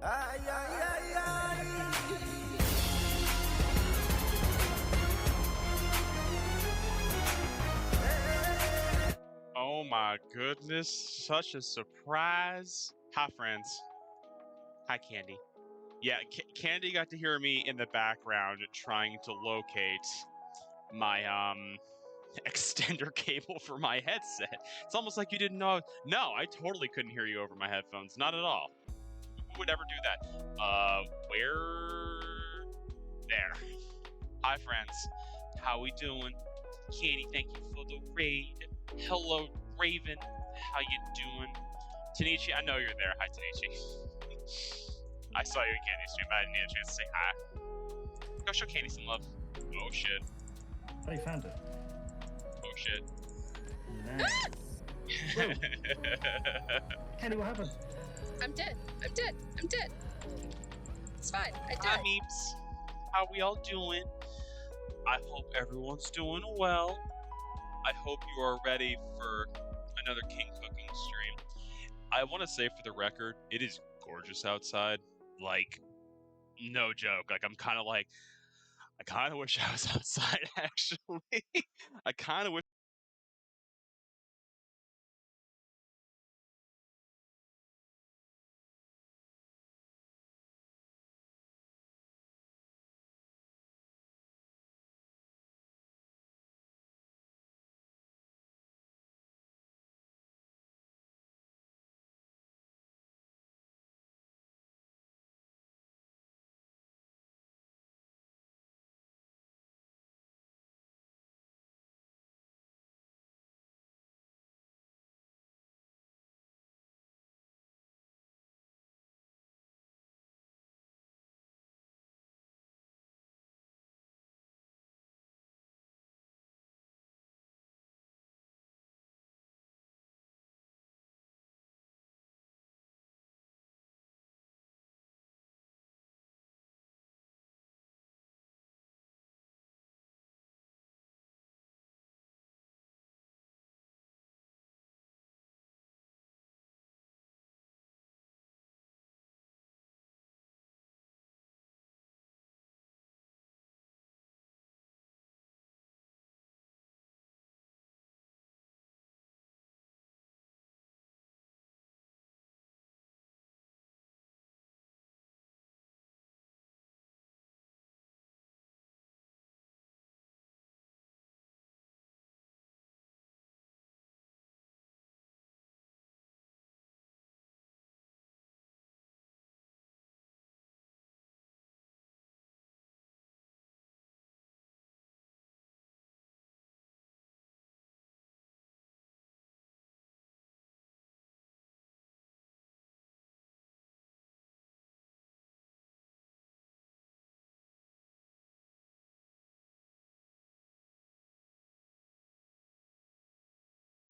Ay, ay, ay, ay. Oh my goodness, such a surprise. Hi, friends. Hi, Candy. Yeah, Candy got to hear me in the background trying to locate my extender cable for my headset. It's almost like you didn't know. No, I totally couldn't hear you over my headphones. Not at all. Who would ever do that? Where? There. Hi, friends. How we doing? Candy, thank you for the raid. Hello, Raven. How you doing? Tanichi, I know you're there. Hi, Tanichi. I saw you in Candy stream, but I didn't get a chance to say hi. Go show Candy some love. Oh, shit. Oh, you found it. Oh, shit. Nice. Candy, what happened? I'm dead. It's fine. I Hi, died. Meeps. How we all doing? I hope everyone's doing well. I hope you are ready for another King cooking stream. I want to say for the record, it is gorgeous outside. Like, no joke. Like, I kind of wish I was outside, actually. I kind of wish.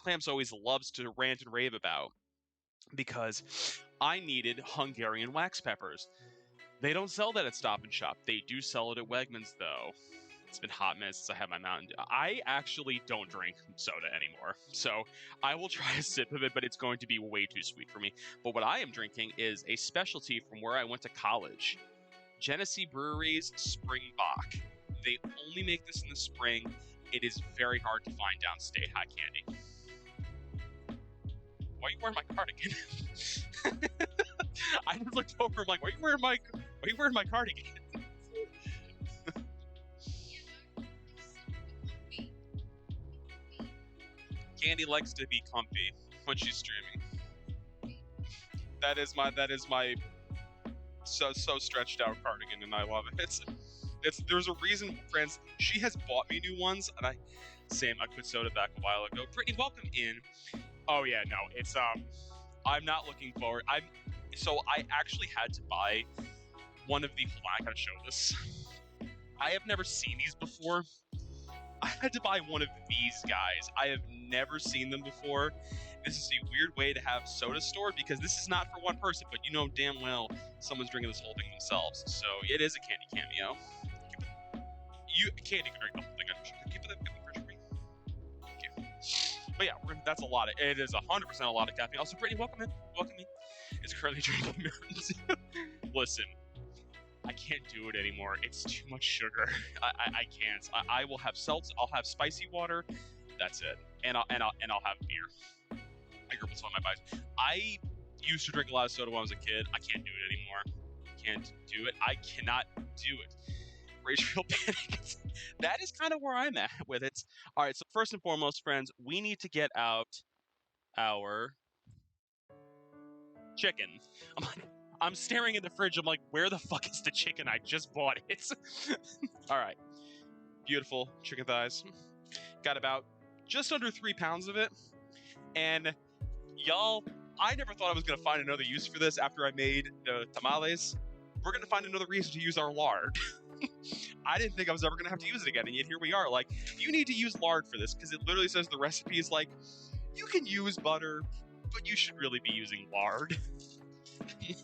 Clamps always loves to rant and rave about because I needed Hungarian wax peppers. They don't sell that at Stop and Shop. They do sell it at Wegmans, though. It's been hot minutes since I had my Mountain Dew. I actually don't drink soda anymore, so I will try a sip of it, but it's going to be way too sweet for me. But what I am drinking is a specialty from where I went to college. Genesee Brewery's Spring Bach. They only make this in the spring. It is very hard to find downstate. High Candy. Why are you wearing my cardigan? I just looked over. I'm like, why are you wearing my cardigan? Candy likes to be comfy when she's streaming. That is my so stretched out cardigan, and I love it. There's a reason, friends. She has bought me new ones, and I quit soda back a while ago. Brittany, welcome in. Oh yeah, no, it's I'm not looking forward. I actually had to buy one of the. Hold on, I gotta show this. I have never seen these before. I had to buy one of these guys. I have never seen them before. This is a weird way to have soda stored because this is not for one person, but you know damn well someone's drinking this whole thing themselves. So it is a candy cameo. Candy can drink the whole thing. Can you put that in the fridge for me? Thank you. But yeah, that's a lot of. It is 100% a lot of caffeine. Also, Brittany, welcome in. Welcome in. Is currently drinking Mountain Dew. Listen, I can't do it anymore. It's too much sugar. I can't. I will have salt. I'll have spicy water. That's it. And I'll have beer. I grew up with soda in my bike. I used to drink a lot of soda when I was a kid. I can't do it anymore. Can't do it. I cannot do it. Rage Real Panic. That is kind of where I'm at with it. All right. So first and foremost, friends, we need to get out our chicken. I'm staring in the fridge. I'm like, where the fuck is the chicken? I just bought it. All right. Beautiful chicken thighs. Got about just under 3 pounds of it. And y'all, I never thought I was going to find another use for this after I made the tamales. We're going to find another reason to use our lard. I didn't think I was ever going to have to use it again. And yet here we are. Like, you need to use lard for this because it literally says the recipe is like, you can use butter, but you should really be using lard.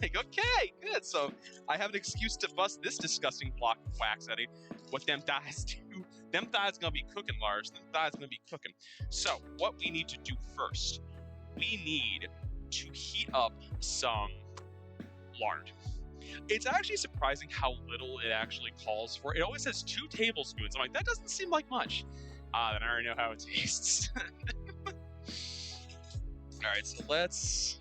Like, okay, good. So I have an excuse to bust this disgusting block of wax at it. What them thighs do. Them thighs gonna be cooking, Lars. Them thighs gonna be cooking. So what we need to do first, we need to heat up some lard. It's actually surprising how little it actually calls for. It always says 2 tablespoons. I'm like, that doesn't seem like much. Then I already know how it tastes. All right, so let's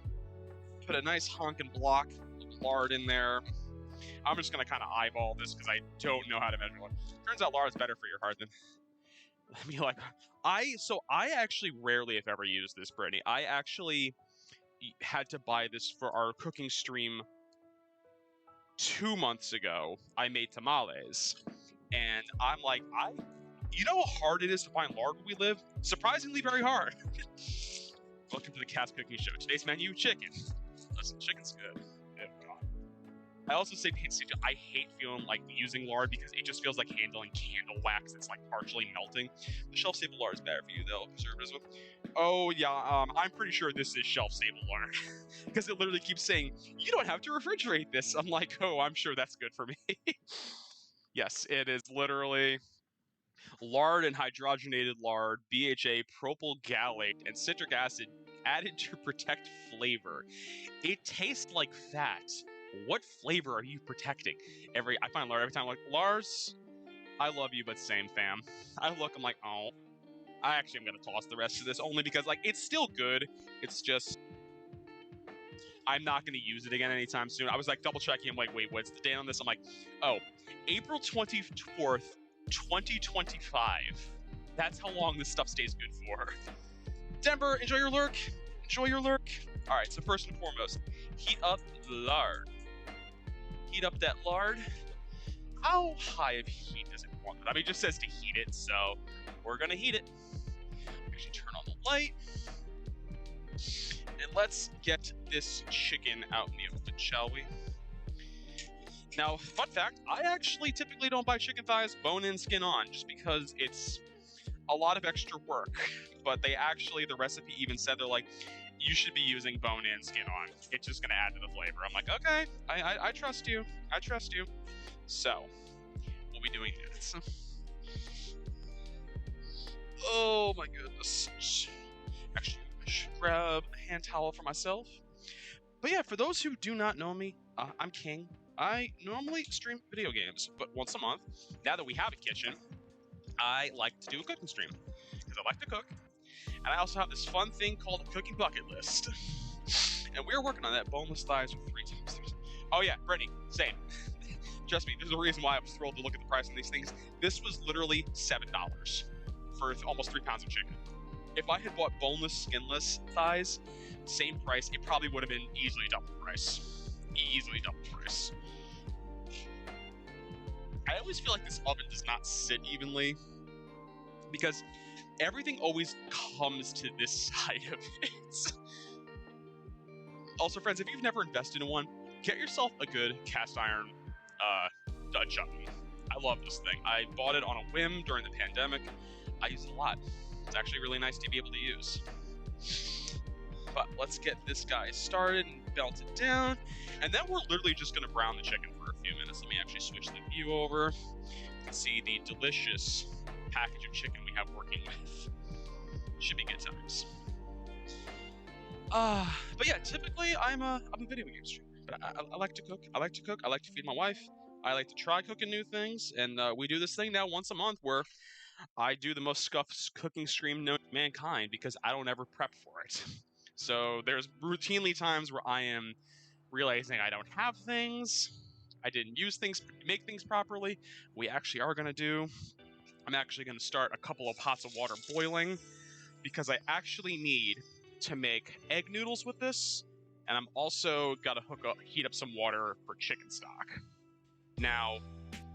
put a nice honking block of lard in there. I'm just gonna kind of eyeball this because I don't know how to measure lard. Turns out lard is better for your heart than. Let me like, I actually rarely, if ever, use this, Brittany. I actually had to buy this for our cooking stream 2 months ago. I made tamales, and I'm like, you know how hard it is to find lard where we live? Surprisingly, very hard. Welcome to the Cask Cooking Show. Today's menu: chicken. Listen, chicken's good. Oh, God. I also say, I hate feeling like using lard because it just feels like handling candle wax. It's like partially melting. The shelf-stable lard is better for you, though. Preservatives with. Oh yeah, I'm pretty sure this is shelf-stable lard because it literally keeps saying you don't have to refrigerate this. I'm like, oh, I'm sure that's good for me. Yes, it is literally lard and hydrogenated lard, BHA, propyl gallate, and citric acid added to protect flavor. It tastes like fat. What flavor are you protecting? I find lard every time. I'm like, Lars, I love you, but same fam. I look, I'm like, oh. I actually am going to toss the rest of this only because, like, it's still good. It's just, I'm not going to use it again anytime soon. I was, like, double checking. I'm like, wait, what's the date on this? I'm like, oh, April 24th, 2025. That's how long this stuff stays good for. Denver, enjoy your lurk. Enjoy your lurk. All right, so first and foremost, heat up the lard. Heat up that lard. How high of heat does it want? I mean, it just says to heat it, so we're gonna heat it. Actually, turn on the light. And let's get this chicken out in the open, shall we? Now, fun fact, I actually typically don't buy chicken thighs bone-in, skin on, just because it's a lot of extra work. But they actually, the recipe even said, they're like, you should be using bone-in, skin on. It's just gonna add to the flavor. I'm like, okay, I trust you. I trust you. So, we'll be doing this. Oh my goodness. Actually, I should grab a hand towel for myself. But yeah, for those who do not know me, I'm King. I normally stream video games, but once a month, now that we have a kitchen, I like to do a cooking stream. Because I like to cook. And I also have this fun thing called a cooking bucket list. And we're working on that. Boneless thighs are 3 times. Oh yeah, Brittany, same. Trust me, there's a reason why I was thrilled to look at the price on these things. This was literally $7 for almost 3 pounds of chicken. If I had bought boneless, skinless thighs, same price, it probably would have been easily double the price. Easily double the price. I always feel like this oven does not sit evenly because everything always comes to this side of it. Also, friends, if you've never invested in one, get yourself a good cast iron Dutch oven. I love this thing. I bought it on a whim during the pandemic. I use it a lot. It's actually really nice to be able to use. But let's get this guy started and belt it down. And then we're literally just going to brown the chicken for a few minutes. Let me actually switch the view over. You can see the delicious package of chicken we have working with. Should be good times. But yeah, typically I'm a video game streamer. But I like to cook. I like to cook. I like to feed my wife. I like to try cooking new things, and we do this thing now once a month where I do the most scuffed cooking stream known to mankind because I don't ever prep for it. So there's routinely times where I am realizing I don't have things, I didn't use things, make things properly. We actually are going to do. I'm actually going to start a couple of pots of water boiling because I actually need to make egg noodles with this, and I'm also got to heat up some water for chicken stock. Now,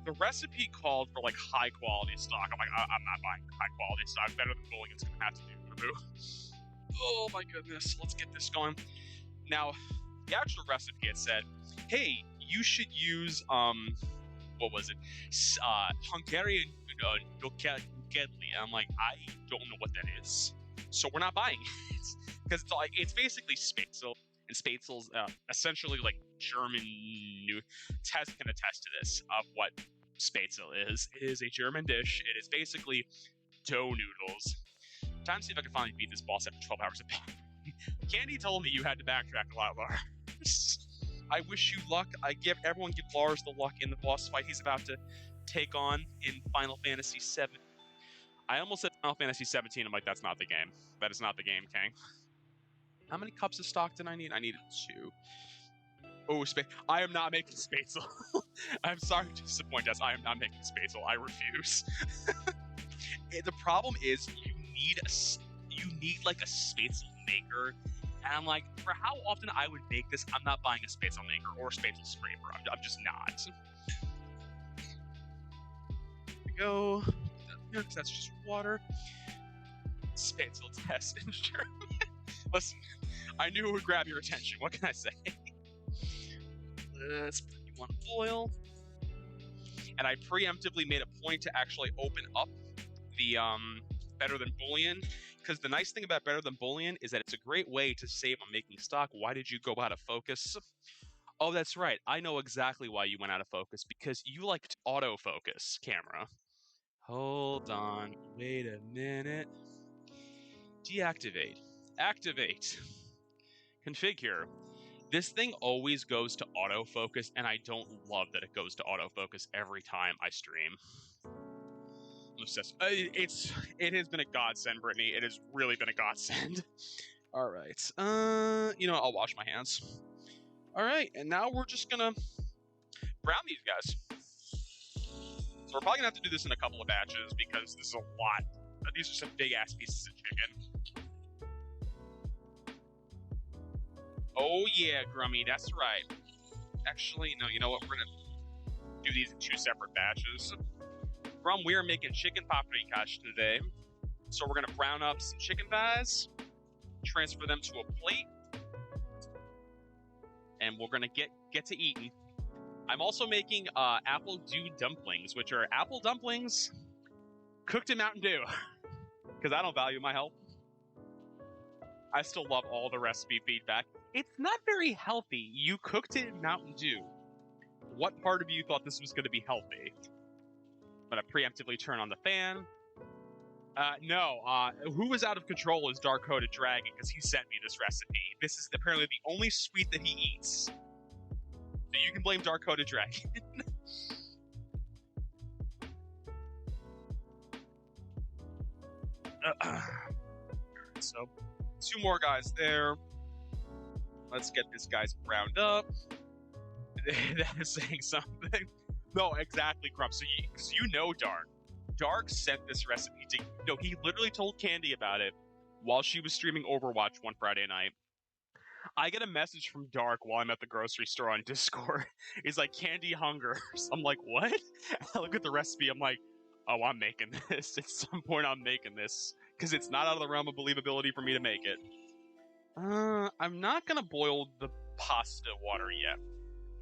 the recipe called for like high quality stock. I'm like, I'm not buying high quality stock. Better than Bullion's gonna have to do. Oh my goodness, let's get this going. Now, the actual recipe had said, hey, you should use what was it? Hungarian Nuggetli. I'm like, I don't know what that is, so we're not buying it because it's basically Spätzle, and Spätzle's essentially like German. Tess can attest to this of what Spätzle is. It is a German dish. It is basically dough noodles. Time to see if I can finally beat this boss after 12 hours of pain. Candy told me you had to backtrack a lot, Lars. I wish you luck. Everyone give Lars the luck in the boss fight he's about to take on in Final Fantasy VII. I almost said Final Fantasy 17. I'm like, that's not the game. That is not the game, King. How many cups of stock did I need? I needed 2. Oh, I am not making Spätzle. I'm sorry to disappoint us. I am not making Spätzle. I refuse. The problem is you need like a Spätzle maker. And I'm like, for how often I would make this, I'm not buying a Spätzle maker or a Spätzle scraper. I'm just not. There we go. Because that's just water. Spätzle test in German. Listen, I knew it would grab your attention. What can I say? Let's put you on boil. And I preemptively made a point to actually open up the Better Than Bouillon, because the nice thing about Better Than Bouillon is that it's a great way to save on making stock. Why did you go out of focus? Oh, that's right. I know exactly why you went out of focus, because you like to autofocus, camera. Hold on. Wait a minute. Deactivate. Activate. Configure. This thing always goes to autofocus, and I don't love that it goes to autofocus every time I stream. It has been a godsend, Brittany. It has really been a godsend. All right. I'll wash my hands. All right, and now we're just gonna brown these guys. So we're probably gonna have to do this in a couple of batches because this is a lot. These are some big ass pieces of chicken. Oh yeah, Grummy, that's right. Actually, no, you know what? We're gonna do these in 2 separate batches. Grum, we are making chicken paprikash today. So we're gonna brown up some chicken thighs, transfer them to a plate, and we're gonna get to eating. I'm also making apple dew dumplings, which are apple dumplings cooked in Mountain Dew, because I don't value my health. I still love all the recipe feedback. It's not very healthy. You cooked it in Mountain Dew. What part of you thought this was going to be healthy? I'm going to preemptively turn on the fan. No. Who was out of control is Dark-Coated Dragon, because he sent me this recipe. This is apparently the only sweet that he eats. So you can blame Dark-Coated Dragon. So, 2 more guys there. Let's get this guy's browned up. That is saying something. No, exactly, Crump. So you know Dark. Dark sent this recipe to... No, he literally told Candy about it while she was streaming Overwatch one Friday night. I get a message from Dark while I'm at the grocery store on Discord. He's like, Candy hungers. I'm like, what? I look at the recipe. I'm like, oh, I'm making this. At some point, I'm making this. Because it's not out of the realm of believability for me to make it. I'm not going to boil the pasta water yet.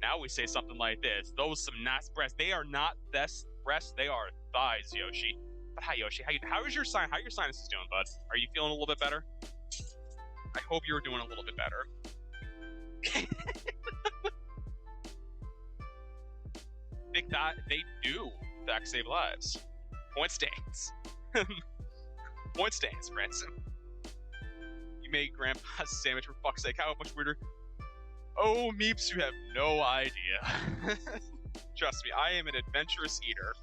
Now we say something like this. Those some nice breasts. They are not breasts. They are thighs, Yoshi. But hi, Yoshi. How your sinuses doing, bud? Are you feeling a little bit better? I hope you're doing a little bit better. Think that they do, in fact, save lives. Point stands. Point stands, friends. You made Grandpa's sandwich, for fuck's sake. How much weirder? Oh, Meeps, you have no idea. Trust me, I am an adventurous eater.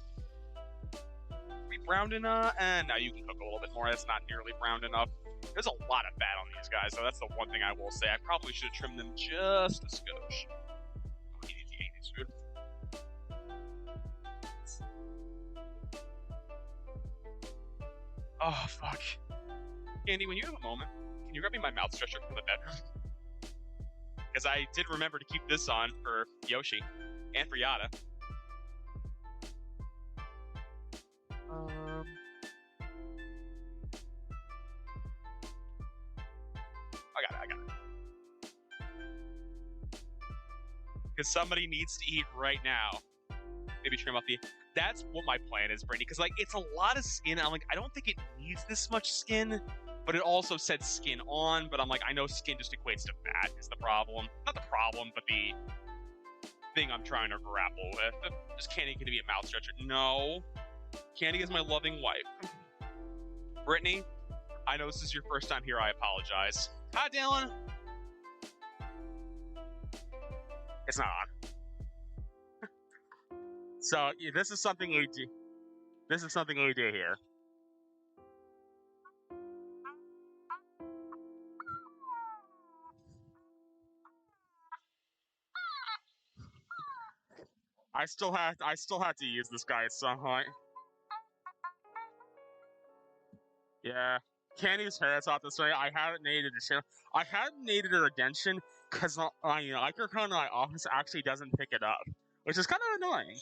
We browned enough? And now you can cook a little bit more. That's not nearly browned enough. There's a lot of fat on these guys, so that's the one thing I will say. I probably should have trimmed them just a skosh. Oh, he needs to eat his food. Oh, fuck. Andy, when you have a moment, can you grab me my mouth stretcher from the bedroom? Because I did remember to keep this on for Yoshi and for Yada. I got it. Because somebody needs to eat right now. Maybe trim off the... That's what my plan is, Brittany. Because, like, it's a lot of skin. I'm like, I don't think it needs this much skin. But it also said skin on. But I'm like, I know skin just equates to fat is the problem. Not the problem, but the thing I'm trying to grapple with. Is Candy going to be a mouth stretcher? No. Candy is my loving wife. Brittany, I know this is your first time here. I apologize. Hi, Dylan. It's not on. So this is something we do. This is something we do here. I still have to use this guy at some point. Yeah. Candy's hair is off this way. I haven't needed a channel. I haven't needed a redemption because microphone in my office actually doesn't pick it up, which is kind of annoying.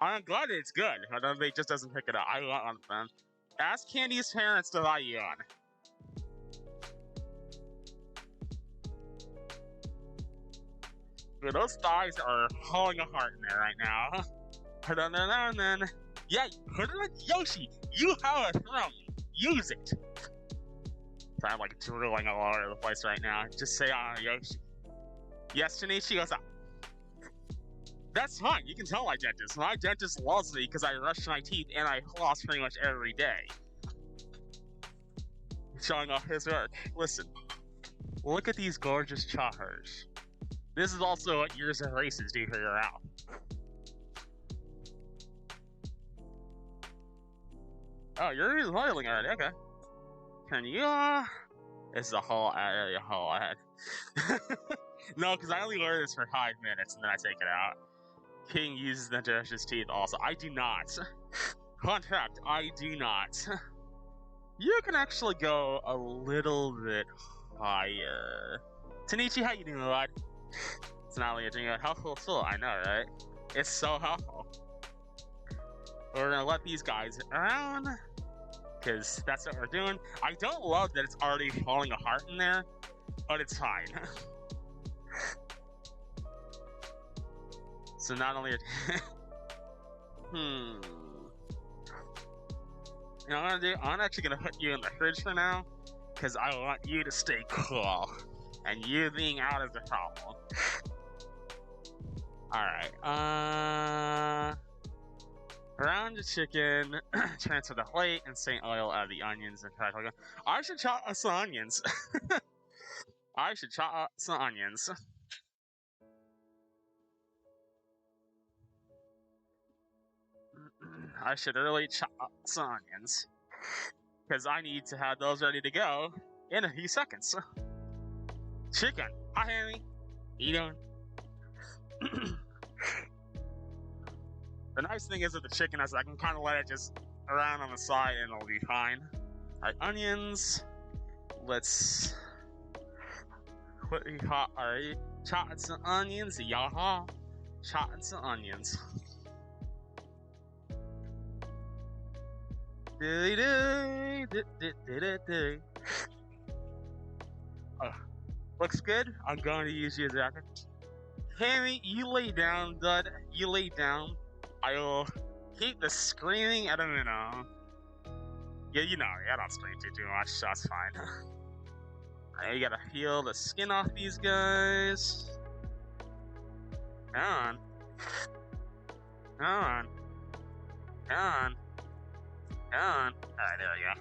I'm glad it's good, but it just doesn't pick it up. I love them. Ask Candy's parents to buy you on. Dude, those thighs are falling apart in there right now. And then, yeah, put it on Yoshi. You have a throne. Use it. So I'm like drooling all over the place right now. Just say Yoshi. Yes, Shinichi goes up. That's fine. You can tell my dentist. My dentist loves me because I brush my teeth and I floss pretty much every day. Showing off his work. Listen, look at these gorgeous choppers. This is also what years of races do for your mouth. Oh, you're boiling already. Okay. Turn you off. This is a whole ad. No, because I only wear this for 5 minutes and then I take it out. King uses them to brush his teeth also. I do not. Contract, I do not. You can actually go a little bit higher. Tanichi, how you doing, bud? It's not really doing a helpful tool, I know, right? It's so helpful. We're gonna let these guys around, because that's what we're doing. I don't love that it's already falling apart in there, but it's fine. So not only You know what I'm gonna do? I'm actually gonna put you in the fridge for now, because I want you to stay cool. And you being out is the problem. Alright, around the chicken, transfer the plate, and Saint oil out of the onions and try to go. I should chop up some onions. I should chop up some onions. I should really chop up some onions. Because I need to have those ready to go in a few seconds. Chicken. Hi, Harry. How you doing? The nice thing is with the chicken is I can kind of let it just around on the side and it'll be fine. Alright, onions. Let's quickly alright. Chopping some onions. Yaha. Chopping some onions. Looks good. I'm going to use you as a Hammy, you lay down, Dud. You lay down. I will keep the screaming. I don't know. Yeah, you know, I don't scream too much. So that's fine. Alright, you gotta peel the skin off these guys. Come on. Come on. Come on. Come on. Alright, there we go.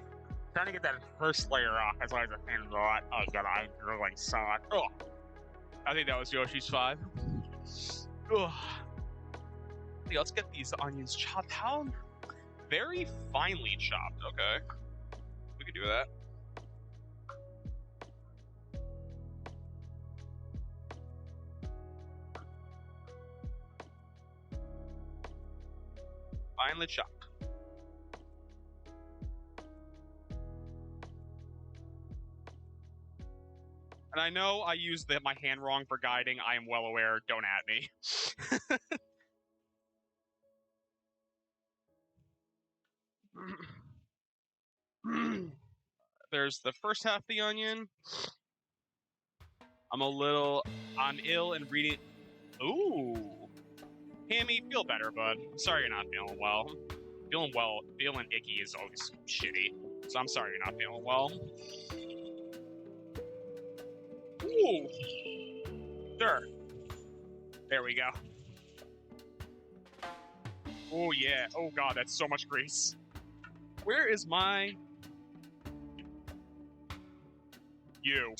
Trying to get that first layer off. That's why I was a pain in the lot. Oh god, I'm drilling so much. Oh. I think that was Yoshi's 5. Ugh. Okay, let's get these onions chopped. How very finely chopped. Okay, we can do that. Finely chopped. And I know I used my hand wrong for guiding. I am well aware. Don't at me. There's the first half of the onion. I'm ill and reading. Ooh. Hammy, feel better, bud. I'm sorry you're not feeling well. Feeling icky is always shitty. So I'm sorry you're not feeling well. Ooh. Sure. There we go. Oh, yeah. Oh, God, that's so much grease. Where is my... You.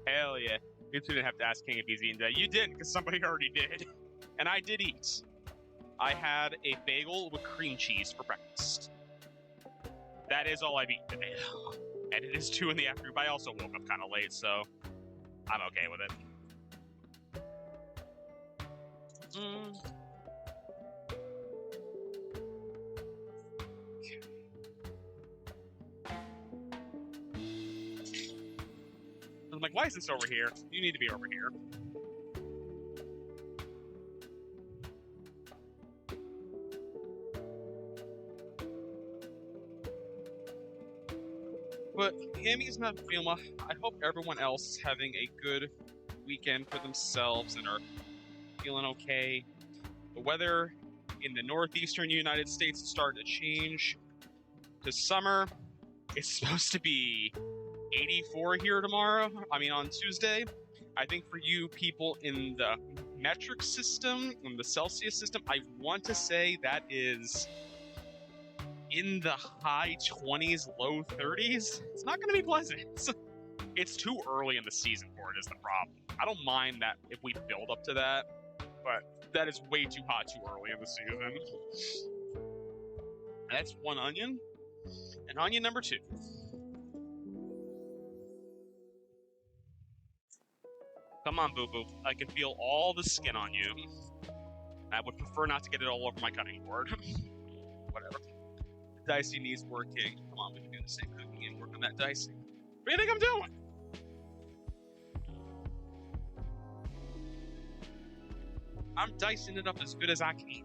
Hell yeah. You didn't have to ask King if he's eating today. You didn't, because somebody already did. And I did eat. I had a bagel with cream cheese for breakfast. That is all I've eaten today. And it is 2 in the afternoon, but I also woke up kind of late, so I'm okay with it. I'm like, why is this over here? You need to be over here. But Hammy's not feeling well. I hope everyone else is having a good weekend for themselves and are feeling okay. The weather in the northeastern United States is starting to change to summer. It's supposed to be 84 here tomorrow. On Tuesday. I think for you people in the metric system, in the Celsius system, I want to say that is in the high 20s, low 30s. It's not going to be pleasant. It's too early in the season for it is the problem. I don't mind that if we build up to that, but that is way too hot too early in the season. That's one onion. And onion number 2. Come on, boo-boo. I can feel all the skin on you. I would prefer not to get it all over my cutting board. Whatever. The dicing needs working. Come on, we can do the same cooking and work on that dicing. What do you think I'm doing? I'm dicing it up as good as I can.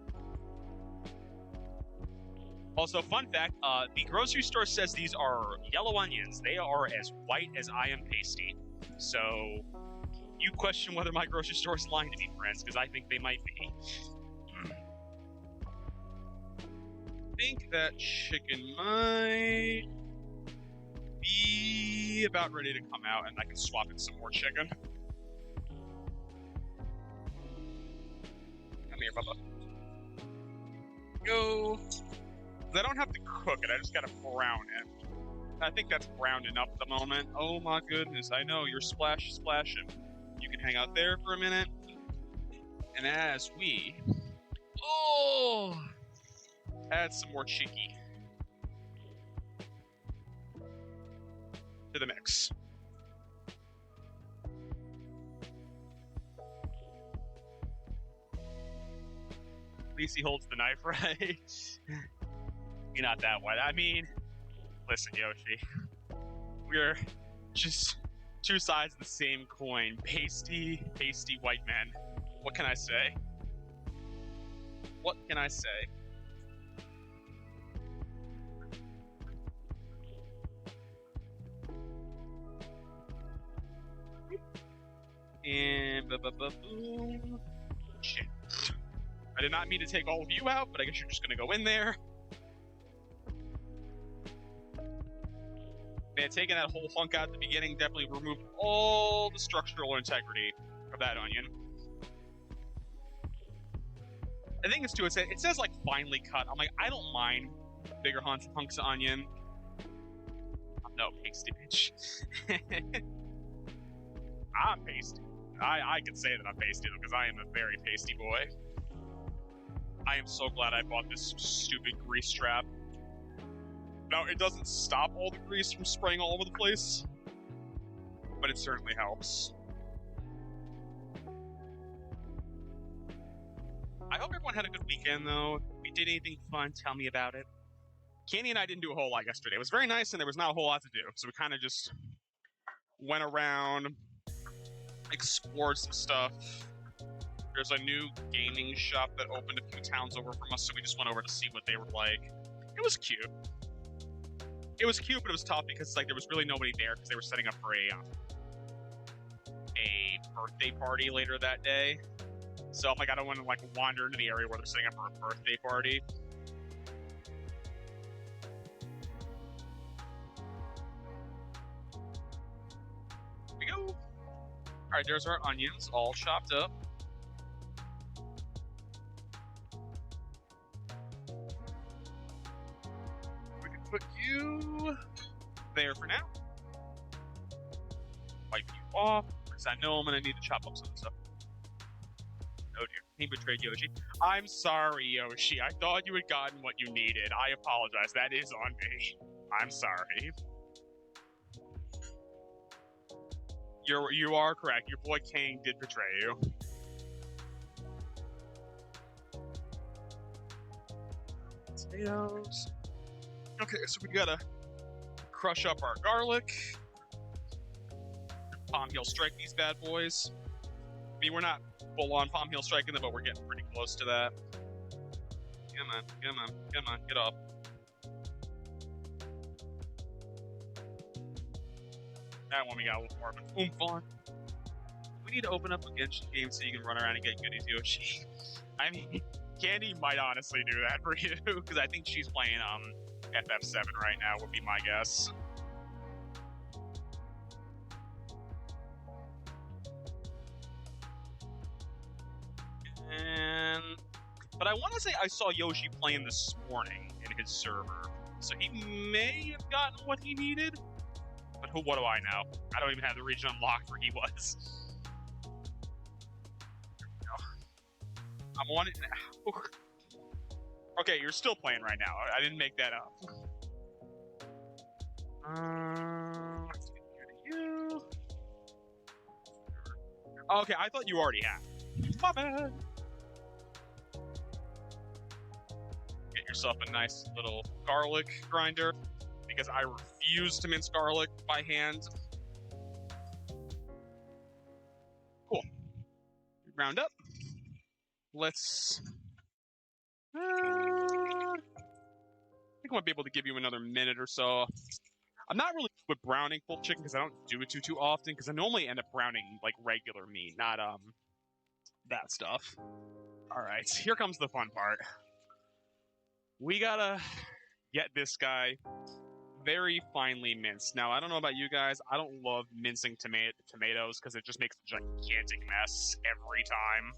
Also, fun fact, the grocery store says these are yellow onions. They are as white as I am pasty. So, you question whether my grocery store is lying to me, friends, because I think they might be. I think that chicken might be about ready to come out, and I can swap in some more chicken. Come here, Bubba. Go. I don't have to cook it, I just gotta brown it. I think that's browned enough at the moment. Oh my goodness, I know, you're splashing. You can hang out there for a minute. And as we... add some more cheeky to the mix. At least he holds the knife right. You're not that white. Listen, Yoshi. We're just 2 sides of the same coin. Pasty white men. What can I say? What can I say? And boom. Shit. I did not mean to take all of you out, but I guess you're just gonna go in there. Man, taking that whole hunk out at the beginning definitely removed all the structural integrity of that onion. The thing is, too, it says like finely cut. I'm like, I don't mind bigger hunks of onion. No, pasty bitch. I'm pasty. I can say that I'm pasty because I am a very pasty boy. I am so glad I bought this stupid grease trap. Now, it doesn't stop all the grease from spraying all over the place, but it certainly helps. I hope everyone had a good weekend, though. If we did anything fun, tell me about it. Candy and I didn't do a whole lot yesterday. It was very nice, and there was not a whole lot to do, so we kind of just went around, explored some stuff. There's a new gaming shop that opened a few towns over from us, so we just went over to see what they were like. It was cute. It was cute, but it was tough because like there was really nobody there because they were setting up for a birthday party later that day. So I'm like, I don't want to like wander into the area where they're setting up for a birthday party. Here we go. All right, there's our onions all chopped up. We can put you there for now. Wipe you off, because I know I'm gonna need to chop up some stuff. Oh dear, he betrayed Yoshi. I'm sorry, Yoshi. I thought you had gotten what you needed. I apologize. That is on me. I'm sorry. You are correct. Your boy King did betray you. Potatoes. Okay, so we gotta crush up our garlic. Palm heel strike these bad boys. I mean, we're not full-on palm heel striking them, but we're getting pretty close to that. Come on, come on, come on, get up. That one we got a little more of an oomph on. We need to open up a Genshin game so you can run around and get goodies, Yoshi. I mean, Candy might honestly do that for you, because I think she's playing FF7 right now, would be my guess. But I want to say I saw Yoshi playing this morning in his server, so he may have gotten what he needed. But what do I know? I don't even have the region unlocked where he was. Here we go. I'm on it now. Okay, you're still playing right now. I didn't make that up. Let's get here to you. Okay, I thought you already had. My bad. Get yourself a nice little garlic grinder, because I refuse to mince garlic by hand. Cool. Round up. Let's... I think I might be able to give you another minute or so. I'm not really good with browning pulled chicken because I don't do it too often, because I normally end up browning like regular meat, not that stuff. Alright, here comes the fun part. We gotta get this guy very finely minced. Now, I don't know about you guys, I don't love mincing tomatoes because it just makes a gigantic mess every time.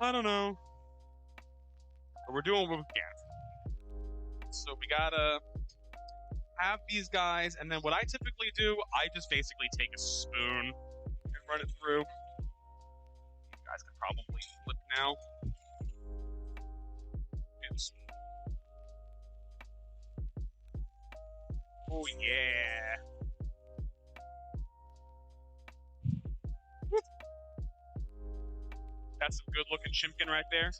I don't know. But we're doing what we can. So we gotta have these guys, and then what I typically do, I just basically take a spoon and run it through. You guys can probably flip now. Oops. Oh yeah. That's some good looking chimkin right there.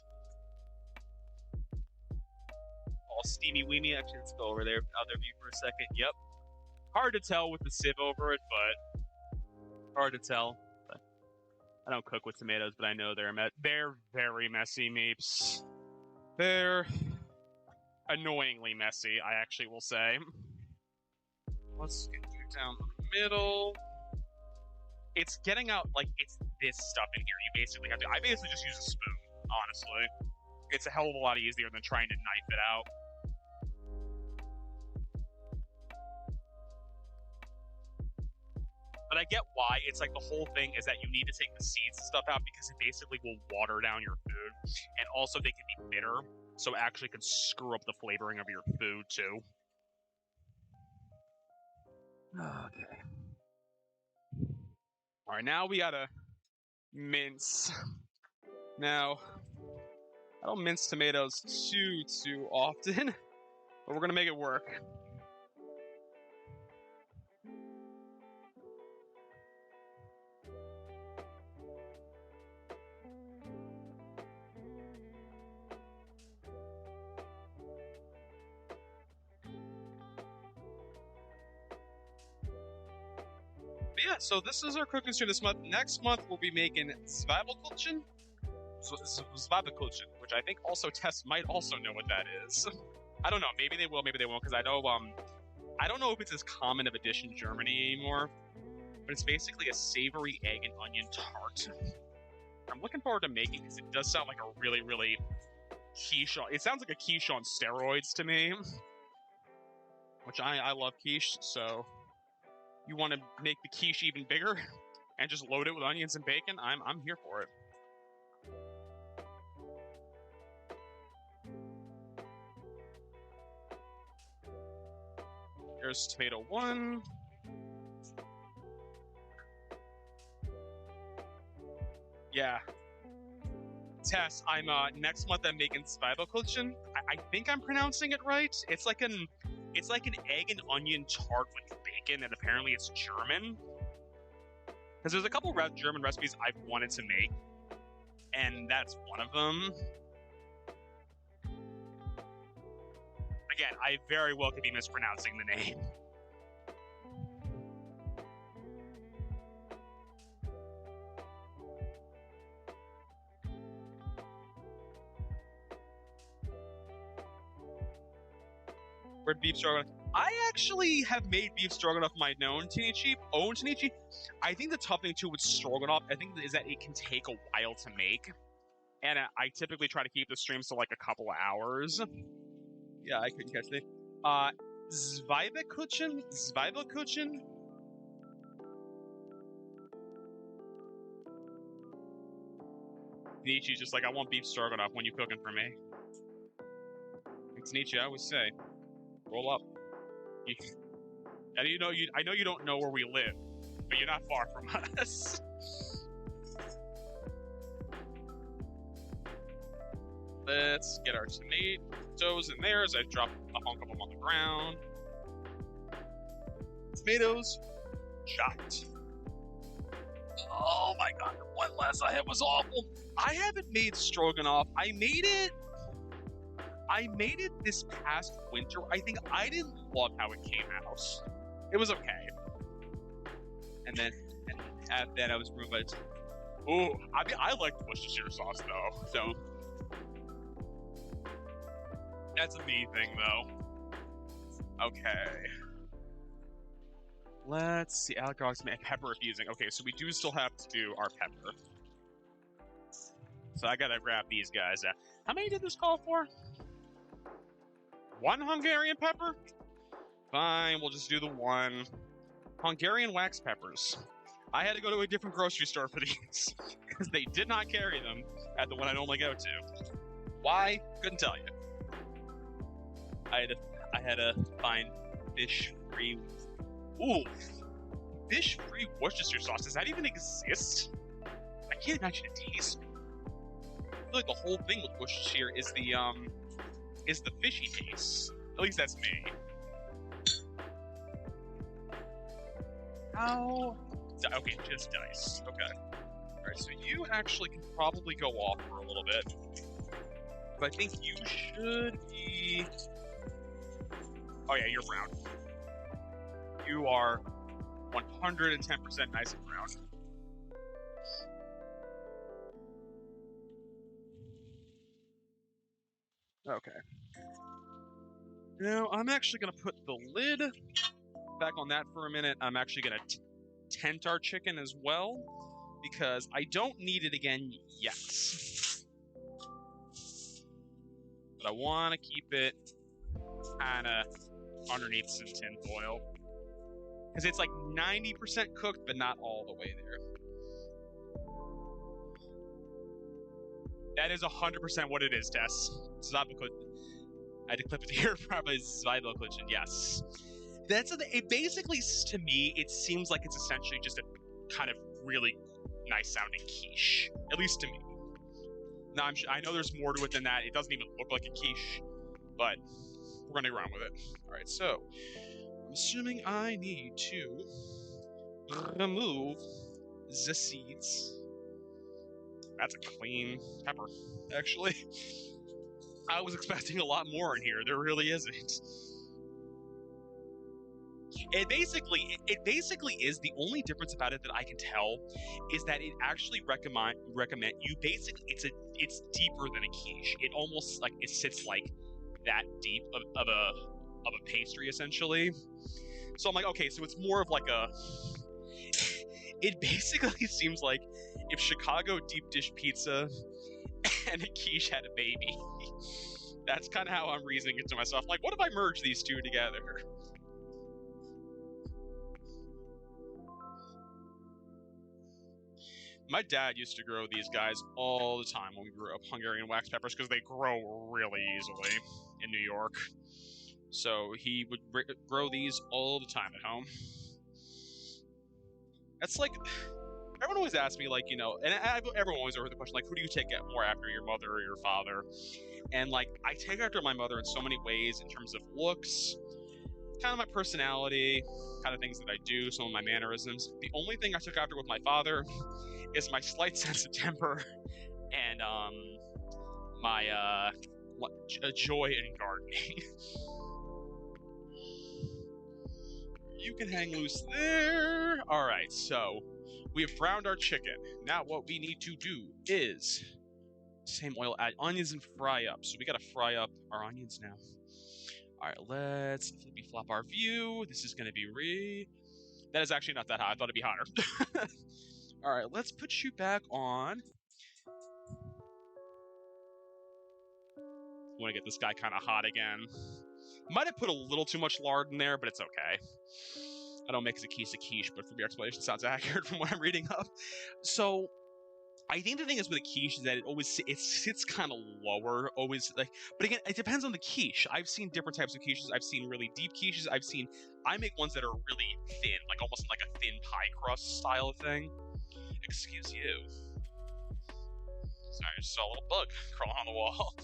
All steamy weeny. Actually, let's go over there, other view for a second. Yep. Hard to tell with the sieve over it, but hard to tell. But I don't cook with tomatoes, but I know they're very messy meeps. They're annoyingly messy, I actually will say. Let's get you down the middle. It's getting out, like, it's this stuff in here. You basically have to, I basically just use a spoon, honestly. It's a hell of a lot easier than trying to knife it out. But I get why. It's like the whole thing is that you need to take the seeds and stuff out because it basically will water down your food. And also they can be bitter. so it actually could screw up the flavoring of your food too. Okay. All right, now we gotta mince. Now, I don't mince tomatoes too often, but we're gonna make it work. But yeah, so this is our cooking stream this month. Next month we'll be making Zwiebelkuchen. Zwiebelkuchen, which I think also Tess might also know what that is. I don't know. Maybe they will, maybe they won't, because I know I don't know if it's as common of a dish in Germany anymore, but it's basically a savory egg and onion tart. I'm looking forward to making because it does sound like a really, really quiche. It sounds like a quiche on steroids to me, which I love quiche. So you want to make the quiche even bigger and just load it with onions and bacon? I'm here for it. There's tomato 1. Yeah. Tess, I'm next month I'm making Zwiebelkuchen. I think I'm pronouncing it right. It's like an egg and onion tart with bacon, and apparently it's German. Because there's a couple German recipes I've wanted to make, and that's one of them. Again, I very well could be mispronouncing the name. Where'd beef stroganoff? I actually have made beef stroganoff my own Tinichi. I think the tough thing too with stroganoff, I think, is that it can take a while to make, and I typically try to keep the streams to like a couple of hours. Yeah, I couldn't catch it. Zwiebelkuchen? Tinichi's just like, I want beef stroganoff when you cooking for me. It's Tinichi, I always say, roll up. And I know you don't know where we live, but you're not far from us. Let's get our tomatoes in there as I drop a hunk of them on the ground. Tomatoes chopped. Oh my god, the one last I had was awful. I haven't made stroganoff. I made it this past winter. I think I didn't love how it came out. It was okay. And then I was ruined by it. Ooh, I mean, I like Worcestershire sauce though, so that's a me thing though. Okay. Let's see. Alec Dogs make pepper refusing. Okay, so we do still have to do our pepper. So I gotta grab these guys. How many did this call for? 1 Hungarian pepper? Fine, we'll just do the 1. Hungarian wax peppers. I had to go to a different grocery store for these because they did not carry them at the one I normally go to. Why? Couldn't tell you. I had to find fish-free. Ooh, fish-free Worcestershire sauce. Does that even exist? I can't imagine it tastes. I feel like the whole thing with Worcestershire is the fishy taste. At least that's me. How? Okay, just dice. Okay. Alright, so you actually can probably go off for a little bit. But I think you should be... Oh yeah, you're brown. You are 110% nice and brown. Okay. Now, I'm actually going to put the lid back on that for a minute. I'm actually going to tent our chicken as well, because I don't need it again yet. But I want to keep it kind of underneath some tin foil. Because it's like 90% cooked, but not all the way there. That is 100% what it is, Tess. I had to clip it here, probably Zvital Glitchin, yes. It basically, to me, it seems like it's essentially just a kind of really nice sounding quiche. At least to me. Now, I know there's more to it than that. It doesn't even look like a quiche, but we're gonna go around with it. Alright, so I'm assuming I need to remove the seeds. That's a clean pepper, actually. I was expecting a lot more in here. There really isn't. It basically is, the only difference about it that I can tell is that it actually recommend you basically it's deeper than a quiche. It almost like it sits like that deep of a pastry essentially. So I'm like, okay, so it's more of like a. It basically seems like if Chicago deep dish pizza and a quiche had a baby. That's kind of how I'm reasoning it to myself. Like, what if I merge these two together? My dad used to grow these guys all the time when we grew up, Hungarian wax peppers, because they grow really easily in New York. So he would grow these all the time at home. That's like, everyone always asks me, like, you know, and everyone always asks the question, like, who do you take more after, your mother or your father? And, like, I take after my mother in so many ways in terms of looks, kind of my personality, kind of things that I do, some of my mannerisms. The only thing I took after with my father is my slight sense of temper and my joy in gardening. You can hang loose there. All right, so we have browned our chicken. Now what we need to do is same oil, add onions and fry up. So we gotta fry up our onions now. All right, let's flippy flop our view. This is gonna be that is actually not that hot. I thought it'd be hotter. All right, let's put you back on. Want to get this guy kind of hot again. Might have put a little too much lard in there, but it's okay. I don't make a quiche, but from your explanation, sounds accurate from what I'm reading up. So, I think the thing is with a quiche is that it sits kind of lower, always like. But again, it depends on the quiche. I've seen different types of quiches. I've seen really deep quiches. I make ones that are really thin, like almost like a thin pie crust style thing. Excuse you. Sorry, I just saw a little bug crawling on the wall.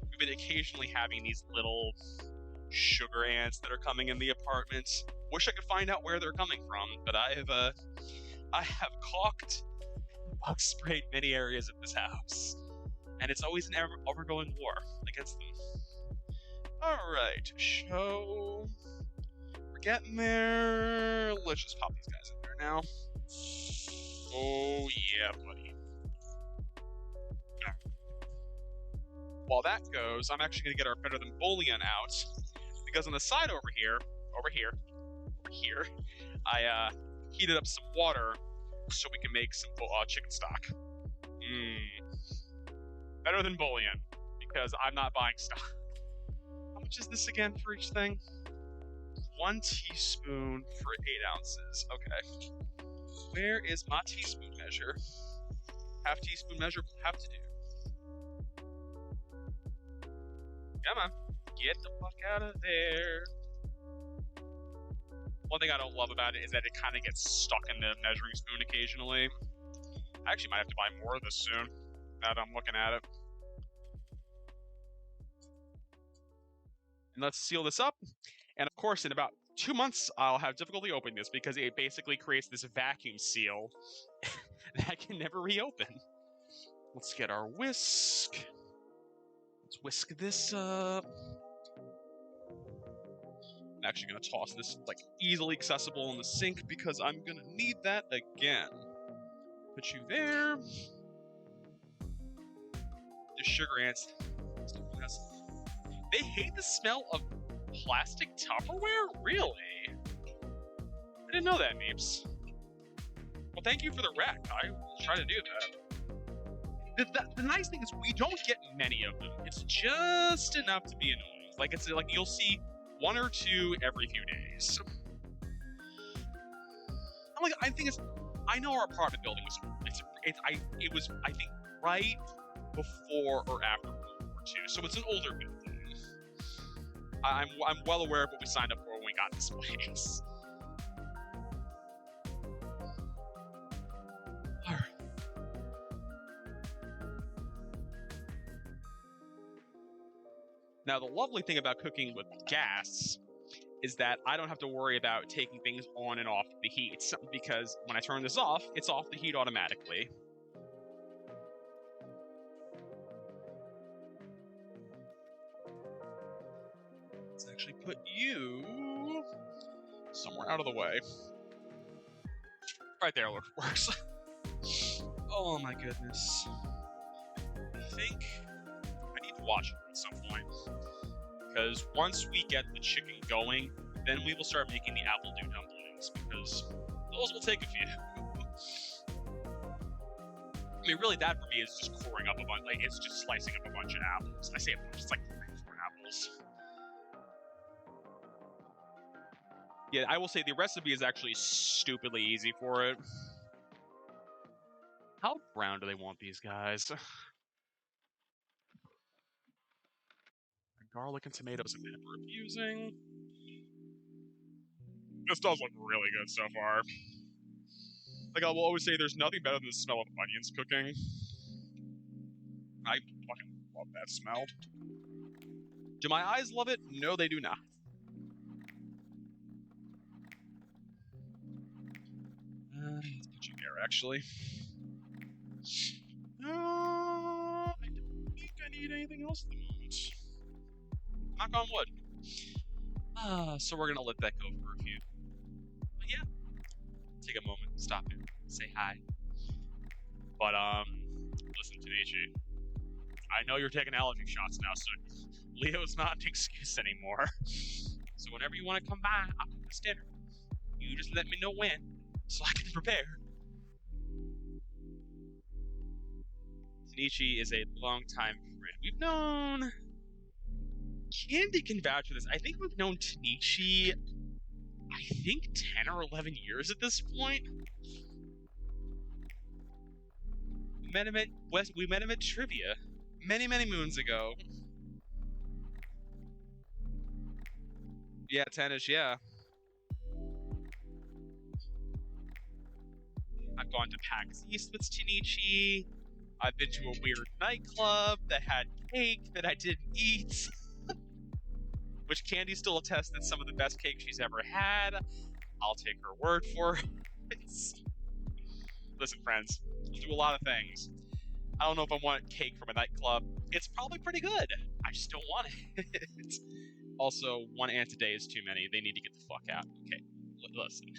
We've been occasionally having these little sugar ants that are coming in the apartment. Wish I could find out where they're coming from, but I have caulked, bug sprayed many areas of this house, and it's always an ever-going war against them. All right, so we're getting there. Let's just pop these guys in there now. Oh yeah, buddy. While that goes, I'm actually going to get our better than bouillon out, because on the side over here, I heated up some water so we can make some chicken stock. Better than bouillon, because I'm not buying stock. How much is this again for each thing? 1 teaspoon for 8 ounces. Okay. Where is my teaspoon measure? Half teaspoon measure will have to do. Come on. Get the fuck out of there. One thing I don't love about it is that it kind of gets stuck in the measuring spoon occasionally. I actually might have to buy more of this soon, now that I'm looking at it. And let's seal this up. And of course, in about 2 months, I'll have difficulty opening this because it basically creates this vacuum seal that can never reopen. Let's get our whisk. Let's whisk this up. I'm actually going to toss this like easily accessible in the sink because I'm going to need that again. Put you there. The sugar ants. They hate the smell of plastic Tupperware? Really? I didn't know that, Meeps. Well, thank you for the rec. I will try to do that. The nice thing is we don't get many of them. It's just enough to be annoying. Like it's like you'll see 1 or 2 every few days. I think it's I know our apartment building was it was I think right before or after World War II, so it's an older building. I'm well aware of what we signed up for when we got this place. All right. Now the lovely thing about cooking with gas is that I don't have to worry about taking things on and off the heat, because when I turn this off, it's off the heat automatically. Let's actually put you somewhere out of the way. Right there works. Oh my goodness. I think I need to watch it at some point. Because once we get the chicken going, then we will start making the apple dew dumplings, because those will take a few. I mean, really, that for me is just coring up a bunch. Like, it's just slicing up a bunch of apples. I say a bunch, it's like 3 or 4 apples. Yeah, I will say the recipe is actually stupidly easy for it. How brown do they want these guys? Garlic and tomatoes and pepper infusing. This does look really good so far. Like, I will always say there's nothing better than the smell of onions cooking. I fucking love that smell. Do my eyes love it? No, they do not. Let's put you there, actually. I don't think I need anything else at the moment. Knock on wood. So we're gonna let that go for a few. But yeah, take a moment, stop it, say hi. But listen, Tanichi, I know you're taking allergy shots now, so Leo's not an excuse anymore. So whenever you want to come by, I'll cook this dinner. You just let me know when, so I can prepare. Tanichi is a longtime friend. We've known... Candy can vouch for this. I think we've known Tanichi, 10 or 11 years at this point. We met him at trivia many, many moons ago. Yeah, 10-ish, yeah. I've gone to PAX East with Tanichi. I've been to a weird nightclub that had cake that I didn't eat. Which Candy still attests that's some of the best cake she's ever had. I'll take her word for it. Listen, friends, we'll do a lot of things. I don't know if I want cake from a nightclub. It's probably pretty good. I just don't want it. Also, 1 ant a day is too many. They need to get the fuck out. Okay, listen.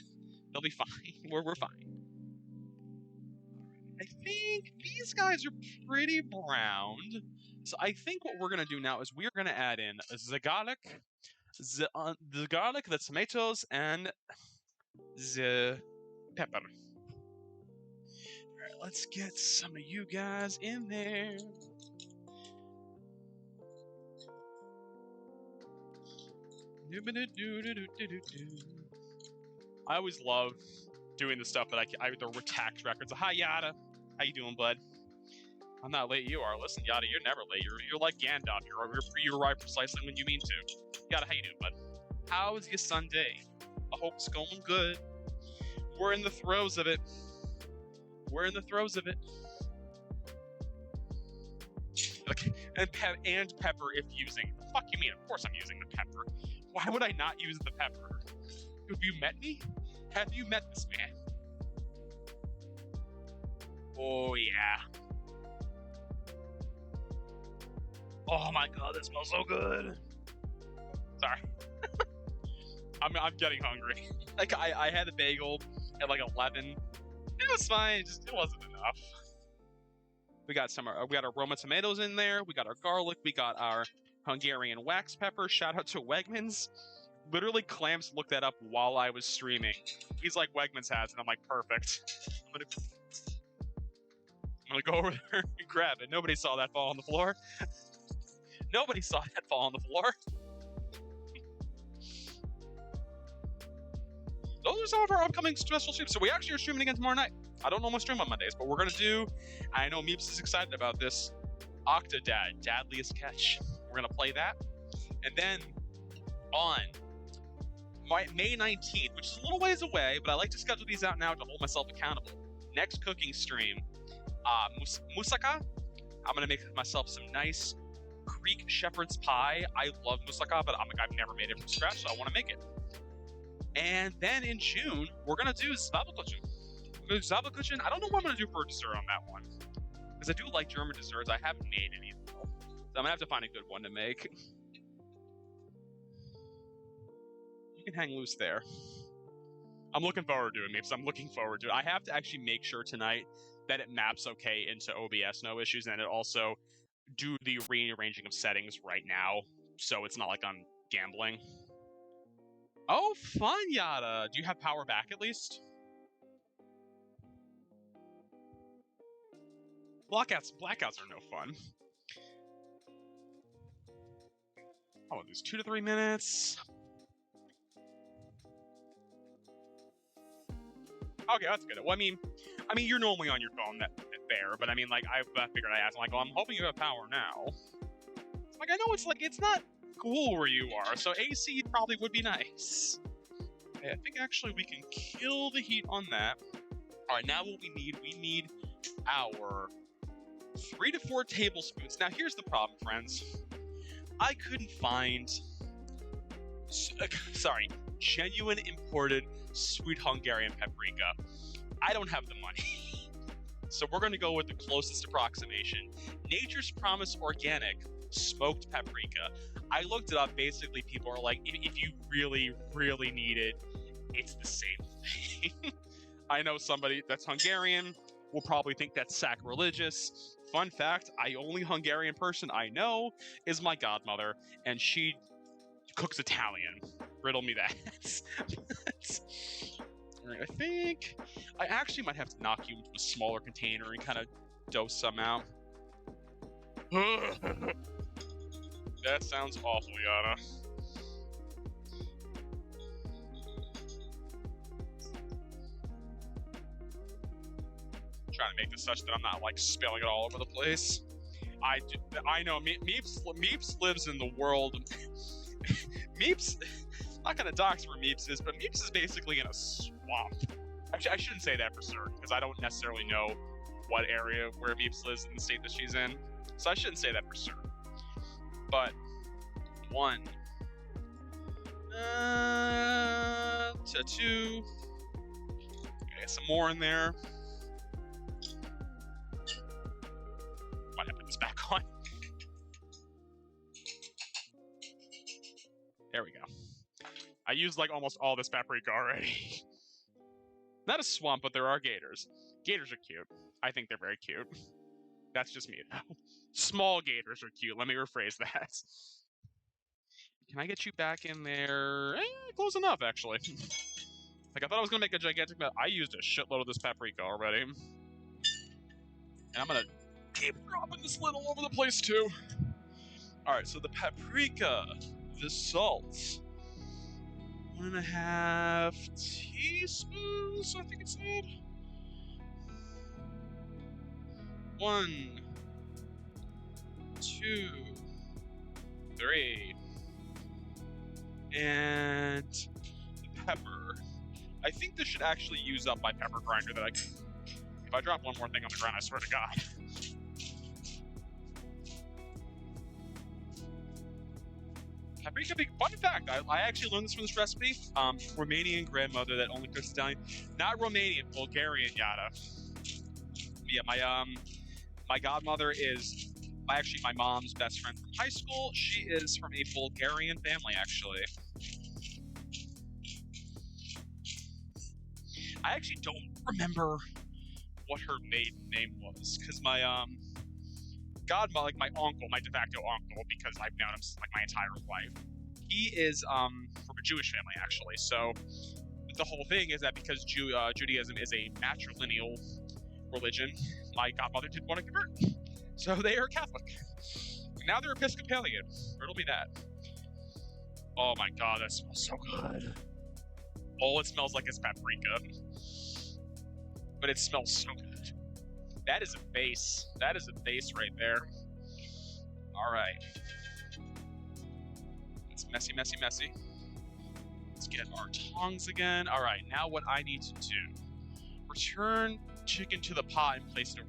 They'll be fine. We're fine. I think these guys are pretty browned. So I think what we're going to do now is we're going to add in the garlic, the tomatoes, and the pepper. Alright, let's get some of you guys in there. I always love doing the stuff that I the tax records. Hi, Yada. How you doing, bud? I'm not late. You are. Listen, Yada, you're never late. You're like Gandalf. You arrive precisely when you mean to. Yada, how you doing, bud? How is your Sunday? I hope it's going good. We're in the throes of it. We're in the throes of it. Okay. And pepper if using. The fuck you mean? Of course I'm using the pepper. Why would I not use the pepper? Have you met me? Have you met this man? Oh, yeah. Oh my god, this smells so good. Sorry. I'm getting hungry. Like, I had a bagel at like 11. It was fine, it wasn't enough. We got our Roma tomatoes in there. We got our garlic. We got our Hungarian wax pepper. Shout out to Wegmans. Literally, Clamps looked that up while I was streaming. He's like, Wegmans has it. I'm like, perfect. I'm gonna go over there and grab it. Nobody saw that fall on the floor. Nobody saw that fall on the floor. Those are some of our upcoming special streams. So we actually are streaming again tomorrow night. I don't normally stream on Mondays, but we're gonna do. I know Meeps is excited about this. Octodad, Dadliest Catch. We're gonna play that, and then on May 19th, which is a little ways away, but I like to schedule these out now to hold myself accountable. Next cooking stream, moussaka. I'm gonna make myself some nice Greek shepherd's pie. I love moussaka, but I've never made it from scratch, so I want to make it. And then in June, we're gonna do Zwiebelkuchen. I don't know what I'm gonna do for a dessert on that one, because I do like German desserts. I haven't made any of them, so I'm gonna have to find a good one to make. You can hang loose there. I'm looking forward to it, Meeps. I'm looking forward to it. I have to actually make sure tonight that it maps okay into OBS, no issues, and it also do the rearranging of settings right now, so it's not like I'm gambling. Oh, fun, Yada. Do you have power back at least? Blackouts are no fun. Oh, there's 2 to 3 minutes. Okay, that's good. Well, I mean, you're normally on your phone there, but I mean, like, I figured I asked. I'm like, well, I'm hoping you have power now. Like, I know it's not cool where you are, so AC probably would be nice. Okay, I think actually we can kill the heat on that. All right, now what we need our 3 to 4 tablespoons. Now, here's the problem, friends. I couldn't find, genuine imported sweet Hungarian paprika. I don't have the money. So we're going to go with the closest approximation. Nature's Promise Organic smoked paprika. I looked it up. Basically, people are like, if you really, really need it, it's the same thing. I know somebody that's Hungarian will probably think that's sacrilegious. Fun fact, the only Hungarian person I know is my godmother, and she cooks Italian. Riddle me that. Alright, I think I actually might have to knock you into a smaller container and kind of dose some out. That sounds awful, Yada. Trying to make this such that I'm not like spilling it all over the place. I know Meeps lives in the world. Meeps, not gonna dox where Meeps is, but Meeps is basically in a swamp. Actually, I shouldn't say that for certain, because I don't necessarily know what area where Meeps lives in the state that she's in. So I shouldn't say that for certain. But 1 to 2. Okay, some more in there. Might have to put this back on. There we go. I used like almost all this paprika already. Not a swamp, but there are gators. Gators are cute. I think they're very cute. That's just me, though. Small gators are cute. Let me rephrase that. Can I get you back in there? Close enough, actually. Like, I thought I was going to make a gigantic mess. I used a shitload of this paprika already. And I'm going to keep dropping this lid all over the place, too. Alright, so the paprika, the salt. 1.5 teaspoons, I think it said. 1, 2, 3. And the pepper. I think this should actually use up my pepper grinder that if I drop one more thing on the ground, I swear to God. Paprika, fun fact, I actually learned this from this recipe. Romanian grandmother that only cooks Italian. Not Romanian, Bulgarian, Yada. Yeah, my godmother is actually my mom's best friend from high school. She is from a Bulgarian family, actually. I actually don't remember what her maiden name was, because my godmother, like my uncle, my de facto uncle, because I've known him like my entire life, he is from a Jewish family, actually. So the whole thing is that because Judaism is a matrilineal religion, my godmother didn't want to convert, so they are Catholic. Now they're Episcopalian. Riddle me that. Oh my God, that smells so good. All it smells like is paprika. But it smells so good. That is a base. That is a base right there. Alright. It's messy, messy, messy. Let's get our tongs again. Alright, now what I need to do. Return chicken to the pot and place it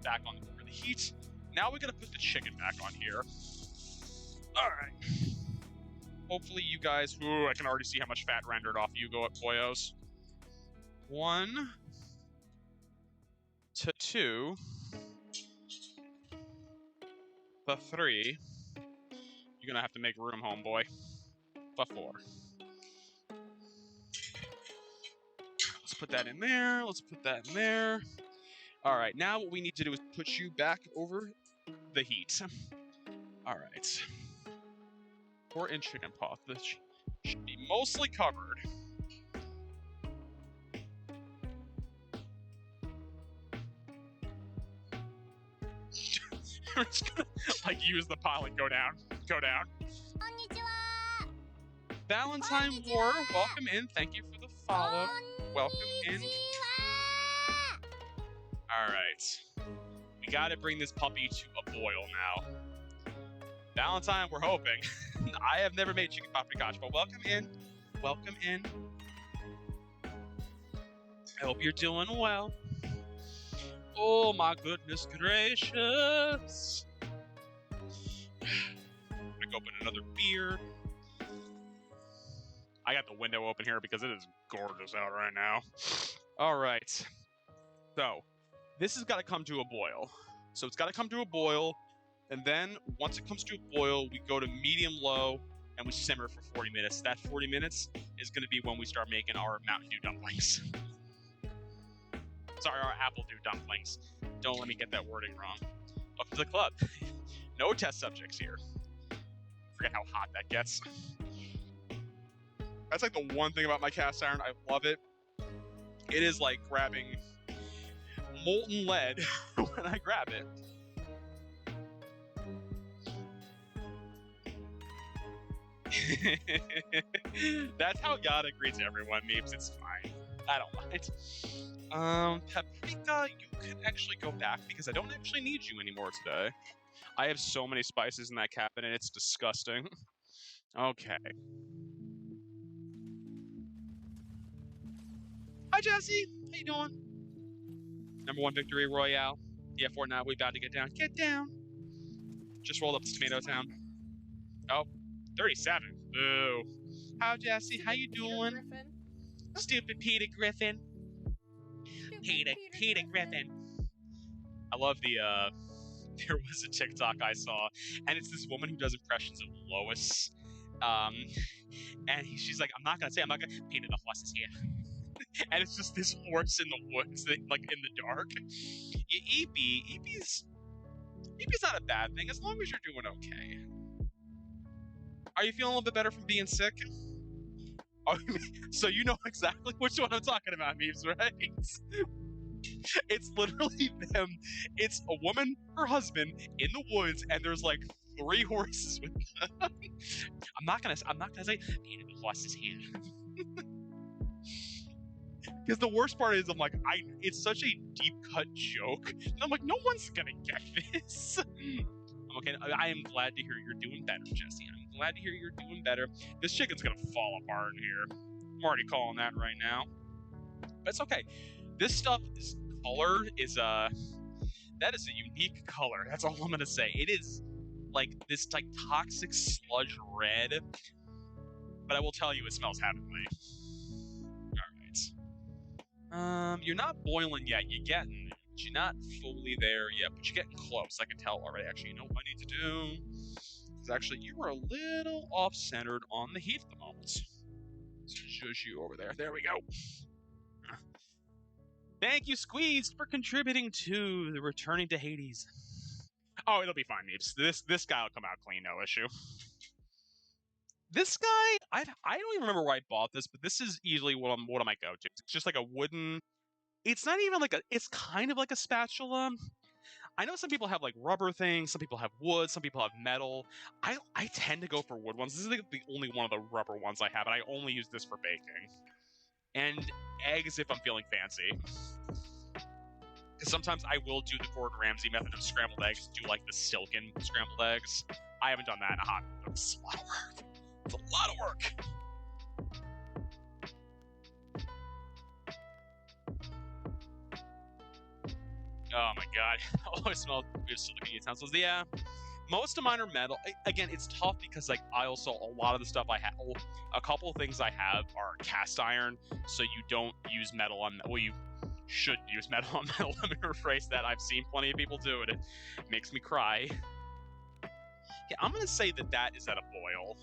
back on over the heat. Now we gotta put the chicken back on here. Alright. Hopefully you guys... Ooh, I can already see how much fat rendered off you go at boyos. 1 to 2 to 3. You're gonna have to make room, homeboy. To 4. Let's put that in there. Let's put that in there. Alright, now what we need to do is put you back over the heat. Alright. 4-inch chicken pot. This should be mostly covered. We're just gonna, like, use the pile and go down. Go down. Valentine War, welcome in. Thank you for the follow. Welcome in. Alright. We gotta bring this puppy to a boil now. Valentine, we're hoping. I have never made chicken paprikash, but welcome in. Welcome in. I hope you're doing well. Oh my goodness gracious. I'm gonna go open another beer. I got the window open here because it is gorgeous out right now. Alright. So, this has got to come to a boil. So it's got to come to a boil, and then once it comes to a boil, we go to medium-low, and we simmer for 40 minutes. That 40 minutes is going to be when we start making our Mountain Dew dumplings. Sorry, our Apple Dew dumplings. Don't let me get that wording wrong. Welcome to the club. No test subjects here. Forget how hot that gets. That's like the one thing about my cast iron. I love it. It is like grabbing molten lead when I grab it. That's how Yada greets everyone, Meeps. It's fine. I don't mind. Paprika, you can actually go back because I don't actually need you anymore today. I have so many spices in that cabinet, it's disgusting. Okay. Hi, Jesse. How you doing? Number 1 victory royale. Yeah, Fortnite, we about to get down. Get down. Just rolled up to Tomato Town. Oh, 37. Boo. How, Jesse? How you doing? Stupid Peter Griffin. Peter Griffin. I love the, there was a TikTok I saw, and it's this woman who does impressions of Lois. And she's like, I'm not gonna Peter the horse is here. And it's just this horse in the woods, like in the dark. Eepee's not a bad thing as long as you're doing okay. Are you feeling a little bit better from being sick? Oh, so you know exactly which one I'm talking about, Meeps, right? It's literally them. It's a woman, her husband, in the woods, and there's like 3 horses with them. I'm not gonna say Peter the horse is here. Because the worst part is, it's such a deep cut joke. And I'm like, no one's gonna get this. Okay, I am glad to hear you're doing better, Jesse. I'm glad to hear you're doing better. This chicken's gonna fall apart in here. I'm already calling that right now. But it's okay. This stuff, this color is that is a unique color. That's all I'm gonna say. It is like this like toxic sludge red. But I will tell you, it smells heavenly. You're not boiling yet. You're getting it. You're not fully there yet, but you're getting close. I can tell already. Actually, you know what I need to do? Because actually, you were a little off-centered on the heat at the moment. Let's shush you over there. There we go. Thank you, Squeeze, for contributing to the Returning to Hades. Oh, it'll be fine, Meeps. This guy will come out clean, no issue. This guy, I don't even remember where I bought this, but this is easily what I might go to. It's just like a wooden. It's not even like it's kind of like a spatula. I know some people have like rubber things, some people have wood, some people have metal. I tend to go for wood ones. This is like the only one of the rubber ones I have, and I only use this for baking. and eggs if I'm feeling fancy. Because sometimes I will do the Gordon Ramsay method of scrambled eggs, do like the silken scrambled eggs. I haven't done that in a hot minute. It's a lot of work. It's a lot of work. Oh my god. Oh, I smell weird silicone utensils. Yeah. Most of mine are metal. Again, it's tough because like I also a lot of the stuff I have, a couple of things I have are cast iron, so you don't use metal on. Well, you should use metal on metal. Let me rephrase that. I've seen plenty of people do it. It makes me cry. Yeah, I'm gonna say that is at a boil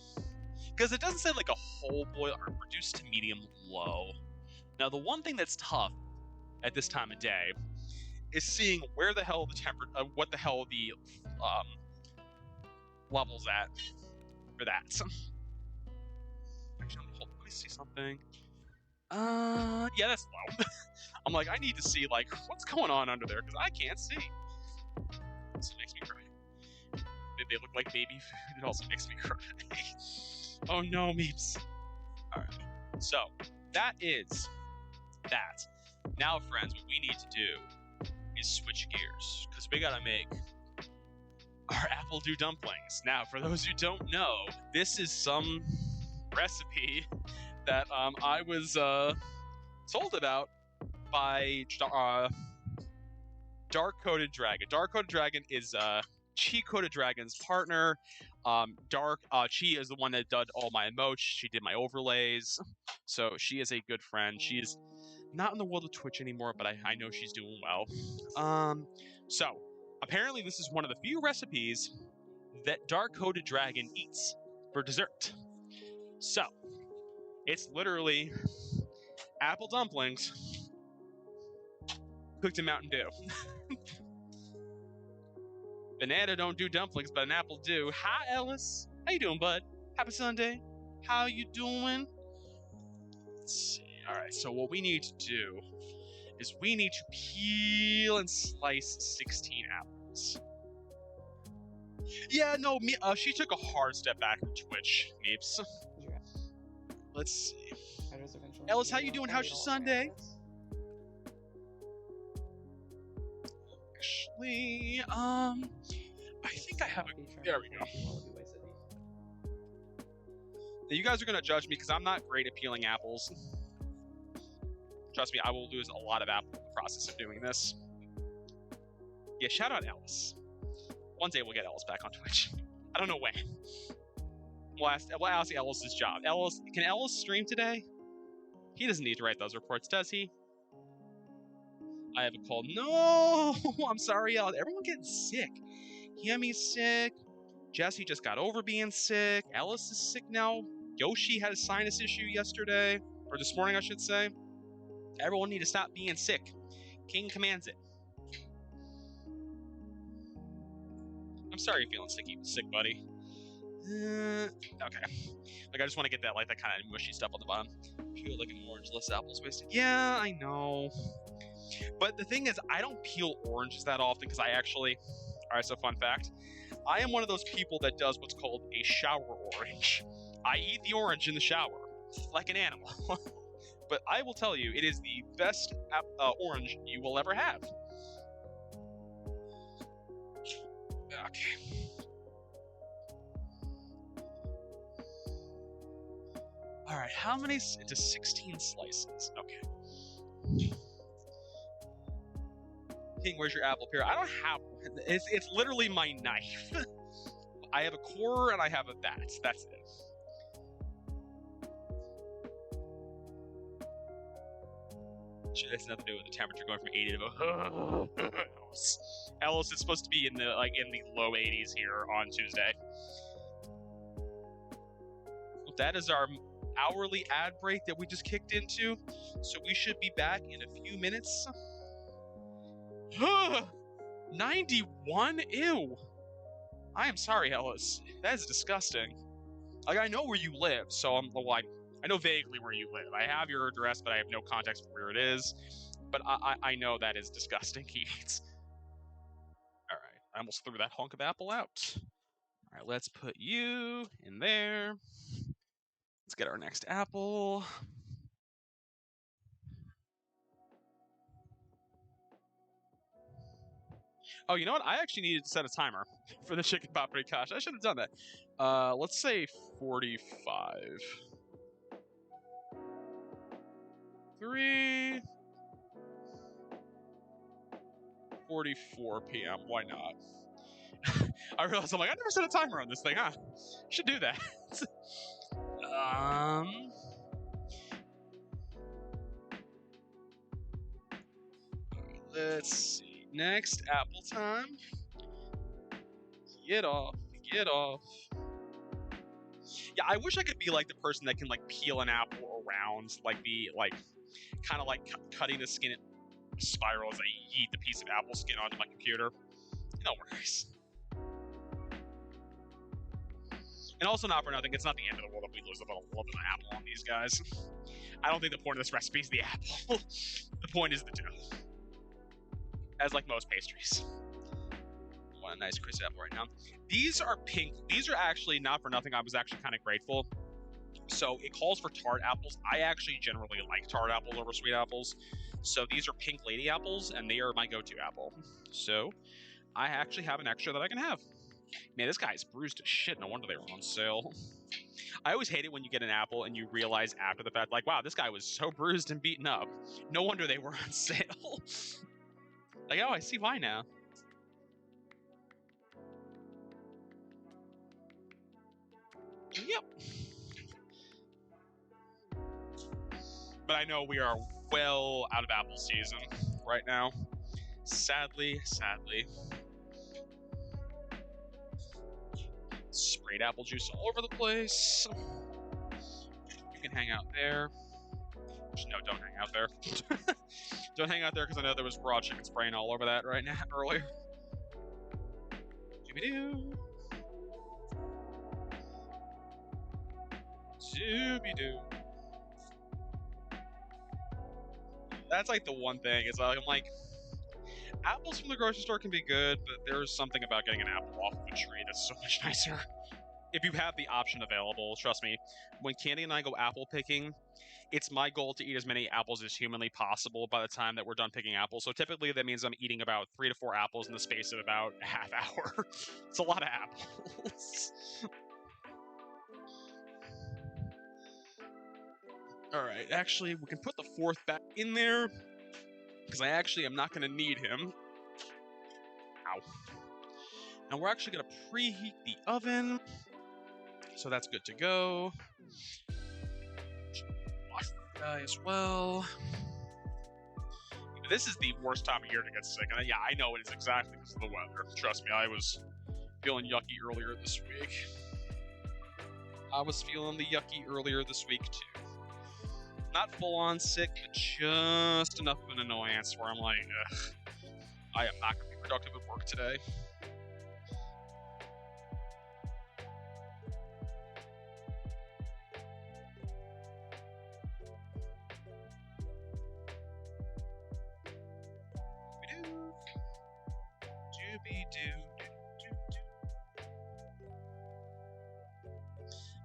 because it doesn't say like a whole boil or reduced to medium low. Now, the one thing that's tough at this time of day is seeing where the hell the what the hell the levels at for that. Actually, let me see something. Yeah, that's low. I'm like, I need to see like what's going on under there because I can't see. This makes me cry. They look like baby food. It also makes me cry. Oh no, Meeps. All right. So that is that. Now, friends, what we need to do is switch gears because we gotta make our apple dew dumplings. Now, for those who don't know, this is some recipe that I was told about by Dark Coated Dragon. Dark Coated Dragon is Chi Coated Dragon's partner. Chi is the one that did all my emotes. She did my overlays, so she is a good friend. She is not in the world of Twitch anymore, but I know she's doing well. So apparently this is one of the few recipes that Dark Coated Dragon eats for dessert. So it's literally apple dumplings cooked in Mountain Dew. Banana don't do dumplings, but an apple do. Hi, Ellis. How you doing, bud? Happy Sunday. How you doing? Let's see. All right, so what we need to do is we need to peel and slice 16 apples. Yeah, no, she took a hard step back from Twitch, Meeps. Let's see. Ellis, how you doing? How's your Sunday? Actually, I think I have a. There we go. Now, you guys are gonna judge me because I'm not great at peeling apples. Trust me, I will lose a lot of apple in the process of doing this. Yeah, shout out Ellis. One day we'll get Ellis back on Twitch. I don't know when. We'll ask Ellis's job. Ellis, can Ellis stream today? He doesn't need to write those reports, does he? I have a cold. No, I'm sorry, Ellis. Everyone getting sick. Yami's sick. Jesse just got over being sick. Ellis is sick now. Yoshi had a sinus issue yesterday, or this morning, I should say. Everyone need to stop being sick. King commands it. I'm sorry you're feeling sick, buddy. Okay. Like, I just want to get that, like, that kind of mushy stuff on the bottom. Peel like an orange, less apples wasted. Yeah, I know. But the thing is, I don't peel oranges that often because I actually... Alright, so fun fact. I am one of those people that does what's called a shower orange. I eat the orange in the shower, like an animal. But I will tell you, it is the best orange you will ever have. Okay. Alright, how many? Into 16 slices. Okay. King, where's your apple pear? I don't have one. It's literally my knife. I have a core and I have a bat. That's it. It has nothing to do with the temperature going from 80 to Ellis is supposed to be in the low 80s here on Tuesday. Well, that is our hourly ad break that we just kicked into, so we should be back in a few minutes. 91? Ew. I am sorry, Ellis. That is disgusting. Like, I know where you live, so I know vaguely where you live. I have your address, but I have no context for where it is. But I know that is disgusting, Keats. Alright, I almost threw that hunk of apple out. Alright, let's put you in there. Let's get our next apple. Oh, you know what? I actually needed to set a timer for the chicken paprikash. I should have done that. Let's say 45. 3:44 p.m. Why not? I realized I'm like, I never set a timer on this thing, huh? Should do that. Let's see. Next, apple time. Get off. Get off. Yeah, I wish I could be like the person that can like peel an apple around, like be like kind of like cutting the skin in spiral as I yeet the piece of apple skin onto my computer. No worries. And also, not for nothing, it's not the end of the world if we lose a little bit of apple on these guys. I don't think the point of this recipe is the apple. The point is the dough. As like most pastries. I want a nice crisp apple right now. These are pink. These are actually, not for nothing, I was actually kind of grateful. So it calls for tart apples. I actually generally like tart apples over sweet apples. So these are pink lady apples, and they are my go-to apple. So I actually have an extra that I can have. Man, this guy's bruised as shit. No wonder they were on sale. I always hate it when you get an apple and you realize after the fact, like, wow, this guy was so bruised and beaten up. No wonder they were on sale. Like, oh, I see why now. Yep. But I know we are well out of apple season right now. Sadly, sadly. Sprayed apple juice all over the place. You can hang out there. No, don't hang out there. Don't hang out there because I know there was raw chicken spraying all over that right now earlier. Doobie-doo. Doobie-doo. That's like the one thing. Is like, I'm like, apples from the grocery store can be good, but there's something about getting an apple off of a tree that's so much nicer. If you have the option available, trust me, when Candy and I go apple picking, it's my goal to eat as many apples as humanly possible by the time that we're done picking apples. So typically that means I'm eating about 3 to 4 apples in the space of about a half hour. It's a lot of apples. All right, actually, we can put the 4th back in there because I actually am not going to need him. Ow. And we're actually going to preheat the oven. So that's good to go. Wash that guy as well. This is the worst time of year to get sick. And yeah, I know it is exactly because of the weather. Trust me, I was feeling yucky earlier this week. I was feeling the yucky earlier this week too. Not full on sick, but just enough of an annoyance where I'm like, ugh, I am not going to be productive at work today.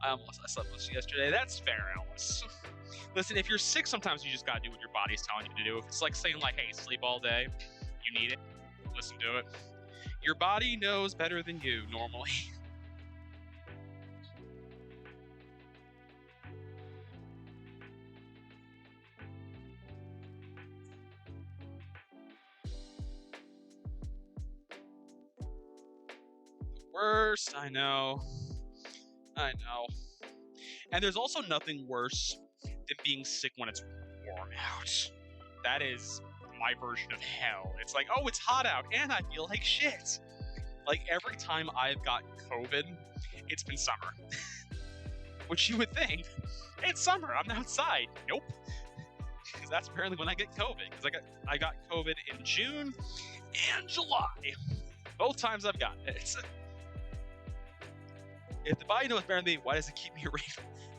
I slept with yesterday. That's fair, Alice. Listen, if you're sick, sometimes you just gotta do what your body's telling you to do. If it's like saying, like, hey, sleep all day, you need it, listen to it. Your body knows better than you, normally. The worst, I know. I know. And there's also nothing worse than being sick when it's warm out. That is my version of hell. It's like, oh, it's hot out, and I feel like shit. Like, every time I've gotten COVID, it's been summer. Which you would think, it's summer, I'm outside. Nope. Because that's apparently when I get COVID. Because I got COVID in June and July. Both times I've gotten it. If the body knows better than me, why does it keep me awake?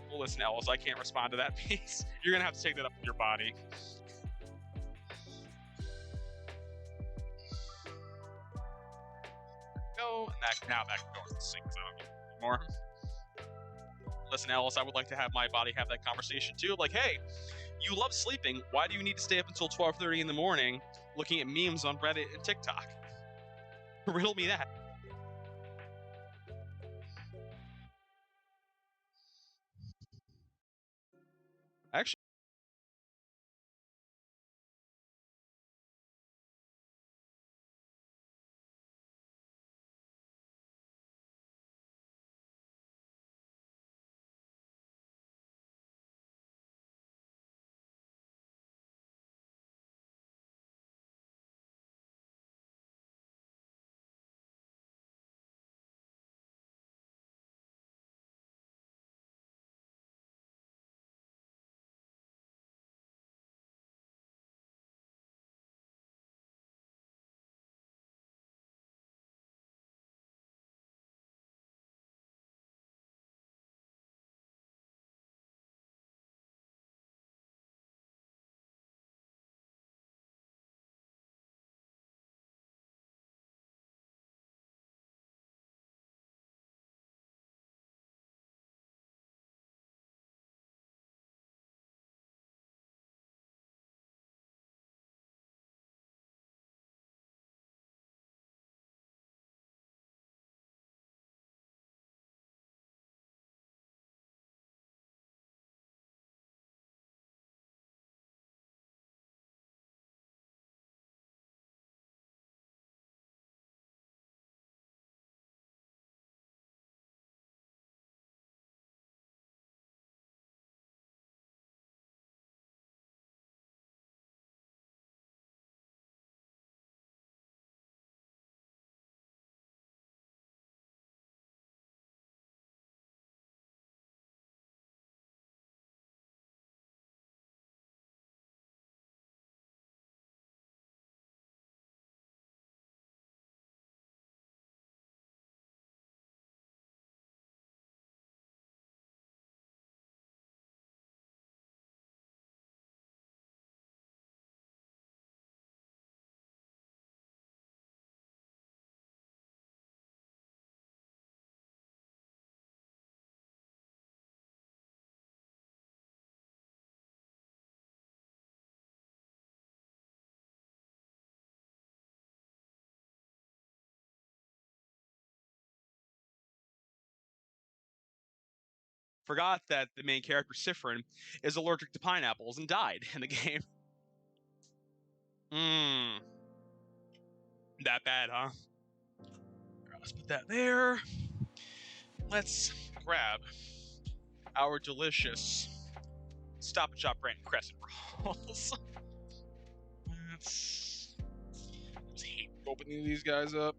Well, listen, Ellis, I can't respond to that piece. You're going to have to take that up with your body. Go, and now that can go in the sink, so I don't need it anymore. Listen, Ellis, I would like to have my body have that conversation too. Like, hey, you love sleeping. Why do you need to stay up until 12:30 in the morning looking at memes on Reddit and TikTok? Riddle me that. Actually, forgot that the main character, Sifrin, is allergic to pineapples and died in the game. Mmm. That bad, huh? Right, let's put that there. Let's grab our delicious Stop and Shop brand crescent rolls. Let's just hate opening these guys up.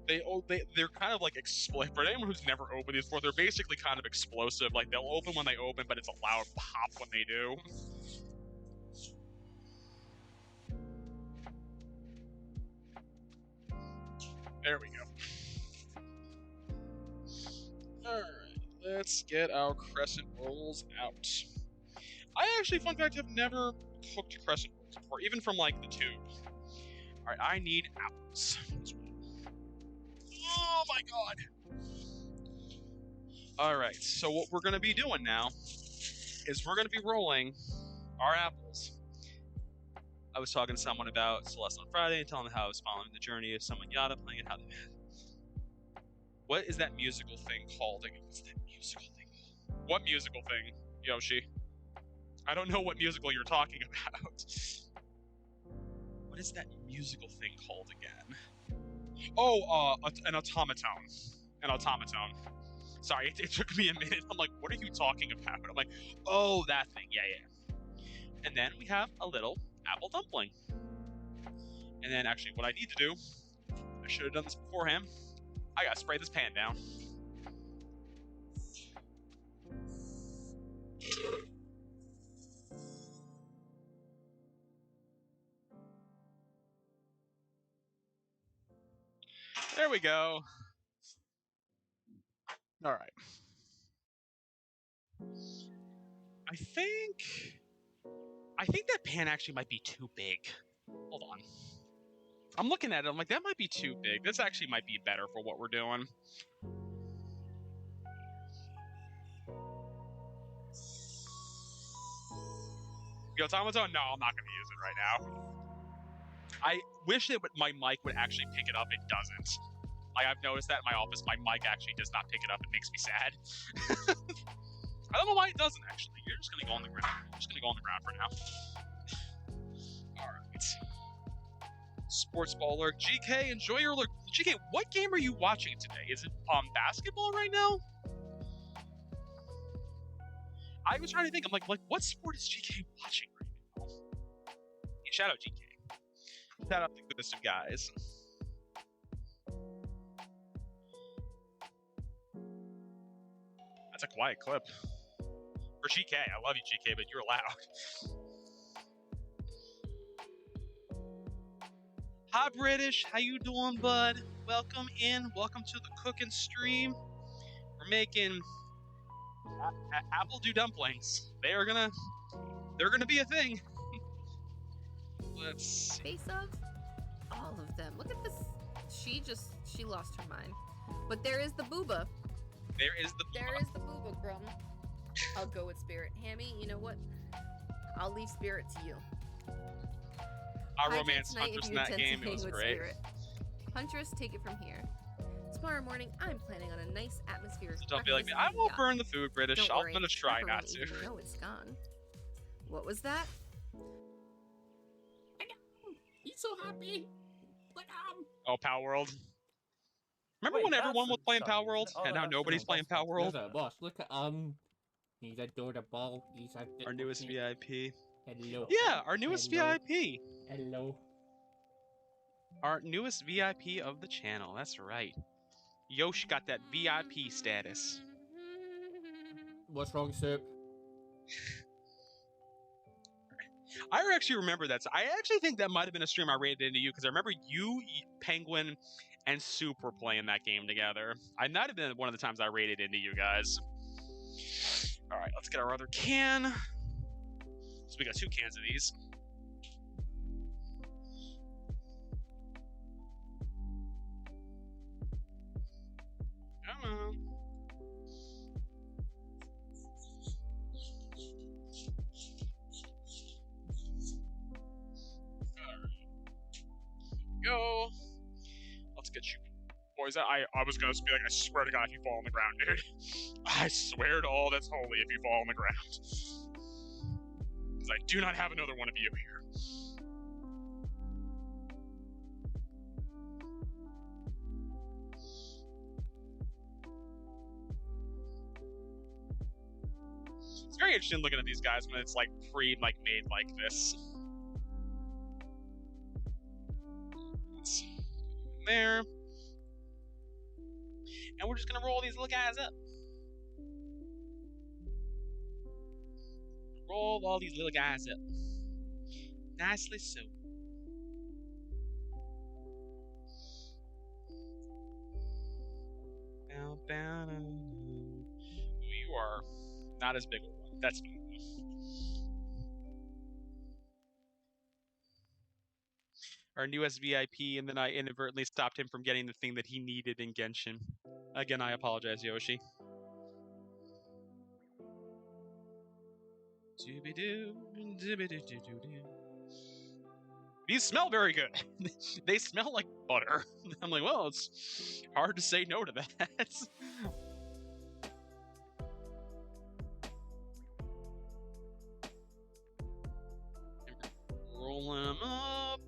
They're kind of like explosive. For anyone who's never opened these before, they're basically kind of explosive. Like they'll open when they open, but it's a loud pop when they do. There we go. Alright, let's get our crescent rolls out. I actually, fun fact, have never cooked crescent rolls before, even from like the tube. Alright, I need apples. Oh my god! Alright, so what we're going to be doing now is we're going to be rolling our apples. I was talking to someone about Celeste on Friday and telling them how I was following the journey of someone Yada playing it, how they... What is that musical thing called? What's that musical thing? What musical thing, Yoshi? I don't know what musical you're talking about. What is that musical thing called again? Oh, an automaton. An automaton. Sorry, it took me a minute. I'm like, what are you talking about? I'm like, oh, that thing. Yeah, yeah. And then we have a little apple dumpling. And then actually what I need to do, I should have done this beforehand. I gotta spray this pan down. There we go. All right. I think that pan actually might be too big. Hold on. I'm looking at it. I'm like, that might be too big. This actually might be better for what we're doing. The automaton? No, I'm not going to use it right now. wish that my mic would actually pick it up. It doesn't. Like, I've noticed that in my office, my mic actually does not pick it up. It makes me sad. I don't know why it doesn't, actually. You're just gonna go on the ground. I'm just gonna go on the ground for now. Alright. Sports ball lurk. GK, enjoy your lurk. GK, what game are you watching today? Is it basketball right now? I was trying to think. I'm like, what sport is GK watching right now? Yeah, shout out GK. Shout out the goodest of guys. That's a quiet clip. For GK, I love you, GK, but you're loud. Hi, British. How you doing, bud? Welcome in. Welcome to the cooking stream. We're making apple dew dumplings. They're gonna be a thing. Let's see. Face of all of them. Look at this. She lost her mind. But there is the booba. There is the booba, Grum. I'll go with Spirit. Hammy, you know what? I'll leave Spirit to you. Our romance Huntress in that game, it was great. Spirit. Huntress, take it from here. Tomorrow morning, I'm planning on a nice atmospheric So don't be like me. I won't burn the food, British. I'm gonna try not to. No, it's gone. What was that? I know. He's so happy. Like Oh, Power World. Remember when everyone was playing Power World, and now nobody's playing Power World? Boss, look at he's adorable. He's Our newest VIP. Hello. Yeah, our newest VIP. Hello. Our newest VIP of the channel. That's right. Yosh got that VIP status. What's wrong, Soup? I actually remember that. So I actually think that might have been a stream I rated into you because I remember you, Penguin, and Soup were playing that game together. I might have been one of the times I rated into you guys. All right, let's get our other can. So we got 2 cans of these. Come on. Go. Let's get you boys. I was gonna be like, I swear to God, if you fall on the ground, dude. I swear to all that's holy, if you fall on the ground. Because I do not have another one of you here. It's very interesting looking at these guys when it's like made like this. There. And we're just gonna roll these little guys up. Roll all these little guys up. Nicely so. You are not as big a one. That's fine. Our newest VIP, and then I inadvertently stopped him from getting the thing that he needed in Genshin. Again, I apologize, Yoshi. These smell very good. They smell like butter. I'm like, well, it's hard to say no to that. Rolling them up.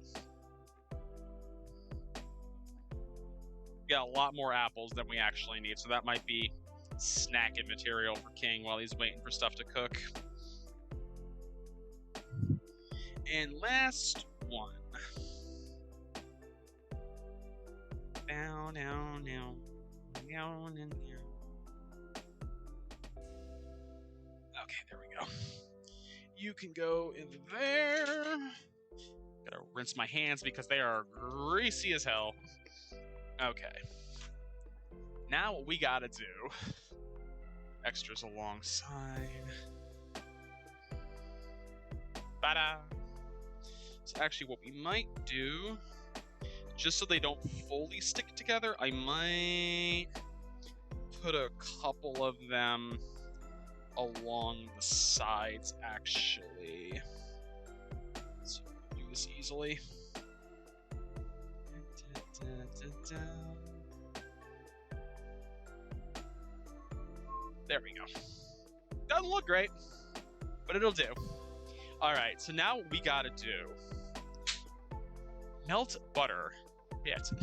We got a lot more apples than we actually need, so that might be snacking material for King while he's waiting for stuff to cook. And last one. Down, down, down, down, and down. Okay, there we go. You can go in there. Gotta rinse my hands because they are greasy as hell. Okay. Now what we gotta do. Extras alongside. Ta-da! So actually what we might do, just so they don't fully stick together, I might put a couple of them along the sides, actually. So we can do this easily. down. There we go. Doesn't look great, but it'll do. All right, so now what we gotta do, melt butter. Yes.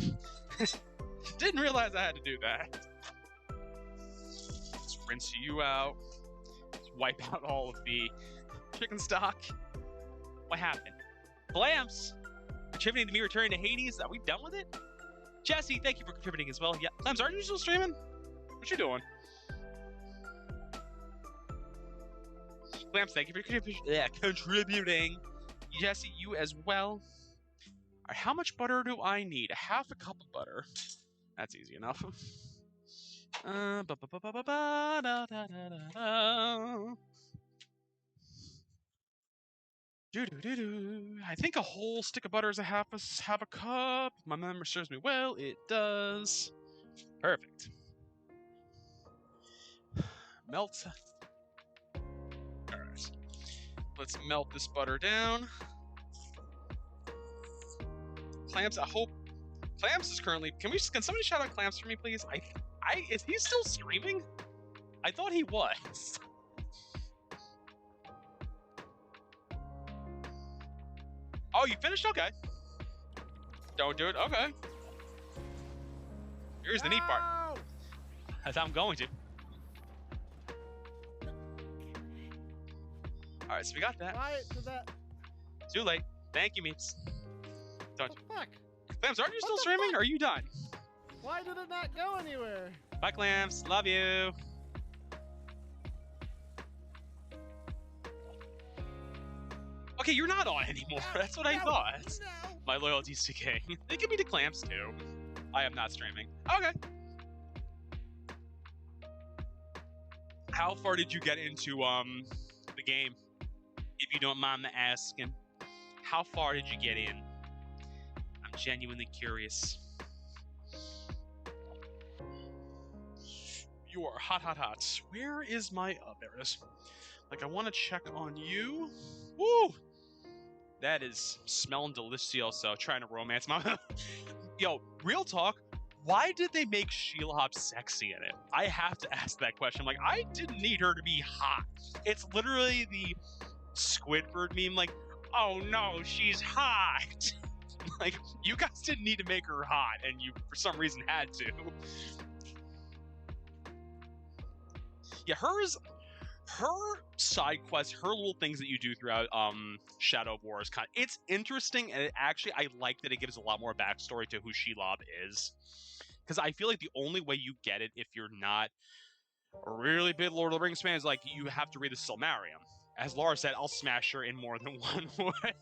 Didn't realize I had to do that. Let's rinse you out. Let's wipe out all of the chicken stock. What happened? Clams, contributing to me returning to Hades. Are we done with it? Jesse, thank you for contributing as well. Yeah, Clams, aren't you still streaming? What you doing? Clams, thank you for contributing. Jesse, you as well. All right, how much butter do I need? A half a cup of butter. That's easy enough. I think a whole stick of butter is a half a cup. My memory serves me well. It does. Perfect. Melt. All right. Let's melt this butter down. Clams, I hope. Clams is currently. Can somebody shout out Clams for me, please? Is he still streaming? I thought he was. Oh, you finished? Okay. Don't do it. Okay. Here's the neat part. That's how I'm going to. All right, so we got that. Why did that? Too late. Thank you, Meeps. Don't. What the fuck? Clams, aren't you still the streaming? fuck? Or are you done? Why did it not go anywhere? Bye, Clams. Love you. Okay, you're not on anymore. That's what I thought. No. My loyalty's decaying. They give me to Clams too. I am not streaming. Okay. How far did you get into the game? If you don't mind the asking. How far did you get in? I'm genuinely curious. You are hot, hot, hot. Where is my... Oh, there it is. Like, I want to check on you. Woo! That is smelling delicioso. Trying to romance my... Yo, real talk. Why did they make Shelob sexy in it? I have to ask that question. Like, I didn't need her to be hot. It's literally the Squidward meme. Like, oh no, she's hot. Like, you guys didn't need to make her hot, and you, for some reason, had to. Yeah, her side quests, her little things that you do throughout Shadow of War is kind of, it's interesting, and it actually, I like that it gives a lot more backstory to who Shelob is. Because I feel like the only way you get it if you're not a really big Lord of the Rings fan is like, you have to read the Silmarillion. As Laura said, I'll smash her in more than one way.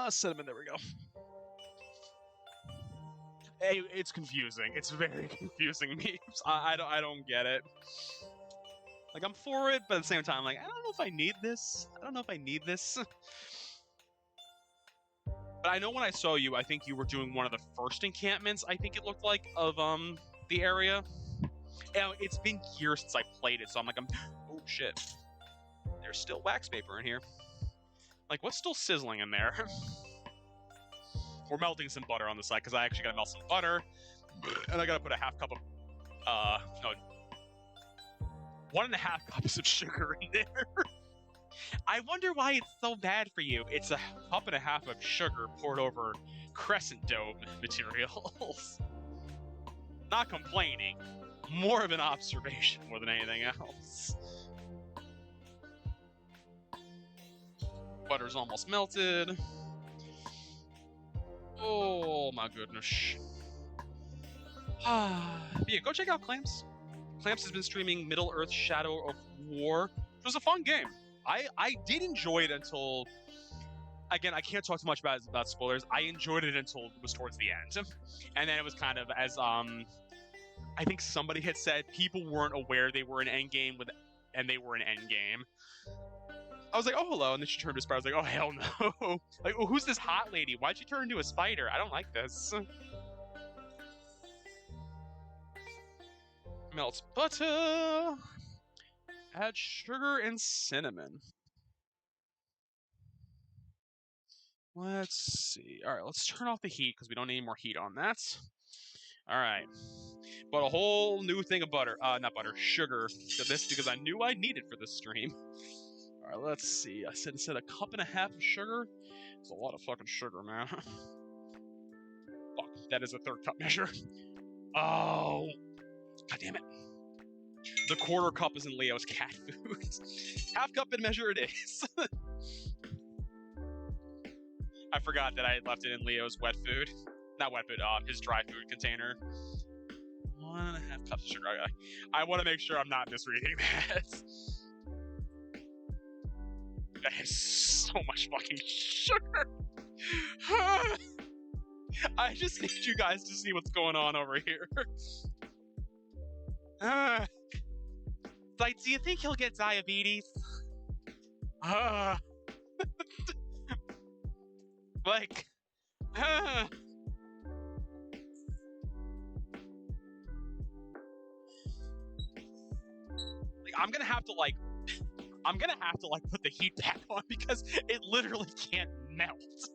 Cinnamon, there we go. Hey, it's confusing. It's very confusing memes. I don't get it. Like, I'm for it, but at the same time, like, I don't know if I need this. I don't know if I need this. But I know when I saw you, I think you were doing one of the first encampments, I think it looked like, of the area. And it's been years since I played it, so I'm like, oh shit. There's still wax paper in here. Like, what's still sizzling in there? We're melting some butter on the side, because I actually gotta melt some butter. And I gotta put a half cup of, no, 1.5 cups of sugar in there. I wonder why it's so bad for you. It's a 1.5 cups of sugar poured over crescent dome materials. Not complaining. More of an observation more than anything else. Butter's almost melted. Oh my goodness. Yeah, go check out Clamps. Clamps has been streaming Middle-earth Shadow of War. It was a fun game. I did enjoy it until... Again, I can't talk too much about spoilers. I enjoyed it until it was towards the end. And then it was kind of as, I think somebody had said people weren't aware they were in Endgame and they were in Endgame. I was like, oh, hello. And then she turned to a spider. I was like, oh, hell no. Like, oh, who's this hot lady? Why'd she turn into a spider? I don't like this. Melt butter. Add sugar and cinnamon. Let's see. All right, let's turn off the heat because we don't need any more heat on that. All right. But a whole new thing of butter. Not butter, sugar to this because I knew I needed for this stream. All right, let's see. I said instead a cup and a half of sugar. It's a lot of fucking sugar, man. Fuck, that is a third cup measure. Oh, god damn it. The quarter cup is in Leo's cat food. Half cup and measure it is. I forgot that I had left it in Leo's wet food. Not wet food, his dry food container. 1.5 cups of sugar. I want to make sure I'm not misreading that. That is so much fucking sugar. I just need you guys to see what's going on over here. Like, do you think he'll get diabetes? Like, I'm gonna have to put the heat back on because it literally can't melt.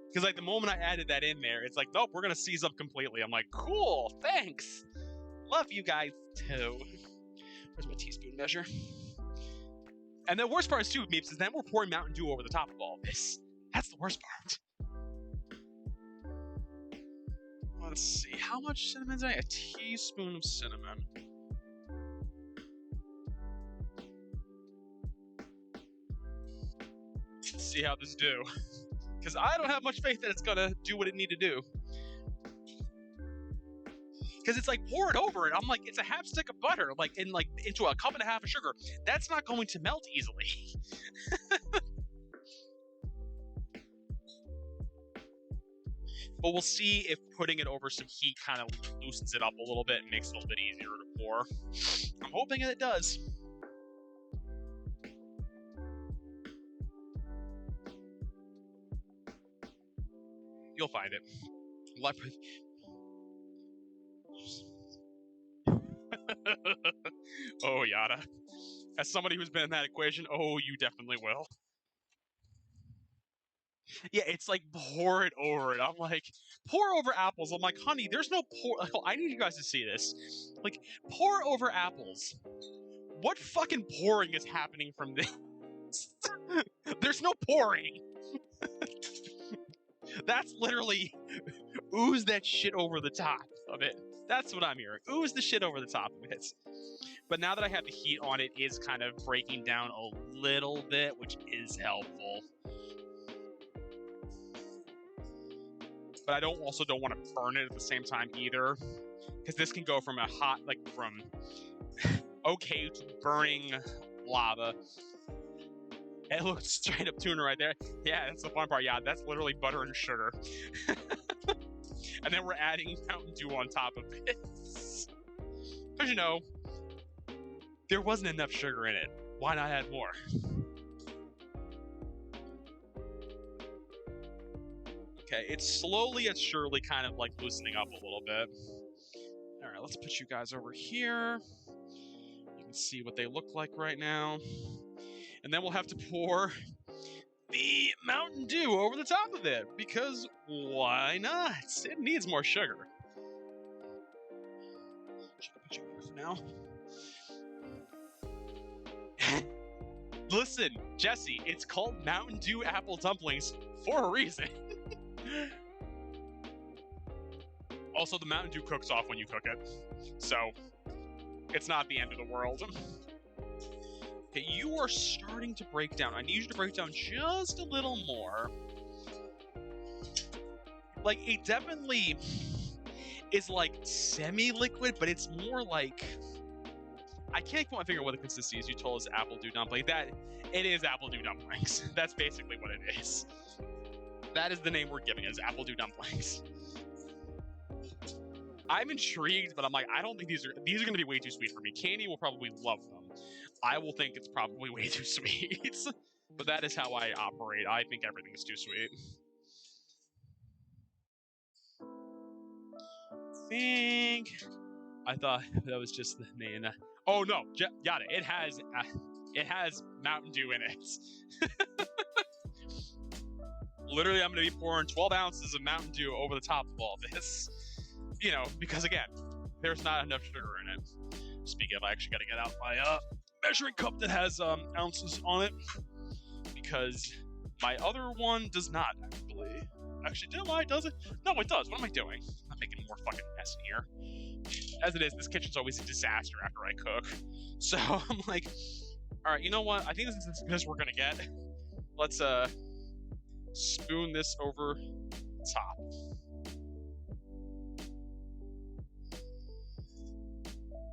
Because like the moment I added that in there, it's like, nope, we're gonna seize up completely. I'm like, cool, thanks. Love you guys too. Where's my teaspoon measure? And the worst part is too, Meeps, is then we're pouring Mountain Dew over the top of all this. That's the worst part. Let's see, how much cinnamon is I? A teaspoon of cinnamon. Let's see how this do. Because I don't have much faith that it's gonna do what it need to do. Because it's like, pour it over it. I'm like, it's a half stick of butter, like into a cup and a half of sugar. That's not going to melt easily. But we'll see if putting it over some heat kind of loosens it up a little bit and makes it a little bit easier to pour. I'm hoping it does. You'll find it. Oh, yada. As somebody who's been in that equation, oh, you definitely will. Yeah, it's like pour it over it. I'm like, pour over apples. I'm like, honey, there's no pour. Oh, I need you guys to see this. Like, pour over apples. What fucking pouring is happening from this? There's no pouring. That's literally ooze that shit over the top of it. That's what I'm hearing. Ooze the shit over the top of it. But now that I have the heat on, it is kind of breaking down a little bit, which is helpful. But I don't want to burn it at the same time either, because this can go from a hot, like from okay to burning lava. It looks straight up tuna right there. Yeah, that's the fun part. Yeah, that's literally butter and sugar. And then we're adding Mountain Dew on top of it. Because, you know, there wasn't enough sugar in it. Why not add more? Okay, it's slowly and surely kind of like loosening up a little bit. All right, let's put you guys over here. You can see what they look like right now. And then we'll have to pour the Mountain Dew over the top of it, because why not? It needs more sugar. Should I put you here for now? Listen, Jesse, it's called Mountain Dew Apple Dumplings for a reason. Also, the Mountain Dew cooks off when you cook it, so it's not the end of the world. Okay, you are starting to break down. I need you to break down just a little more. Like, it definitely is like semi-liquid, but it's more like, I can't put my finger on what the consistency is. You told us Apple Dew Dumpling. It is Apple Dew Dumplings. That's basically what it is. That is the name we're giving it, is Apple Dew Dumplings. I'm intrigued, but I'm like, I don't think these are going to be way too sweet for me. Candy will probably love them. I will think it's probably way too sweet. But that is how I operate. I think everything is too sweet. I thought that was just the main. Oh no, Yada! It has It has Mountain Dew in it. Literally, I'm going to be pouring 12 ounces of Mountain Dew over the top of all this. You know, because again, there's not enough sugar in it. Speaking of, I actually got to get out my measuring cup that has ounces on it. Because my other one does not, actually. Actually, does it? No, it does. What am I doing? I'm not making more fucking mess in here. As it is, this kitchen's always a disaster after I cook. So I'm like, all right, you know what? I think this is as good as we're gonna get. Let's spoon this over the top.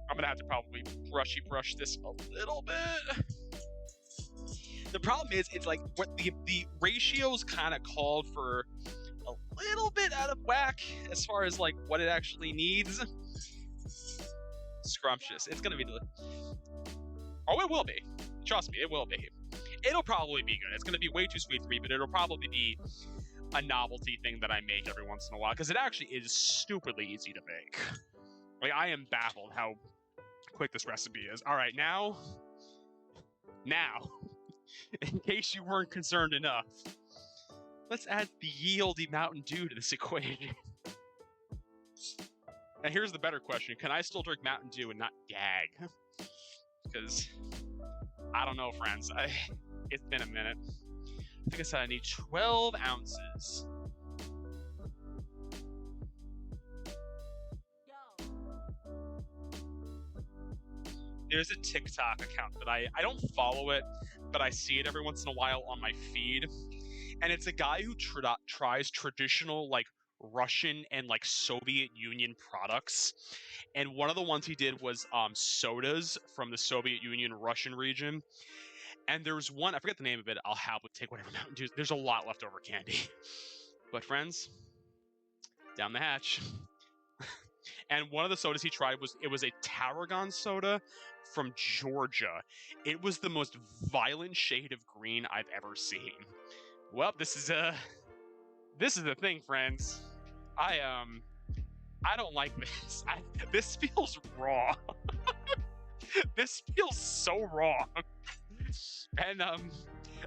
I'm gonna have to probably brush this a little bit. The problem is, it's like what the ratios kind of called for a little bit out of whack as far as like what it actually needs. Scrumptious. It's gonna be oh, it will be. Trust me, it will be. It'll probably be good. It's gonna be way too sweet for me, but it'll probably be a novelty thing that I make every once in a while because it actually is stupidly easy to make. Like, I am baffled how quick this recipe is. All right, now, in case you weren't concerned enough, let's add the yieldy Mountain Dew to this equation. And here's the better question. Can I still drink Mountain Dew and not gag? Because, I don't know, friends. It's been a minute. I think I said I need 12 ounces. There's a TikTok account that I don't follow it, but I see it every once in a while on my feed. And it's a guy who tries traditional, like, Russian and, like, Soviet Union products. And one of the ones he did was sodas from the Soviet Union Russian region. And there's one, I forget the name of it, I'll happily take whatever Mountain Dew. There's a lot left over candy. But friends, down the hatch. And one of the sodas he tried was a Tarragon soda from Georgia. It was the most violent shade of green I've ever seen. Well, this is the thing, friends. I don't like this. This feels raw. This feels so wrong. And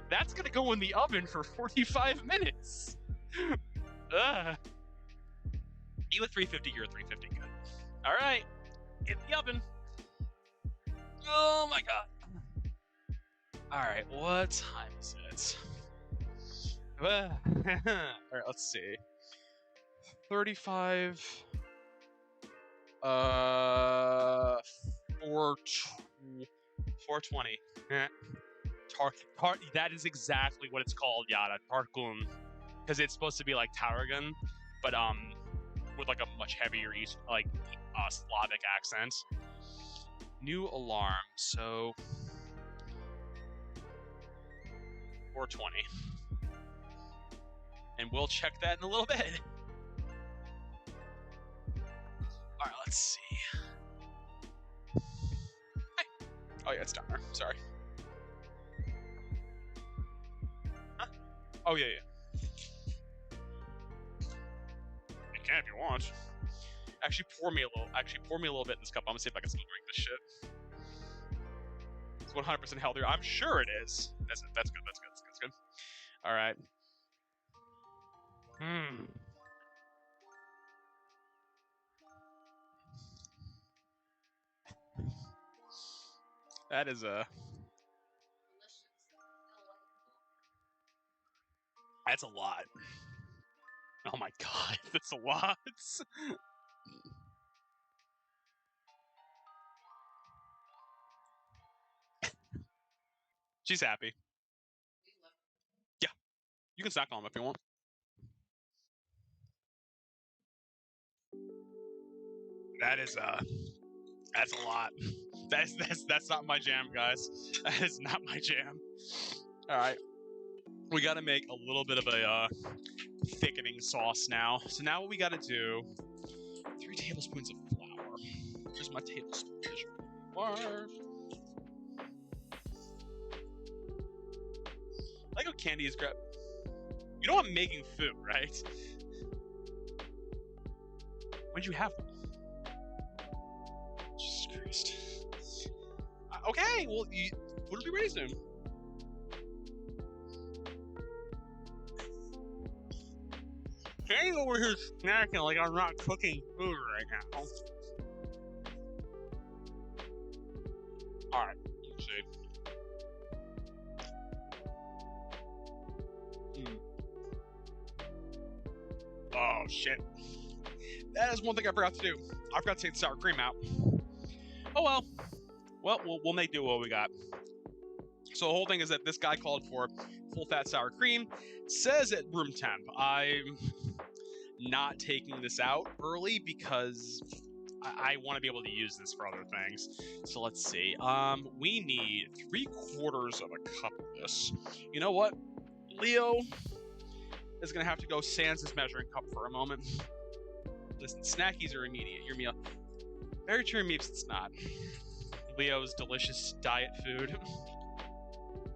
that's gonna go in the oven for 45 minutes. Either 350 or 350 good. All right, in the oven. Oh my god. All right, what time is it? All right, let's see. 35. 420. That is exactly what it's called, Yada. Tarkun. Because it's supposed to be like Tarragon, but with like a much heavier Slavic accent. New alarm, so 420. And we'll check that in a little bit. Alright, let's see. Hi. Oh yeah, it's down there. Sorry. Huh? Oh yeah. You can if you want. Actually, pour me a little bit in this cup. I'm gonna see if I can still drink this shit. It's 100% healthier. I'm sure it is. That's good. That's good. All right. That is that's a lot. Oh my god, that's a lot. She's happy. Yeah, you can snack on them if you want. That's a lot. That's not my jam, guys. That is not my jam. All right, we got to make a little bit of a thickening sauce now. So now what we got to do? 3 tablespoons of flour. Here's my tablespoon. Flour. I like how candy is grab. You know I'm making food, right? When'd you have them? Jesus Christ. Okay, well, Food will be ready soon. Hang over here snacking like I'm not cooking food right now. Alright, let's see. Oh, shit. That is one thing I forgot to do. I forgot to take the sour cream out. Oh, well. Well, we'll make do what we got. So the whole thing is that this guy called for full-fat sour cream. Says at room temp. I'm not taking this out early because I want to be able to use this for other things. So let's see. We need 3/4 of a cup of this. You know what? Leo is going to have to go sans his measuring cup for a moment. Listen, snackies are immediate. Your meal. Very true, Meeps, it's not. Leo's delicious diet food,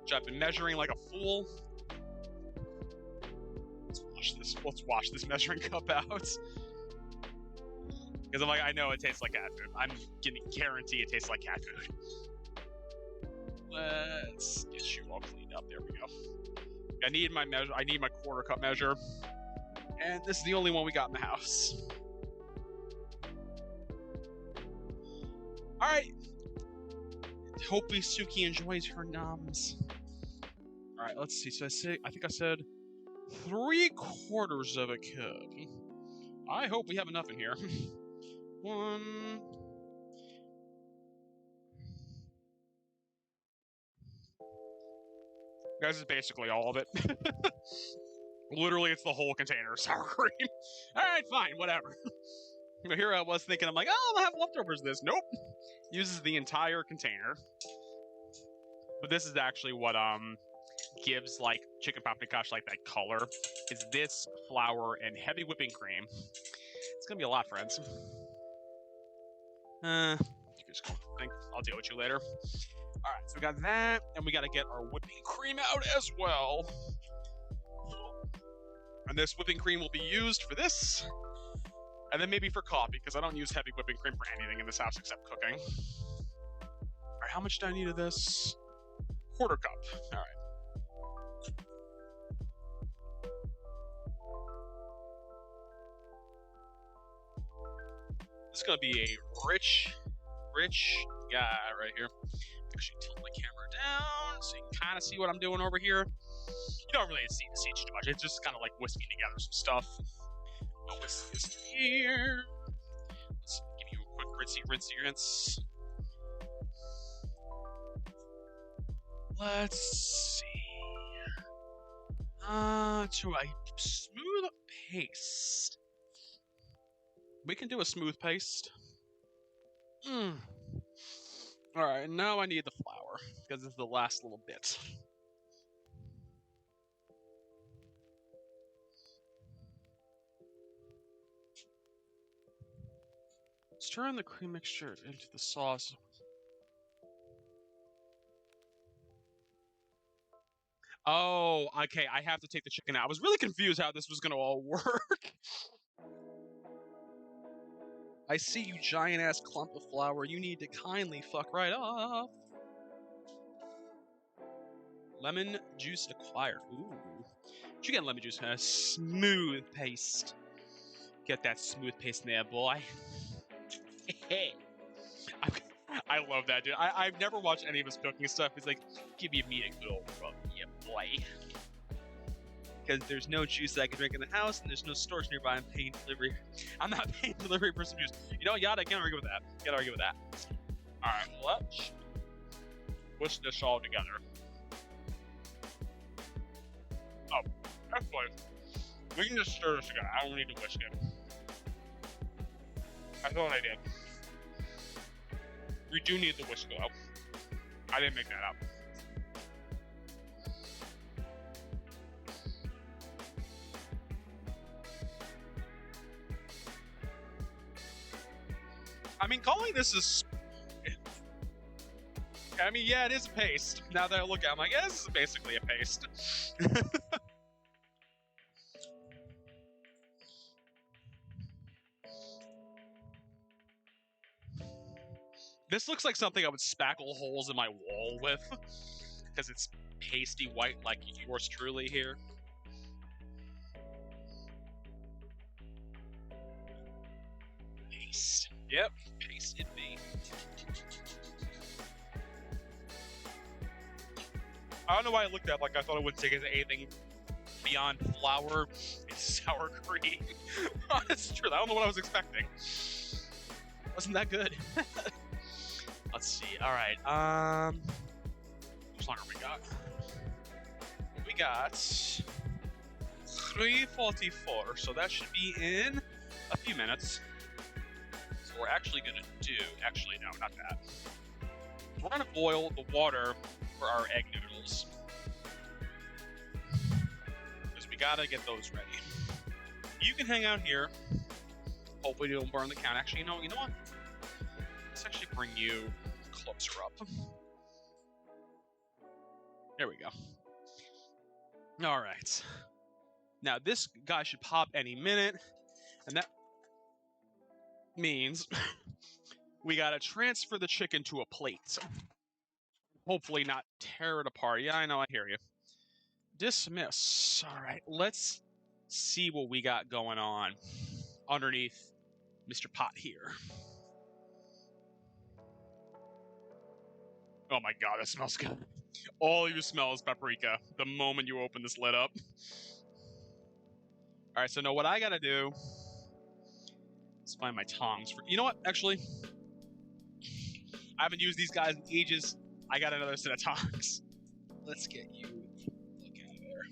which I've been measuring like a fool. Let's wash this measuring cup out. Because I'm like, I know it tastes like cat food. I'm gonna guarantee it tastes like cat food. Let's get you all cleaned up. There we go. I need my measure. I need my 1/4 cup measure, and this is the only one we got in the house. All right. Hopefully Suki enjoys her nums. All right, let's see. So I think I said 3/4 of a cup. I hope we have enough in here. 1. Guys, is basically all of it. Literally, it's the whole container of sour cream. All right, fine, whatever. But here I was thinking, I'm like, oh, I'll have leftovers of this. Nope. Uses the entire container. But this is actually what gives like chicken paprikash like that color. Is this flour and heavy whipping cream. It's gonna be a lot, friends. Just think I'll deal with you later. Alright, so we got that, and we gotta get our whipping cream out as well. And this whipping cream will be used for this. And then maybe for coffee, because I don't use heavy whipping cream for anything in this house except cooking. Alright, how much do I need of this? 1/4 cup. Alright. This is gonna be a rich guy right here. Actually, tilt my camera down so you can kind of see what I'm doing over here. You don't really see too much. It's just kind of like whisking together some stuff. I'll whisk this here. Let's give you a quick rinse. Let's see. To a smooth paste. We can do a smooth paste. Alright, now I need the flour, because it's the last little bit. Stir in the cream mixture into the sauce. Oh, okay, I have to take the chicken out. I was really confused how this was going to all work. I see you, giant-ass clump of flour. You need to kindly fuck right off. Lemon juice acquired. Ooh. Did you get lemon juice? A smooth paste. Get that smooth paste in there, boy. I love that, dude. I've never watched any of his cooking stuff. He's like, give me a meat and good old rub, yeah, boy. Because there's no juice that I can drink in the house, and there's no stores nearby. I'm paying delivery. I'm not paying delivery for some juice. You know, yada, I can't argue with that. Can't argue with that. Alright, let's whisk this all together. Oh, actually, we can just stir this together. I don't need to whisk it. I thought I did. We do need the whisk though. I didn't make that up. I mean, calling this I mean, yeah, it is a paste. Now that I look at it, I'm like, yeah, this is basically a paste. This looks like something I would spackle holes in my wall with, because it's pasty white like yours truly here. Paste. Yep, pasted me. I don't know why I looked at it like I thought it wouldn't take anything beyond flour and sour cream. It's true. I don't know what I was expecting. Wasn't that good? Let's see. All right. How much longer we got? We got 3:44, so that should be in a few minutes. So we're actually gonna do. Actually, no, not that. We're gonna boil the water for our egg noodles because we gotta get those ready. You can hang out here. Hopefully, you don't burn the can. Actually, you know what? Let's actually bring you closer up. There we go. All right. Now this guy should pop any minute, and that means we gotta transfer the chicken to a plate. Hopefully not tear it apart. Yeah, I know, I hear you. Dismiss. All right, let's see what we got going on underneath Mr. Pot here. Oh my god, that smells good. All you smell is paprika the moment you open this lid up. All right, so now what I gotta do is find my tongs. You know what, actually? I haven't used these guys in ages. I got another set of tongs. Let's get you look out of there.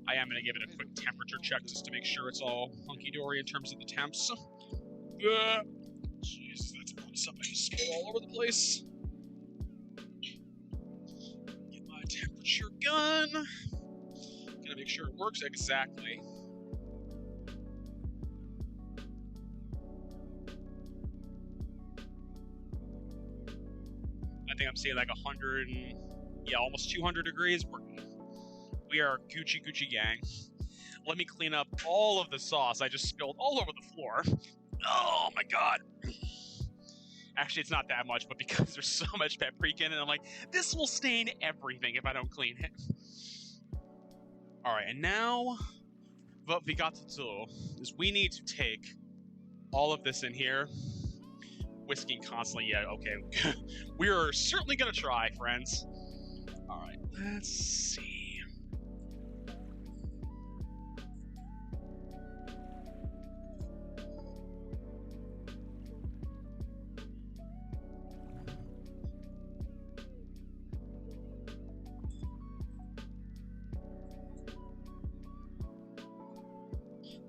I am going to give it a quick temperature check just to make sure it's all hunky-dory in terms of the temps. Jeez, that's a lot of stuff I just spilled all over the place. Get my temperature gun. Gonna make sure it works exactly. I think I'm seeing like 100 and almost 200 degrees. We are Gucci gang. Let me clean up all of the sauce I just spilled all over the floor. Oh my god. Actually, it's not that much, but because there's so much paprika in it, I'm like, this will stain everything if I don't clean it. All right, and now what we got to do is we need to take all of this in here, whisking constantly. Yeah, okay. We are certainly gonna try, friends. All right, let's see.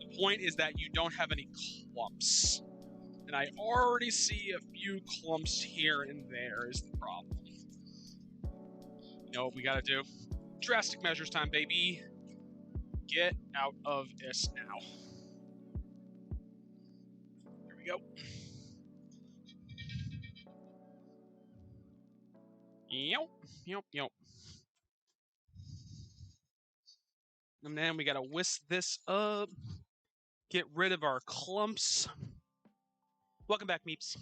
The point is that you don't have any clumps. And I already see a few clumps here and there is the problem. You know what we gotta do? Drastic measures time, baby. Get out of this now. Here we go. Yep. And then we gotta whisk this up. Get rid of our clumps. Welcome back, Meeps.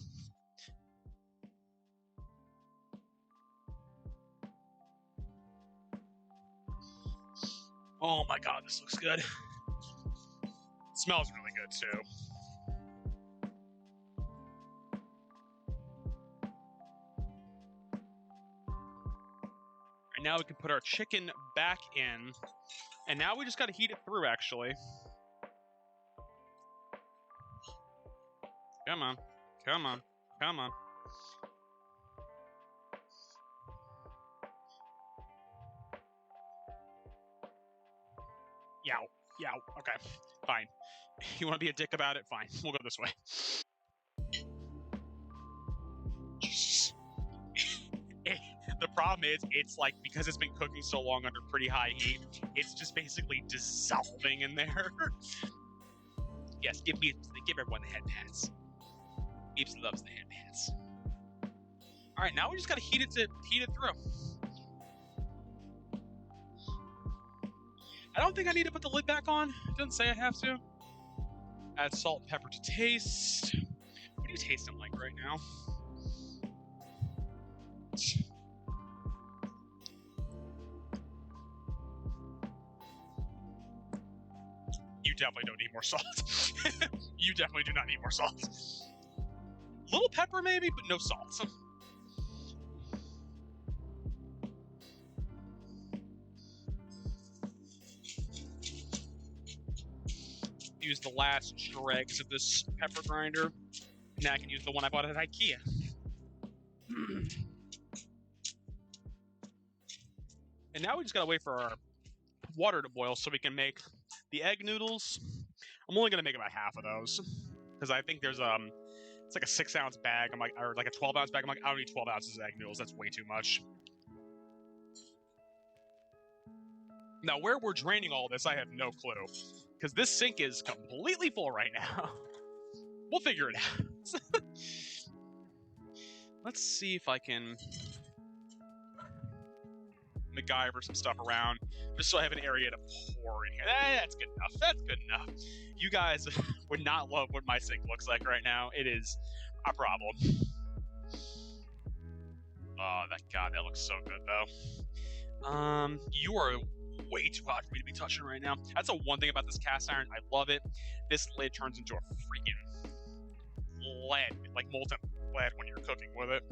Oh my god, this looks good. It smells really good too. And now we can put our chicken back in. And now we just gotta heat it through, actually. Come on. Yow. Okay, fine. You want to be a dick about it? Fine. We'll go this way. Jesus. The problem is, it's like, because it's been cooking so long under pretty high heat, it's just basically dissolving in there. Yes, give everyone the head pats. Meeps loves the head pats. All right, now we just gotta heat it through. I don't think I need to put the lid back on. It doesn't say I have to. Add salt and pepper to taste. What are you tasting like right now? You definitely don't need more salt. You definitely do not need more salt. Little pepper maybe, but no salt. Use the last dregs of this pepper grinder. Now I can use the one I bought at IKEA. And now we just gotta wait for our water to boil so we can make the egg noodles. I'm only gonna make about half of those because I think there's it's like a 6-ounce bag. I'm like, or like a 12-ounce bag. I'm like, I don't need 12 ounces of egg noodles. That's way too much. Now, where we're draining all this, I have no clue. Because this sink is completely full right now. We'll figure it out. Let's see if I can MacGyver some stuff around, just so I have an area to pour in here. That's good enough. That's good enough. You guys would not love what my sink looks like right now. It is a problem. Oh, God, that looks so good, though. You are way too hot for me to be touching right now. That's the one thing about this cast iron. I love it. This lid turns into a freaking lead, like molten lead when you're cooking with it.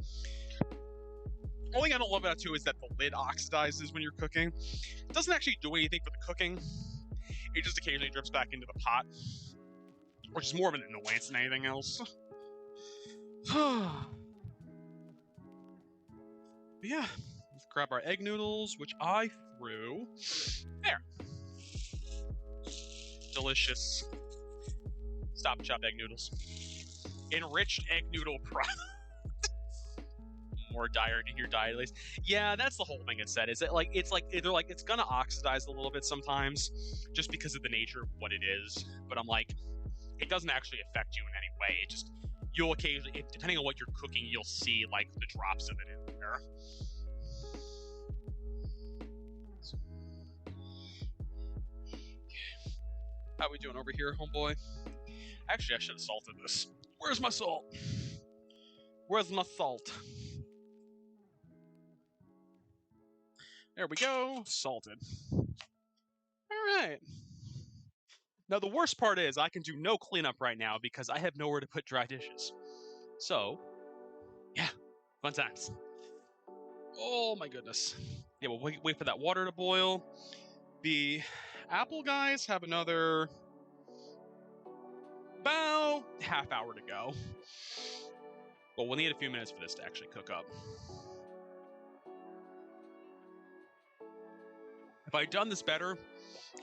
Only thing I don't love about it too is that the lid oxidizes when you're cooking. It doesn't actually do anything for the cooking. It just occasionally drips back into the pot, which is more of an annoyance than anything else. Yeah, let's grab our egg noodles, which I threw there. Delicious Stop and Shop egg noodles. Enriched egg noodle product. More dire to your diet, at least. Yeah, that's the whole thing it said. Is that they're like it's gonna oxidize a little bit sometimes, just because of the nature of what it is. But I'm like, it doesn't actually affect you in any way. It just you'll occasionally, depending on what you're cooking, you'll see like the drops of it in there. How we doing over here, homeboy? Actually, I should have salted this. Where's my salt? Where's my salt? There we go. Salted. All right. Now, the worst part is I can do no cleanup right now because I have nowhere to put dry dishes. So, yeah, fun times. Oh, my goodness. Yeah, we'll wait for that water to boil. The apple guys have another about half hour to go. Well, we'll need a few minutes for this to actually cook up. If I'd done this better,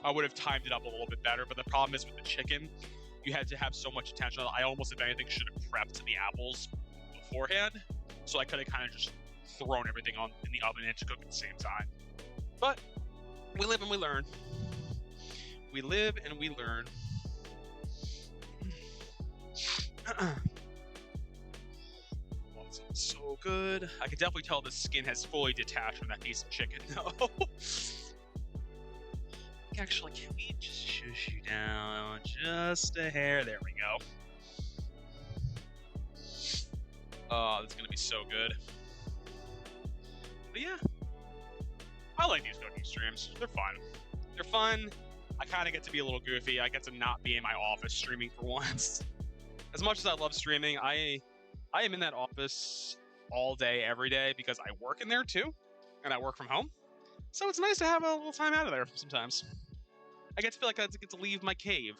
I would have timed it up a little bit better, but the problem is with the chicken, you had to have so much attention. I almost, if anything, should have prepped the apples beforehand, so I could have kind of just thrown everything on in the oven and to cook at the same time. But we live and we learn. We live and we learn. So good. I can definitely tell the skin has fully detached from that piece of chicken. No. Actually, can we just shush you down just a hair? There we go. Oh, that's gonna be so good. But yeah, I like these cooking streams. They're fun. They're fun. I kind of get to be a little goofy. I get to not be in my office streaming for once. As much as I love streaming, I am in that office all day, every day, because I work in there too, and I work from home. So it's nice to have a little time out of there sometimes. I get to feel like I get to leave my cave.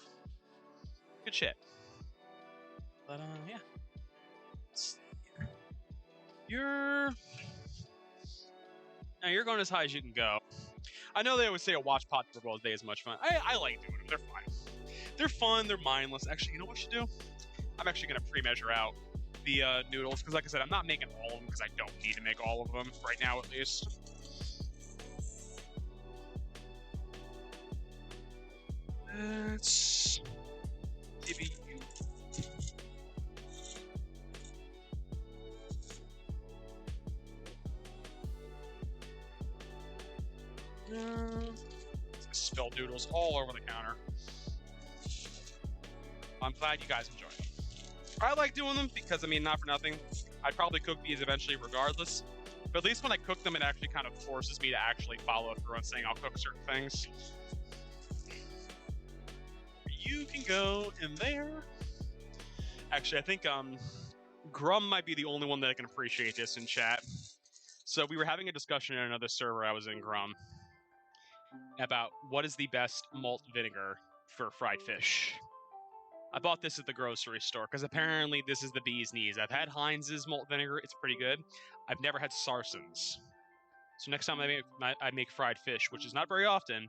Good shit. But yeah. You're going as high as you can go. I know they always say a watch pot for all day is much fun. I like doing them. They're fun. They're fun. They're mindless. Actually, you know what I should do? I'm actually going to pre-measure out the noodles, because like I said, I'm not making all of them because I don't need to make all of them right now, at least. Let's give you. Spilled doodles all over the counter. I'm glad you guys enjoy them. I like doing them because, I mean, not for nothing, I'd probably cook these eventually regardless. But at least when I cook them, it actually kind of forces me to actually follow through on saying I'll cook certain things. You can go in there. Actually, I think Grum might be the only one that can appreciate this in chat. So we were having a discussion in another server I was in, Grum, about what is the best malt vinegar for fried fish. I bought this at the grocery store because apparently this is the bee's knees. I've had Heinz's malt vinegar; it's pretty good. I've never had Sarson's. So next time I make fried fish, which is not very often,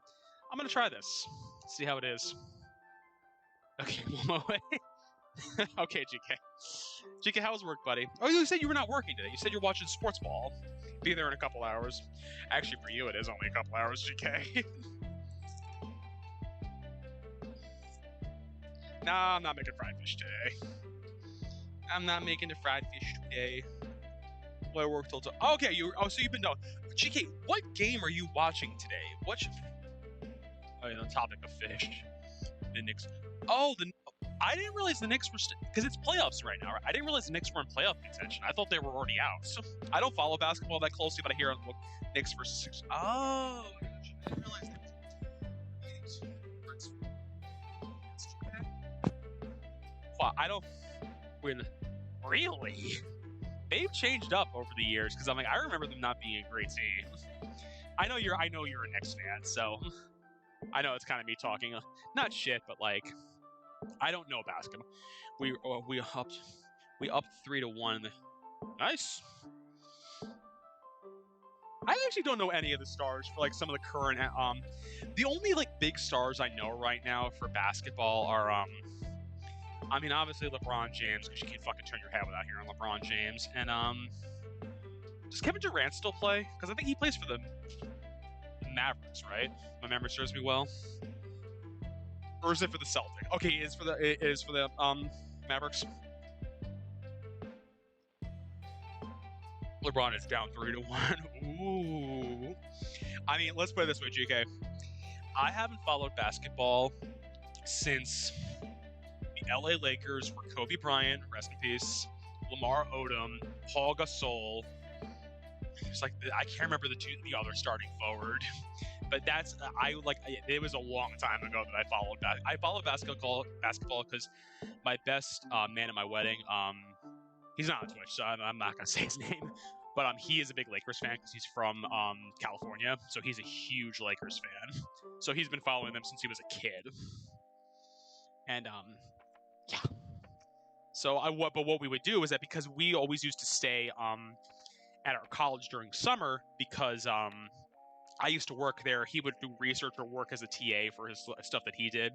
I'm gonna try this. See how it is. Okay, one more way. Okay, GK. GK, how was work, buddy? Oh, you said you were not working today. You said you're watching sports ball. Be there in a couple hours. Actually, for you, it is only a couple hours, GK. Nah, I'm not making fried fish today. I'm not making the fried fish today. Well, I work till okay, so you've been done. GK, what game are you watching today? Oh, yeah, the topic of fish. The Knicks. Oh, I didn't realize the Knicks were because it's playoffs right now. Right? I didn't realize the Knicks were in playoff contention. I thought they were already out. So I don't follow basketball that closely, but I hear on the Knicks versus Sixers. Oh, I didn't realize that. Well, I don't. Really? They've changed up over the years because I'm like, I remember them not being a great team. I know you're a Knicks fan, so I know it's kind of me talking, not shit, but like, I don't know basketball. We upped 3-1. Nice. I actually don't know any of the stars for like some of the current. The only like big stars I know right now for basketball are I mean, obviously LeBron James, because you can't fucking turn your head without hearing LeBron James. And does Kevin Durant still play? Because I think he plays for the Mavericks, right? My memory serves me well. Or is it for the Celtics? Okay, it is for the Mavericks. LeBron is down 3-1. Ooh. I mean, let's put it this way, GK. I haven't followed basketball since the LA Lakers were Kobe Bryant, rest in peace, Lamar Odom, Paul Gasol. It's like I can't remember the other starting forward, but it was a long time ago that I followed that. I followed basketball because my best man at my wedding, he's not on Twitch, so I'm not gonna say his name, but he is a big Lakers fan because he's from California, so he's a huge Lakers fan. So he's been following them since he was a kid, and yeah. So what we would do is that because we always used to stay at our college during summer because I used to work there. He would do research or work as a TA for his stuff that he did.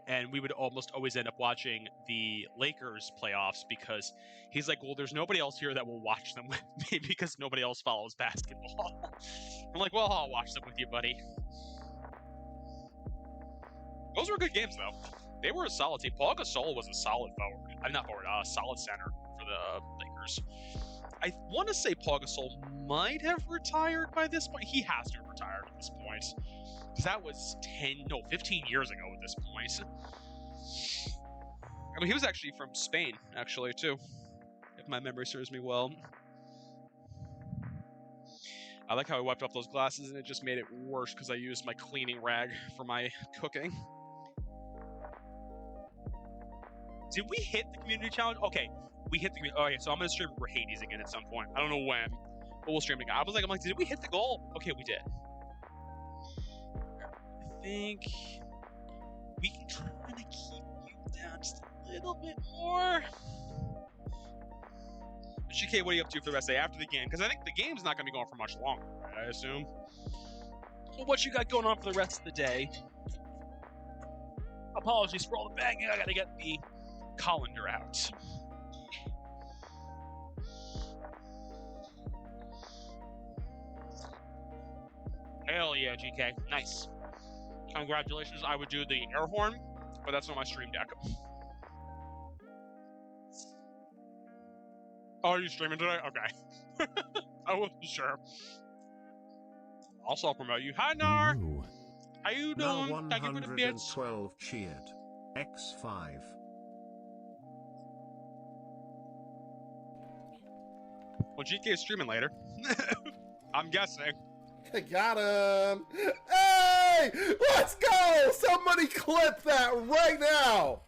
And we would almost always end up watching the Lakers playoffs because he's like, well, there's nobody else here that will watch them with me because nobody else follows basketball. I'm like, well, I'll watch them with you, buddy. Those were good games, though. They were a solid team. Paul Gasol was a solid forward. I'm not forward, solid center for the Lakers. I want to say Paul Gasol might have retired by this point. He has to have retired at this point. Because that was 15 years ago at this point. I mean, he was actually from Spain, actually, too. If my memory serves me well. I like how I wiped off those glasses and it just made it worse because I used my cleaning rag for my cooking. Did we hit the community challenge? Okay, we hit the community. Okay, so I'm going to stream Hades again at some point. I don't know when, but we'll stream it again. I'm like, did we hit the goal? Okay, we did. I think we can try to keep you down just a little bit more. GK, what are you up to for the rest of the day after the game? Because I think the game's not going to be going for much longer, right, I assume. Well, what you got going on for the rest of the day? Apologies for all the banging. I got to get the colander out. Hell yeah, GK. Nice. Congratulations. I would do the air horn, but that's on my stream deck. Oh, are you streaming today? Okay. I wasn't sure. I'll self-promote you. Hi, Nar! Ooh. How you Now doing? Thank you for the bits. 112 cheered. X5. Well, GK is streaming later. I'm guessing. I got him. Hey, let's go. Somebody clip that right now.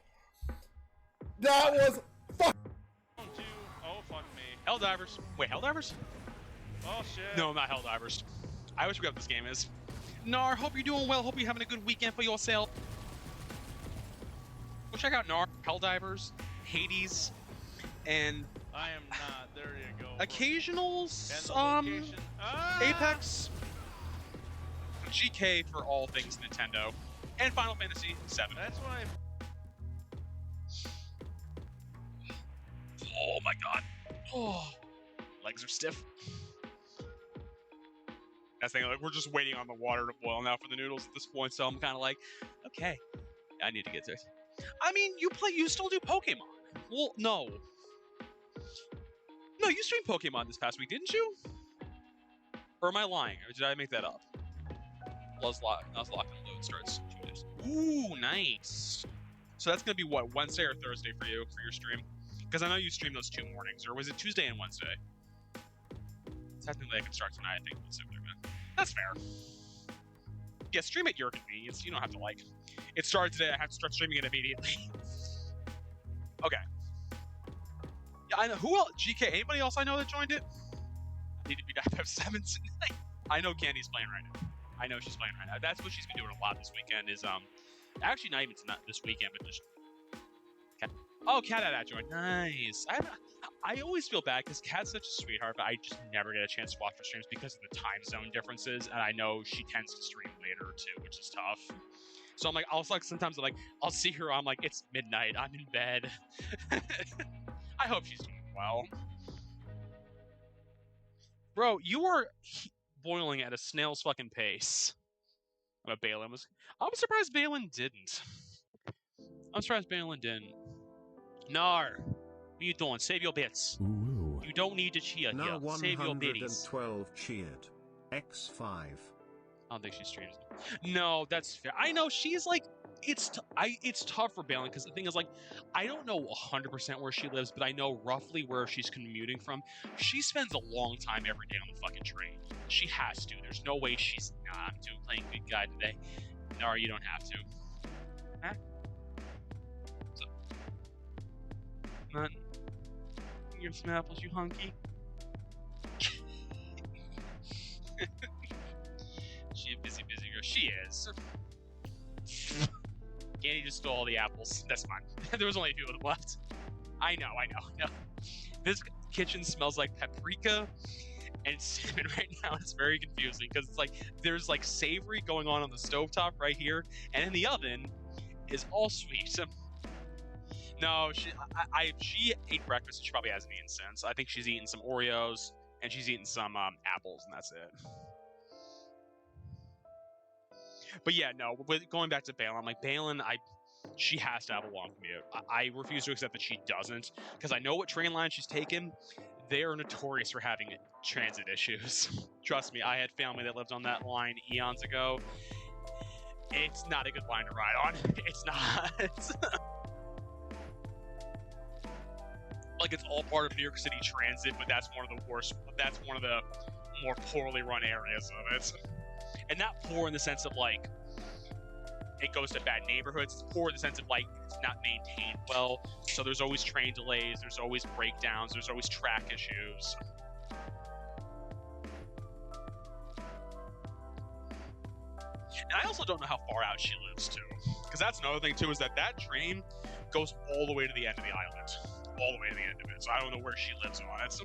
That was Oh, fuck me. Helldivers. Wait, Helldivers? Oh, shit. No, not Helldivers. I always forget what this game is. Nar, hope you're doing well. Hope you're having a good weekend for yourself. Go check out Nar, Helldivers, Hades, and I am not. There you go. occasionals, And the location. Ah! Apex, GK for all things Nintendo, and Final Fantasy VII. That's what I... Oh my god. Oh, legs are stiff. That's the thing, like, we're just waiting on the water to boil now for the noodles at this point, so I'm kind of like, okay, I need to get to it. I mean, you still do Pokemon. Well, no. No, you streamed Pokemon this past week, didn't you? Or am I lying? Or did I make that up? I was locked and load starts 2 days. Ooh, nice. So that's gonna be what, Wednesday or Thursday for you for your stream? Because I know you stream those 2 mornings, or was it Tuesday and Wednesday? Technically, I can start tonight. I think that's fair. Yeah, stream at your convenience. You don't have to like. It started today. I have to start streaming it immediately. Okay. Yeah, I know. Who else? GK. Anybody else I know that joined it? I need to be back 7 tonight. I know Candy's playing right now. I know she's playing right now. That's what she's been doing a lot this weekend. Is actually not even this weekend, but just. Oh, Cat had that joint. Nice. I always feel bad because Cat's such a sweetheart, but I just never get a chance to watch her streams because of the time zone differences, and I know she tends to stream later too, which is tough. So I'm like, sometimes I'm like, I'll see her. I'm like, it's midnight. I'm in bed. I hope she's doing well. Bro, you are boiling at a snail's fucking pace. Balin was. I'm surprised Balin didn't. Nar, what are you doing? Save your bits. Ooh. You don't need to cheer Now here. Save your biddies. 112 cheered. X5. I don't think she streams. No, that's fair. I know she's like, it's tough for Balin because the thing is like, I don't know 100% where she lives, but I know roughly where she's commuting from. She spends a long time every day on the fucking train. She has to. There's no way she's not playing good guy today. No, you don't have to. Huh? Nothing. Give some apples, you hunky. She a busy girl. She is. Candy just stole all the apples. That's fine. There was only a few of them left. I know. No. This kitchen smells like paprika and cinnamon right now. It's very confusing because it's like there's like savory going on the stovetop right here, and in the oven is all sweet. No, she ate breakfast and she probably hasn't eaten since. I think she's eaten some Oreos and she's eaten some apples and that's it. But yeah, no, going back to Balin, I'm like, Balin, she has to have a long commute. I refuse to accept that she doesn't because I know what train line she's taken. They are notorious for having transit issues. Trust me, I had family that lived on that line eons ago. It's not a good line to ride on. It's not. Like it's all part of New York City Transit, but that's one of the worst. That's one of the more poorly run areas of it, and not poor in the sense of like it goes to bad neighborhoods. It's poor in the sense of like it's not maintained well. So there's always train delays. There's always breakdowns. There's always track issues. And I also don't know how far out she lives too, because that's another thing too. Is that train goes all the way to the end of the island. All the way to the end of it, so I don't know where she lives on it. So,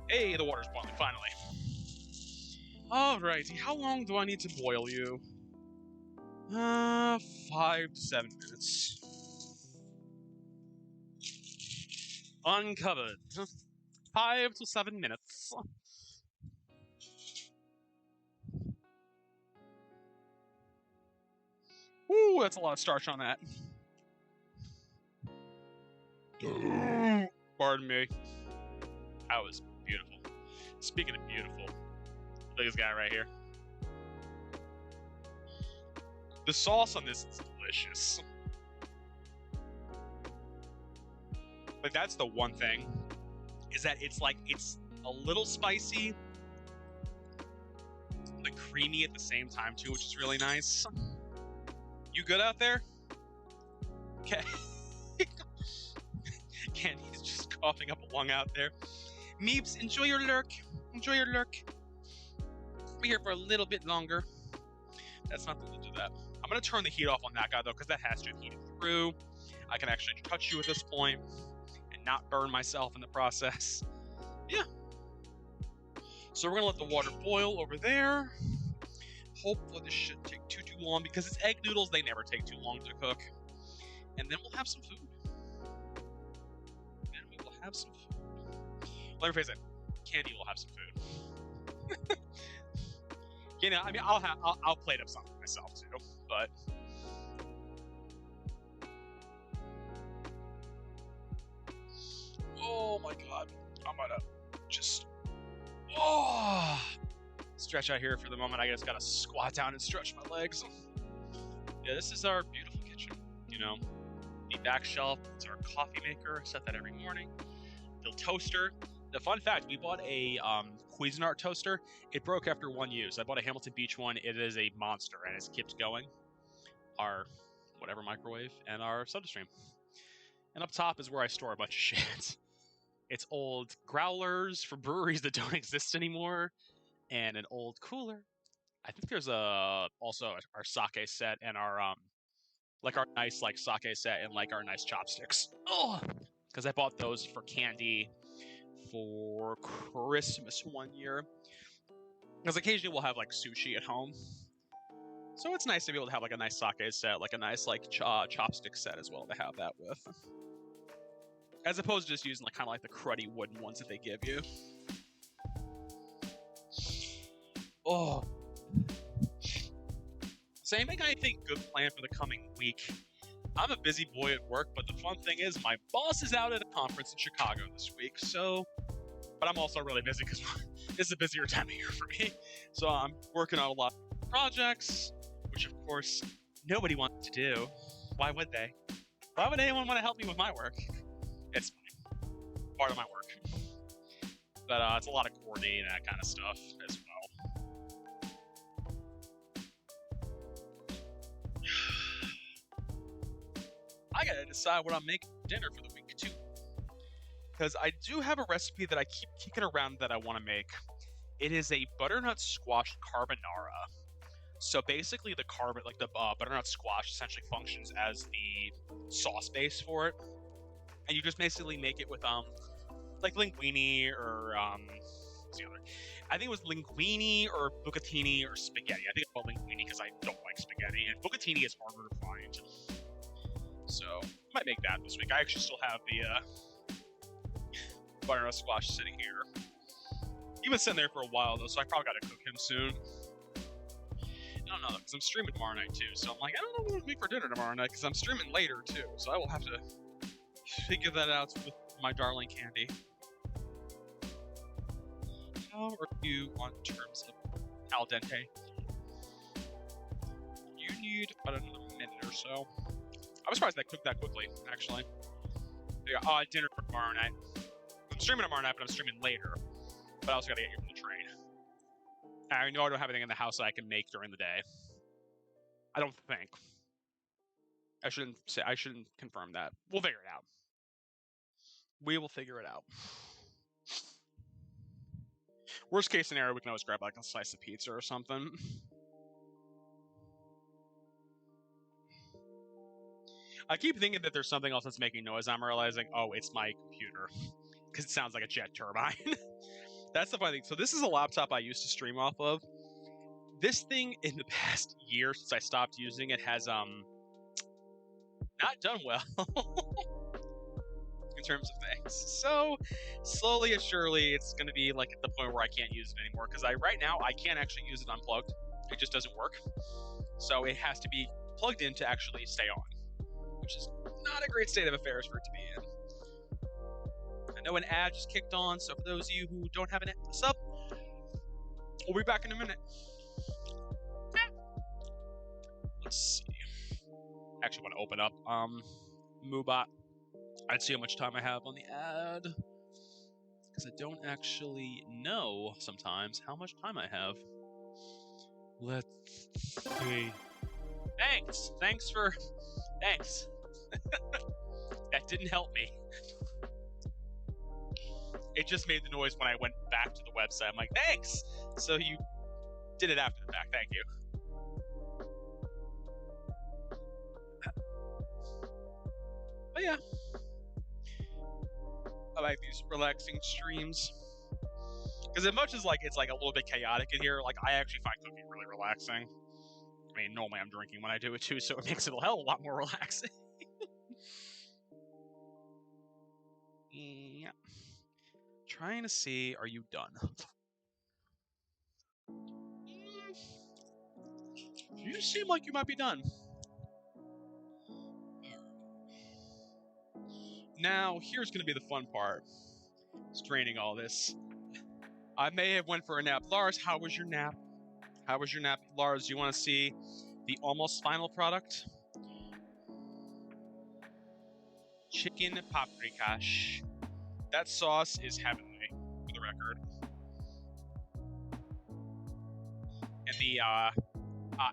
hey, the water's boiling, finally. Alrighty, how long do I need to boil you? 5 to 7 minutes. Uncovered. 5 to 7 minutes. Ooh, that's a lot of starch on that. Pardon me. That was beautiful. Speaking of beautiful, look at this guy right here. The sauce on this is delicious. Like, that's the one thing, is that it's a little spicy, but creamy at the same time too, which is really nice. You good out there? Okay. Candy's just coughing up a lung out there. Meeps, enjoy your lurk. Enjoy your lurk. Be here for a little bit longer. That's not the to do that. I'm gonna turn the heat off on that guy though, because that has to have heated through. I can actually touch you at this point and not burn myself in the process. Yeah. So we're gonna let the water boil over there. Hopefully this shouldn't take too long, because it's egg noodles, they never take too long to cook. And then we'll have some food. Let me phrase it. Candy will have some food. You know, I mean, I'll plate up something myself too, but. Oh my god. I'm gonna just stretch out here for the moment. I just gotta squat down and stretch my legs. Yeah, this is our beautiful kitchen. You know, the back shelf is our coffee maker. I set that every morning. The toaster. The fun fact, we bought a Cuisinart toaster. It broke after one use. I bought a Hamilton Beach one. It is a monster, and it's kept going. Our whatever microwave and our soda stream. And up top is where I store a bunch of shit. It's old growlers for breweries that don't exist anymore, and an old cooler. I think there's also our sake set and our like our nice like sake set and like our nice chopsticks. Oh, because I bought those for candy for Christmas one year. Because occasionally we'll have like sushi at home, so it's nice to be able to have like a nice sake set, like a nice like chopstick set as well to have that with, as opposed to just using like kind of like the cruddy wooden ones that they give you. Oh. Same thing, I think, good plan for the coming week. I'm a busy boy at work, but the fun thing is my boss is out at a conference in Chicago this week, so... But I'm also really busy because it's a busier time of year for me. So I'm working on a lot of projects, which of course, nobody wants to do. Why would they? Why would anyone want to help me with my work? It's fine. Part of my work. But it's a lot of coordinating and that kind of stuff as well. I gotta decide what I'm making for dinner for the week too, because I do have a recipe that I keep kicking around that I want to make. It is a butternut squash carbonara. So basically, the butternut squash essentially functions as the sauce base for it, and you just basically make it with like linguine or what's the other? I think it was linguine or bucatini or spaghetti. I think it's called linguine because I don't like spaghetti, and bucatini is harder to find. So, I might make that this week. I actually still have the butternut squash sitting here. He's been sitting there for a while, though, so I probably gotta cook him soon. I don't know, because I'm streaming tomorrow night, too. So I'm like, I don't know what to make for dinner tomorrow night, because I'm streaming later, too. So I will have to figure that out with my darling Candy. How are you on terms of al dente? You need about another minute or so. I'm surprised they cooked that quickly, actually. Dinner for tomorrow night. I'm streaming tomorrow night, but I'm streaming later. But I also gotta get here from the train. I know I don't have anything in the house that I can make during the day. I don't think. I shouldn't confirm that. We'll figure it out. We will figure it out. Worst case scenario, we can always grab like a slice of pizza or something. I keep thinking that there's something else that's making noise. I'm realizing, oh, it's my computer. Because it sounds like a jet turbine. That's the funny thing. So this is a laptop I used to stream off of. This thing, in the past year since I stopped using it, has not done well. In terms of things. So, slowly and surely, it's going to be like at the point where I can't use it anymore. Because right now, I can't actually use it unplugged. It just doesn't work. So it has to be plugged in to actually stay on. Which is not a great state of affairs for it to be in. I know an ad just kicked on, so for those of you who don't have an sub, we'll be back in a minute. Let's see. Actually, want to open up Moobot. I'd see how much time I have on the ad. Because I don't actually know sometimes how much time I have. Let's see. Thanks! Thanks. That didn't help me. It just made the noise when I went back to the website. I'm like, thanks! So you did it after the fact. Thank you. But yeah. I like these relaxing streams. Because as much as it's like a little bit chaotic in here, like I actually find cooking really relaxing. I mean, normally I'm drinking when I do it too, so it makes it a hell of a lot more relaxing. Yeah. Trying to see, are you done? You seem like you might be done. Now, here's going to be the fun part. Straining all this. I may have went for a nap. Lars, how was your nap? How was your nap? Lars, do you want to see the almost final product? Chicken Paprikash. That sauce is heavenly, for the record. And the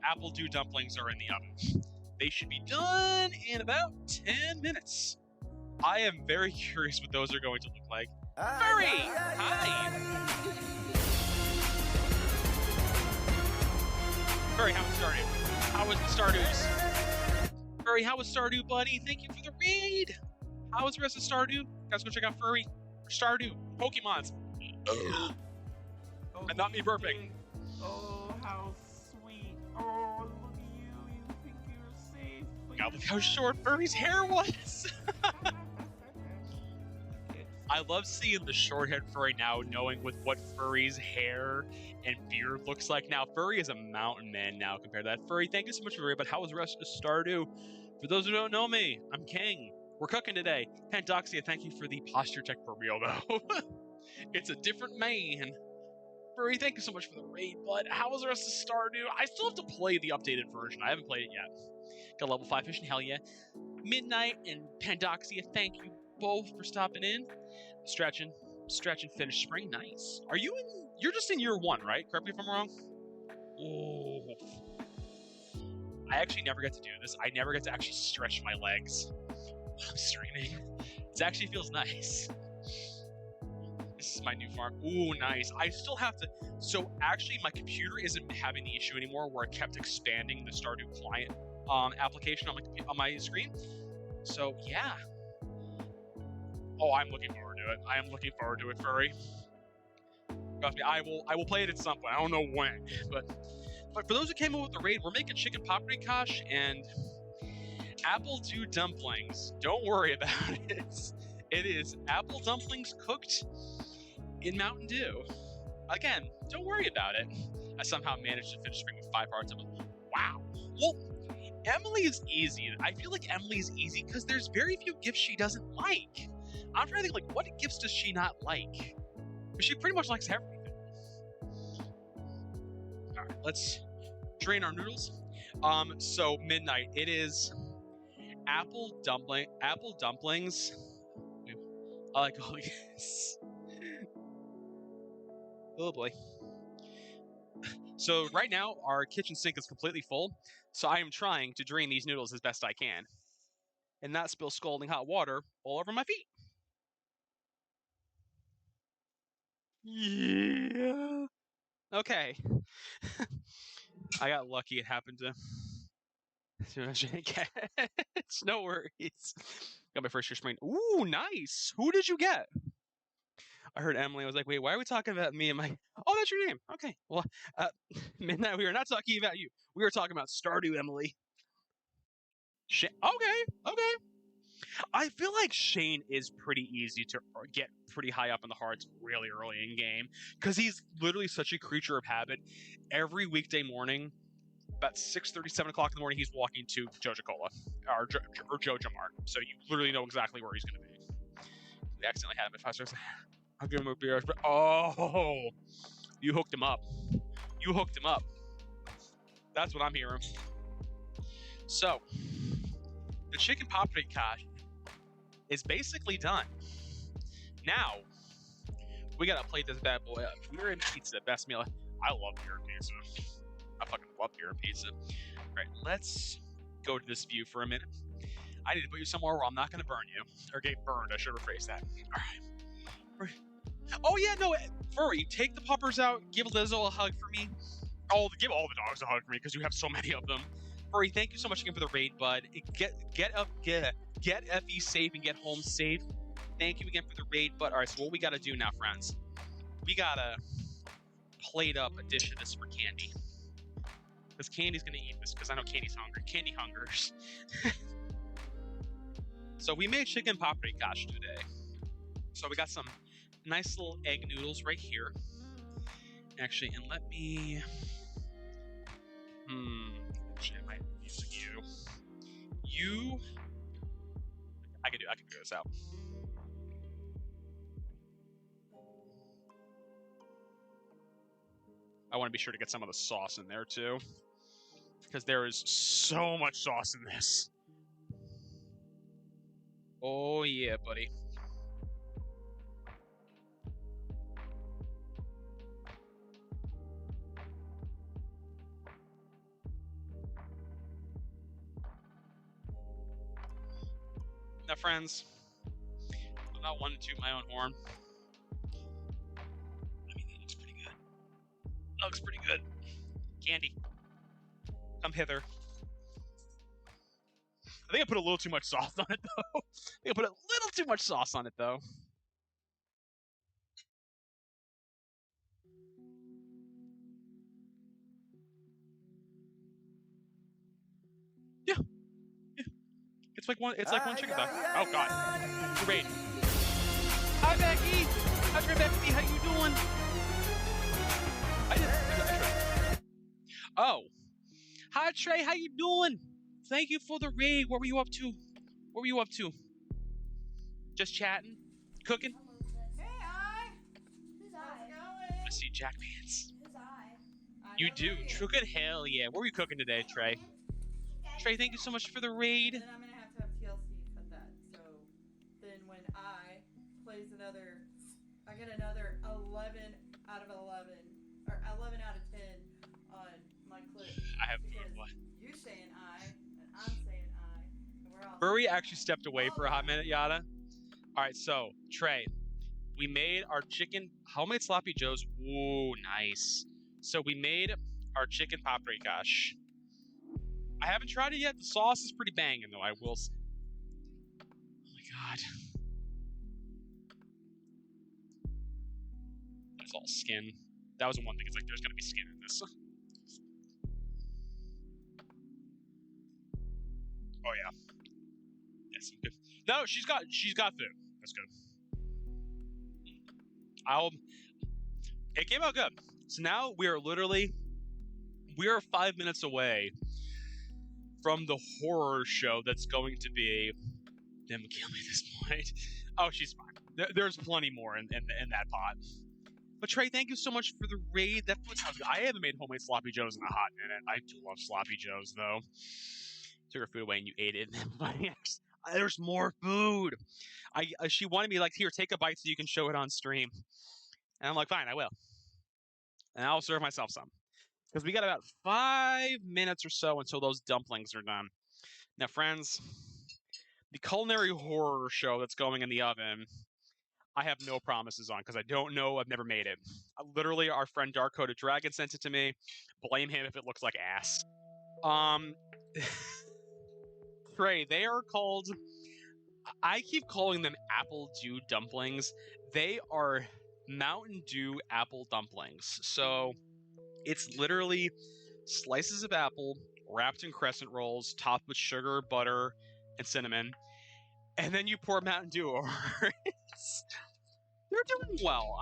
apple dew dumplings are in the oven. They should be done in about 10 minutes. I am very curious what those are going to look like. Furry! Hi! Furry, how was Stardew? How was the Stardew's? Furry, how was Stardew, buddy? Thank you for the raid! How was the rest of Stardew? Guys, go check out Furry. Stardew. Pokemons. Oh, And not me burping. Oh, how sweet. Oh, look at you. You think you're safe. God, look how short Furry's hair was! I love seeing the short-haired Furry now, knowing with what Furry's hair and beard looks like now. Furry is a mountain man now compared to that. Furry, thank you so much for the raid, but how was the rest of Stardew? For those who don't know me, I'm King. We're cooking today. Pandoxia, thank you for the posture check for real, though. It's a different man. Furry, thank you so much for the raid, but how was the rest of Stardew? I still have to play the updated version. I haven't played it yet. Got level 5 fishing, hell yeah. Midnight and Pandoxia, thank you both for stopping in. Stretch and finish spring, nice. Are you in? You're just in year 1, right? Correct me if I'm wrong. Oh, I actually never get to do this. I never get to actually stretch my legs when I'm streaming. It actually feels nice. This is my new farm. Ooh, nice. I still have to. So actually, my computer isn't having the issue anymore where I kept expanding the Stardew client application on my screen. So yeah. Oh, I'm looking forward to it. I am looking forward to it, Furry. Trust me, I will play it at some point. I don't know when, but for those who came in with the raid, we're making chicken paprikash and apple dew dumplings. Don't worry about it. It is apple dumplings cooked in Mountain Dew. Again, don't worry about it. I somehow managed to finish spring with 5 hearts. Wow. Well, Emily is easy. I feel like Emily is easy because there's very few gifts she doesn't like. I'm trying to think, like, what gifts does she not like? But she pretty much likes everything. All right, let's drain our noodles. So midnight. It is apple dumplings. I like all these. Oh boy. So right now our kitchen sink is completely full. So I am trying to drain these noodles as best I can, and not spill scalding hot water all over my feet. Yeah. Okay. I got lucky. It happened to. It's no worries. Got my first year spring. Ooh, nice. Who did you get? I heard Emily. I was like, wait, why are we talking about me? I'm like, oh, that's your name. Okay. Well, midnight. We are not talking about you. We are talking about Stardew, Emily. Okay. I feel like Shane is pretty easy to get pretty high up in the hearts really early in game because he's literally such a creature of habit. Every weekday morning, about 6:30, 7 o'clock in the morning, he's walking to Joja Cola or Joja Mart. So you literally know exactly where he's going to be. We accidentally had him at 5 stars. I'll give him a beer. Oh, you hooked him up. That's what I'm hearing. So, the chicken paprikash is basically done. Now, we gotta plate this bad boy up. Beer and pizza, best meal. I love beer and pizza. I fucking love beer and pizza. All right, let's go to this view for a minute. I need to put you somewhere where I'm not gonna burn you. Or get burned, I should rephrase that. All right. Oh yeah, no, Furry, take the puppers out. Give Lizzo a hug for me. Oh, give all the dogs a hug for me because you have so many of them. Furry, thank you so much again for the raid, bud. Get FE safe and get home safe. Thank you again for the raid, bud. All right, so what we gotta do now, friends? We gotta plate up a dish of this for Candy. Because Candy's gonna eat this because I know Candy's hungry. Candy hungers. So we made chicken paprikash today. So we got some nice little egg noodles right here. Actually, and let me... Actually, I might be using you. I can figure this out. I want to be sure to get some of the sauce in there too. Because there is so much sauce in this. Oh yeah, buddy. Now, friends, I'm not one to toot my own horn. I mean, that looks pretty good. That looks pretty good. Candy, come hither. I think I put a little too much sauce on it, though. I think I put a little too much sauce on it, though. Yeah. It's like one chicken though. Oh god. Great. Hi Becky! Hi Becky, how you doing? I didn't. Oh. Hi Trey, how you doing? Thank you for the raid. What were you up to? Just chatting? Cooking? Hey, I. Who's I? I see Jack Pants. Who's I? You do. Cooking? Hell yeah. What were you cooking today, Trey? Trey, thank you so much for the raid. And then I'm gonna have to have TLC cut that. So then when I plays another, I get another 11 out of 11 or 11 out of 10 on my clip. I have food. What? You're saying I and I'm saying I, and we're all. Furry actually stepped away for a hot minute, Yada. All right, so Trey, we made our chicken homemade sloppy joes. Ooh, nice. So we made our chicken paprikash. I haven't tried it yet. The sauce is pretty banging, though. I will say. Oh my god. That's all skin. That was one thing. It's like there's gonna be skin in this. Oh yeah. Yes, good. No, she's got food. That's good. It came out good. So now we are 5 minutes away from the horror show that's going to be them kill me at this point. Oh, she's fine. There's plenty more in that pot. But Trey, thank you so much for the raid. That food sounds good. I haven't made homemade sloppy joes in a hot minute. I do love sloppy joes though. Took her food away and you ate it. But yes, there's more food. She wanted me like, here, take a bite so you can show it on stream. And I'm like, fine, I will. And I'll serve myself some. Because we got about 5 minutes or so until those dumplings are done. Now, friends, the culinary horror show that's going in the oven, I have no promises on because I don't know. I've never made it. Literally, our friend Dark Coated Dragon sent it to me. Blame him if it looks like ass. Trey, they are called... I keep calling them Apple Dew dumplings. They are Mountain Dew apple dumplings. So... it's literally slices of apple wrapped in crescent rolls, topped with sugar, butter, and cinnamon, and then you pour Mountain Dew over it. They're doing well.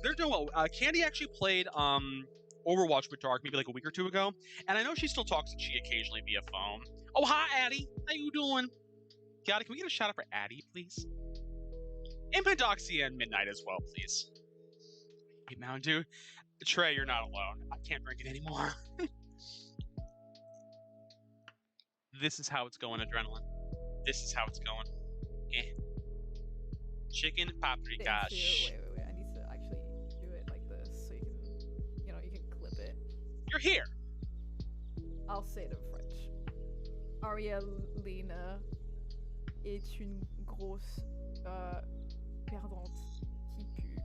They're doing well. Candy actually played Overwatch with Dark maybe like a week or two ago, and I know she still talks to Chi occasionally via phone. Oh, hi, Addie. How you doing? Yada, can we get a shout out for Addie, please? And Pendoxia and Midnight as well, please. Hey, Mountain Dew. Trey, you're not alone. I can't drink it anymore. This is how it's going, Adrenaline. This is how it's going. Eh. Chicken paprikash. Wait. I need to actually do it like this so you can, you can clip it. You're here. I'll say it in French. Arielina est une grosse perdante qui pue.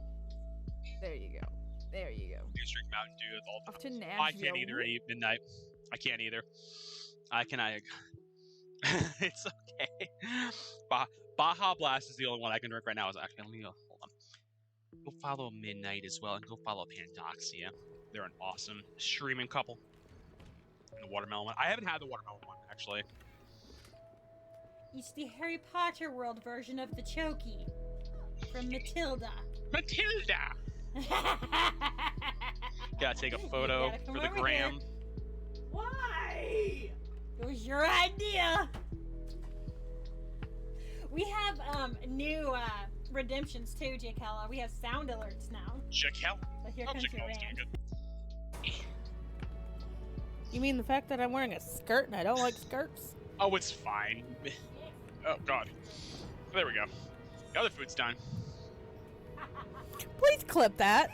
There you go. There you go. You drink Mountain Dew with all the. After I can't either. Midnight. I can't either. I can. It's okay. Baja Blast is the only one I can drink right now. Is actually, let me go. Hold on. Go follow Midnight as well, and go follow Pandoxia. They're an awesome streaming couple. And the watermelon one. I haven't had the watermelon one actually. It's the Harry Potter world version of the Chokey from Matilda. Matilda. Gotta take a photo for the gram. Here. Why? It was your idea. We have new redemptions too, Jakella. We have sound alerts now. Jakella. So here comes your rant. You mean the fact that I'm wearing a skirt and I don't like skirts? Oh, it's fine. Oh god. There we go. The other food's done. Please clip that.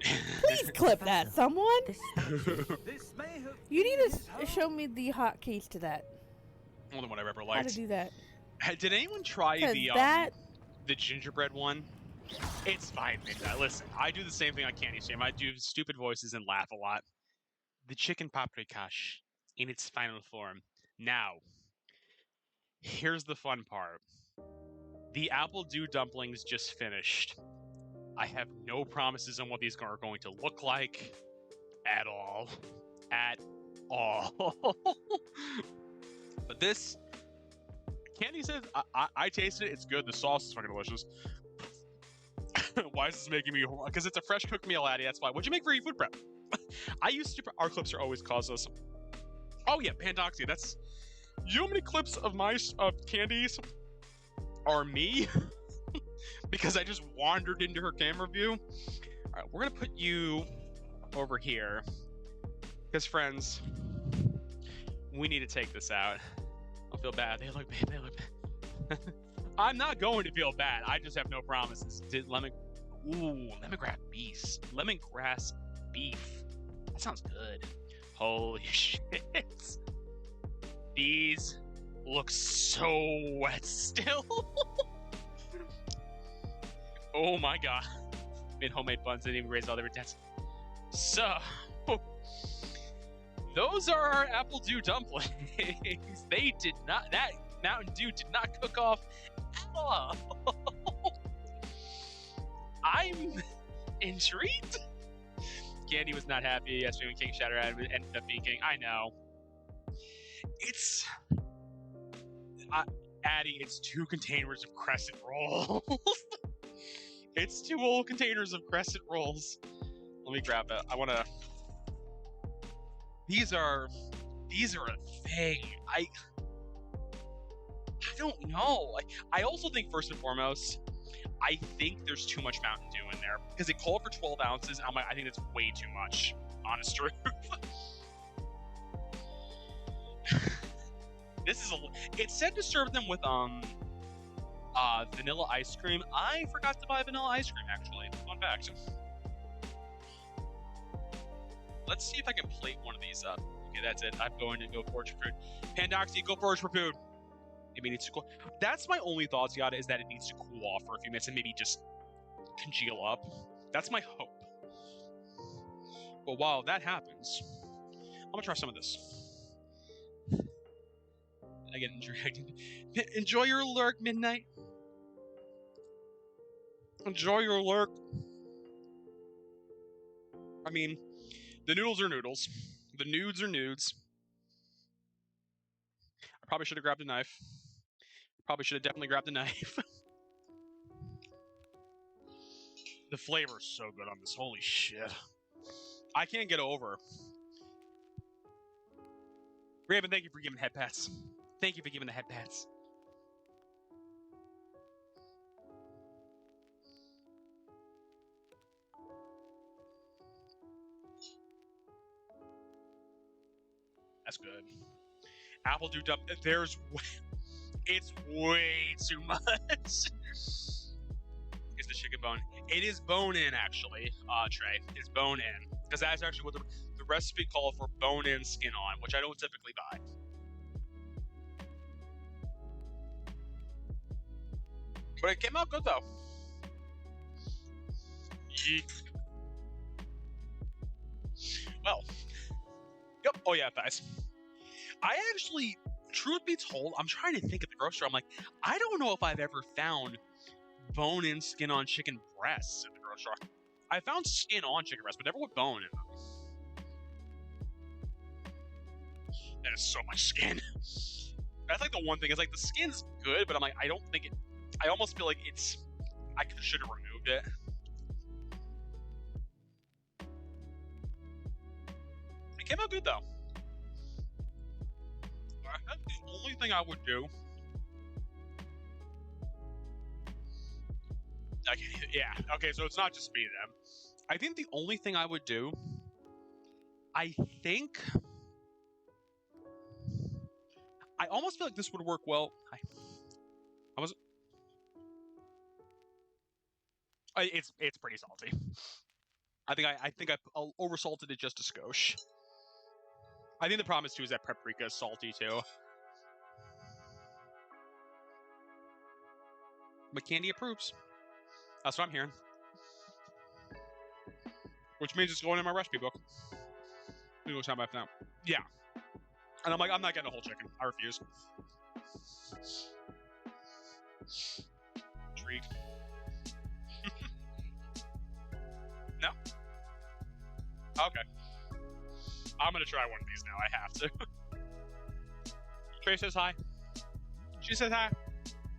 Please clip that, someone. You need to show me the hotkeys to that. Only one I've ever How liked. to do that? Did anyone try the gingerbread one? It's fine, Midnight. Listen, I do the same thing on Candy Stream. I do stupid voices and laugh a lot. The chicken paprikash in its final form. Now, here's the fun part. The apple dew dumplings just finished. I have no promises on what these are going to look like at all. At all. But this, Candy says, I tasted it. It's good. The sauce is fucking delicious. Why is this making me? Because it's a fresh cooked meal, Addie. That's why. What'd you make for your food prep? I used to. Our clips are always causeless. Oh yeah, Pandoxia. That's. You know how many clips of my candies are me? Because I just wandered into her camera view. All right, we're gonna put you over here. Because friends, we need to take this out. Don't feel bad. They look bad. They look bad. I'm not going to feel bad. I just have no promises. Lemongrass beef. Lemongrass beef. That sounds good. Holy shit. These look so wet still. Oh my god. Made homemade buns. Didn't even raise all their intents. So, those are our apple dew dumplings. They did not. That Mountain Dew did not cook off at all. I'm intrigued. Candy was not happy yesterday when King Shatterhand ended up being king. I know. It's Addie. It's 2 containers of crescent rolls. It's 2 old containers of crescent rolls. Let me grab that. I want to. These are a thing. I don't know. I also think first and foremost, I think there's too much Mountain Dew in there because it called for 12 ounces. And I'm like, I think that's way too much. Honest truth. This is it said to serve them with vanilla ice cream. I forgot to buy vanilla ice cream actually. Fun fact. Let's see if I can plate one of these up. Okay, that's it. I'm going to go forage for food. Pandoxia, go forage for food. Maybe it needs to cool. That's my only thoughts, Yada, is that it needs to cool off for a few minutes and maybe just congeal up. That's my hope. But while that happens, I'm gonna try some of this. I get interacting. Enjoy your lurk, Midnight. Enjoy your lurk. I mean, the noodles are noodles. The nudes are nudes. I probably should have grabbed a knife. Probably should have definitely grabbed a knife. The flavor is so good on this. Holy shit. I can't get over. Raven, thank you for giving head pats. Thank you for giving the head pats. That's good. Apple do dump. It's way too much. Is the chicken bone? It is bone in, actually, Trey. It's bone in. Because that's actually what the recipe called for, bone in, skin on, which I don't typically buy. But it came out good, though. Well. Yep. Oh, yeah, guys. I actually, truth be told, I'm trying to think at the grocery. I'm like, I don't know if I've ever found bone-in, skin-on chicken breasts at the grocery. I found skin-on chicken breasts, but never with bone in them. That is so much skin. That's like the one thing. Is like the skin's good, but I'm like, I don't think it. I almost feel like it's. I should have removed it. It came out good though. I think the only thing I would do. Okay, yeah. Okay, so it's not just me then. I think the only thing I would do. I think. I almost feel like this would work well. It's pretty salty. I think I oversalted it just a skosh. I think the problem is that paprika is salty too. But Candy approves. That's what I'm hearing. Which means it's going in my recipe book. We go time after now. Yeah. And I'm like, I'm not getting a whole chicken. I refuse. Intrigued. No? Okay. I'm gonna try one of these now. I have to. Trey says hi. She says hi.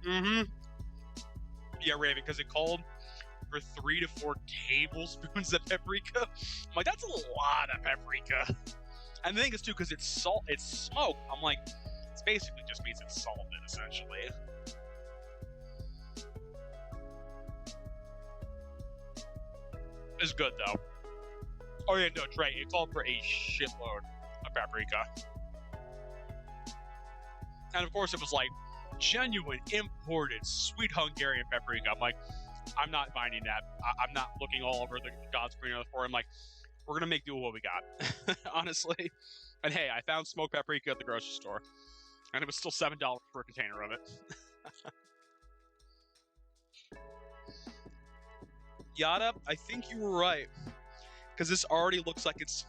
Mm-hmm. Yeah, Raven, because it called for 3 to 4 tablespoons of paprika. I'm like, that's a lot of paprika. And the thing is, too, because it's smoked, I'm like, it basically just means it's salted, essentially. It's good, though. Oh, yeah, no, Trey, it called for a shitload of paprika. And, of course, it was, like, genuine, imported, sweet Hungarian paprika. I'm like, I'm not finding that. I'm not looking all over the God's green earth for it. I'm like, we're going to make do with what we got, honestly. And hey, I found smoked paprika at the grocery store. And it was still $7 per container of it. Yada, I think you were right. Because this already looks like it's...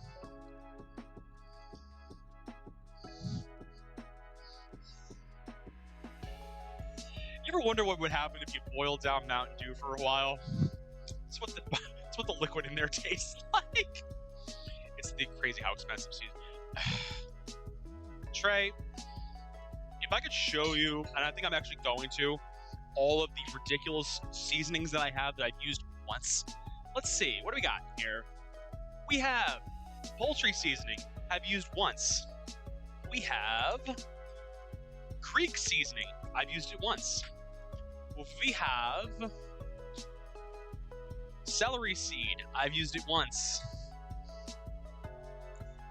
You ever wonder what would happen if you boiled down Mountain Dew for a while? It's what the liquid in there tastes like. It's crazy how expensive season. Trey, if I could show you, and I think I'm actually going to, all of the ridiculous seasonings that I have that I've used once. Let's see, what do we got here? We have poultry seasoning, I've used once. We have Creek seasoning, I've used it once. We have celery seed, I've used it once.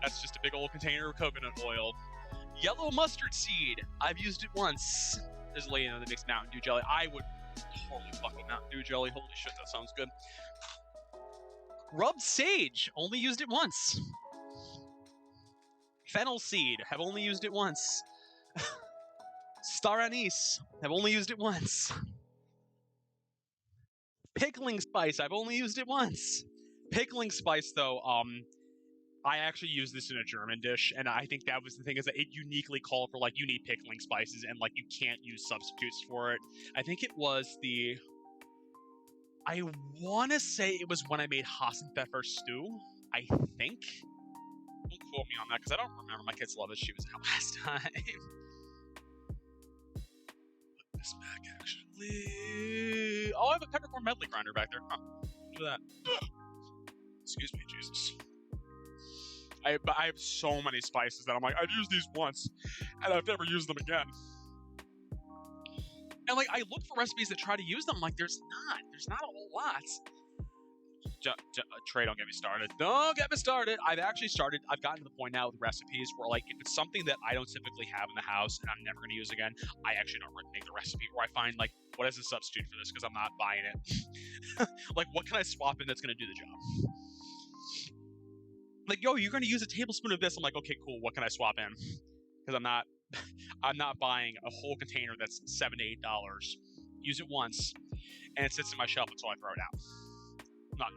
That's just a big old container of coconut oil. Yellow mustard seed, I've used it once. There's a lady that makes Mountain Dew jelly. I would totally fuck with Mountain Dew jelly. Holy shit, that sounds good. Rubbed sage, only used it once. Fennel seed, have only used it once. Star anise, have only used it once. Pickling spice, I've only used it once. Pickling spice, though, I actually used this in a German dish, and I think that was the thing, is that it uniquely called for, like, you need pickling spices, and, like, you can't use substitutes for it. I think it was I want to say it was when I made Hassenpfeffer stew, I think. Don't quote me on that, because I don't remember. My kids love it. She was out last time. Put this back, actually. Oh, I have a peppercorn medley grinder back there. Huh. Look at that. Excuse me, Jesus. I have so many spices that I'm like, I've used these once, and I've never used them again. And like, I look for recipes that try to use them. I'm like, there's not a whole lot. Trey, don't get me started. Don't get me started. I've gotten to the point now with recipes where, like, if it's something that I don't typically have in the house and I'm never going to use again, I actually don't make the recipe. Or I find, like, what is a substitute for this? Because I'm not buying it. Like, what can I swap in that's going to do the job? Like, yo, you're going to use a tablespoon of this. I'm like, okay, cool. What can I swap in? Because I'm not buying a whole container that's $7 to $8. Use it once, and it sits in my shelf until I throw it out. I'm not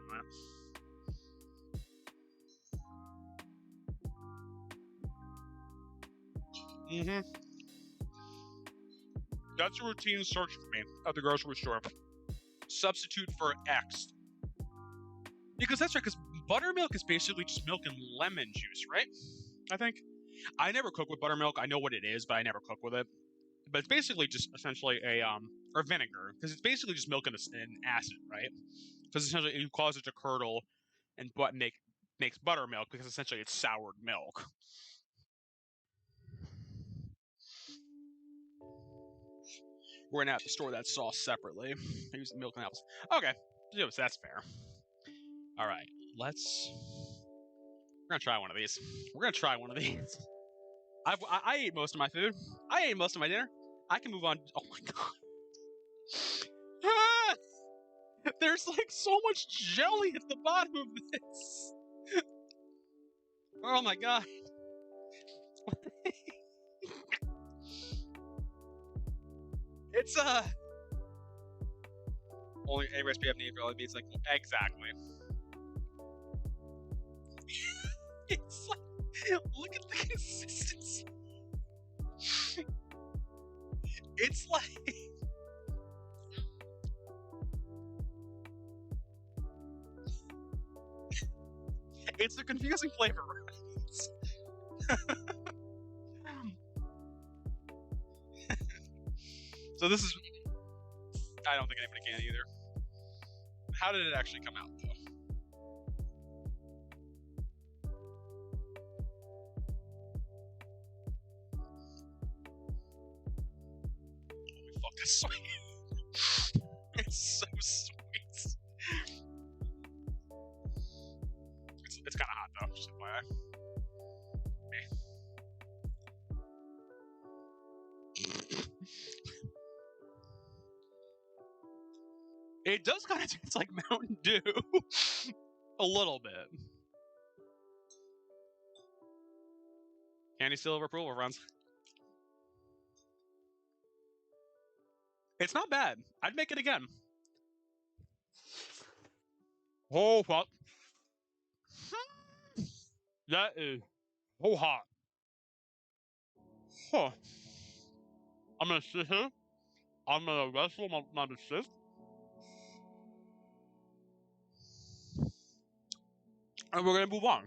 doing it. That's a routine search for me at the grocery store. Substitute for X. Because that's right, because buttermilk is basically just milk and lemon juice, right? I think. I never cook with buttermilk. I know what it is, but I never cook with it. But it's basically just essentially or vinegar, because it's basically just milk and acid, right? Because essentially you cause it to curdle and makes buttermilk, because essentially it's soured milk. We're gonna have to store that sauce separately. I use the milk and apples. Okay, so that's fair. All right, we're gonna try one of these. I ate most of my food. I ate most of my dinner. I can move on. Oh my god. Ah! There's like so much jelly at the bottom of this. Oh my god. It's only a recipe I've named for all these, like, exactly. It's like, look at the consistency. It's like it's a confusing flavor. So this is, I don't think anybody can either. How did it actually come out, though? Holy fuck, that's sweet. It's so sweet. It's kind of hot, though, just FYI. It does kind of taste like Mountain Dew. A little bit. Candy seal of approval, friends. It's not bad. I'd make it again. Oh, fuck. That is so hot. Huh. I'm gonna sit here. I'm gonna wrestle my assist. And we're gonna move on.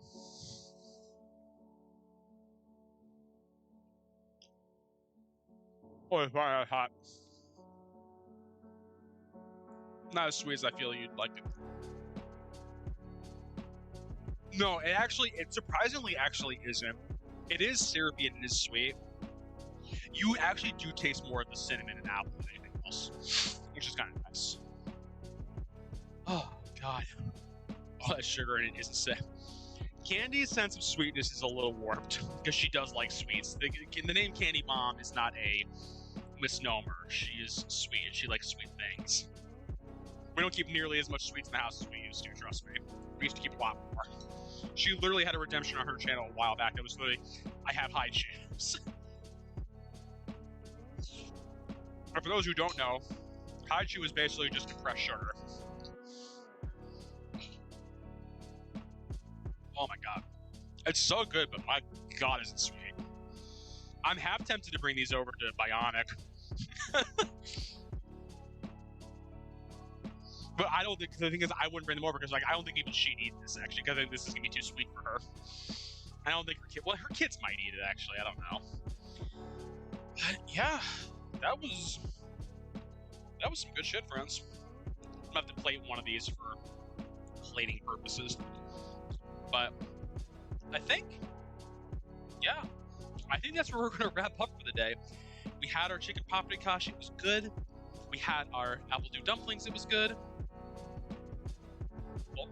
Oh, it's very hot. Not as sweet as I feel you'd like it. No, it surprisingly actually isn't. It is syrupy and it is sweet. You actually do taste more of the cinnamon and apple than anything else, which is kind of nice. Oh, God. All that sugar in it isn't sick. Candy's sense of sweetness is a little warped because she does like sweets. The name Candy Mom is not a misnomer. She is sweet. She likes sweet things. We don't keep nearly as much sweets in the house as we used to, trust me. We used to keep a lot more. She literally had a redemption on her channel a while back that was literally, I have high chips. But for those who don't know, high chew is basically just compressed sugar. Oh my god. It's so good, but my god is it sweet. I'm half tempted to bring these over to Bionic. But I don't think, the thing is, I wouldn't bring them over because, like, I don't think even she'd eat this, actually, because I think this is going to be too sweet for her. I don't think her kids might eat it, actually, I don't know. But, yeah, that was some good shit, friends. I'm going to have to plate one of these for plating purposes. But, I think that's where we're going to wrap up for the day. We had our chicken paprikash, it was good. We had our apple dew dumplings, it was good. Well,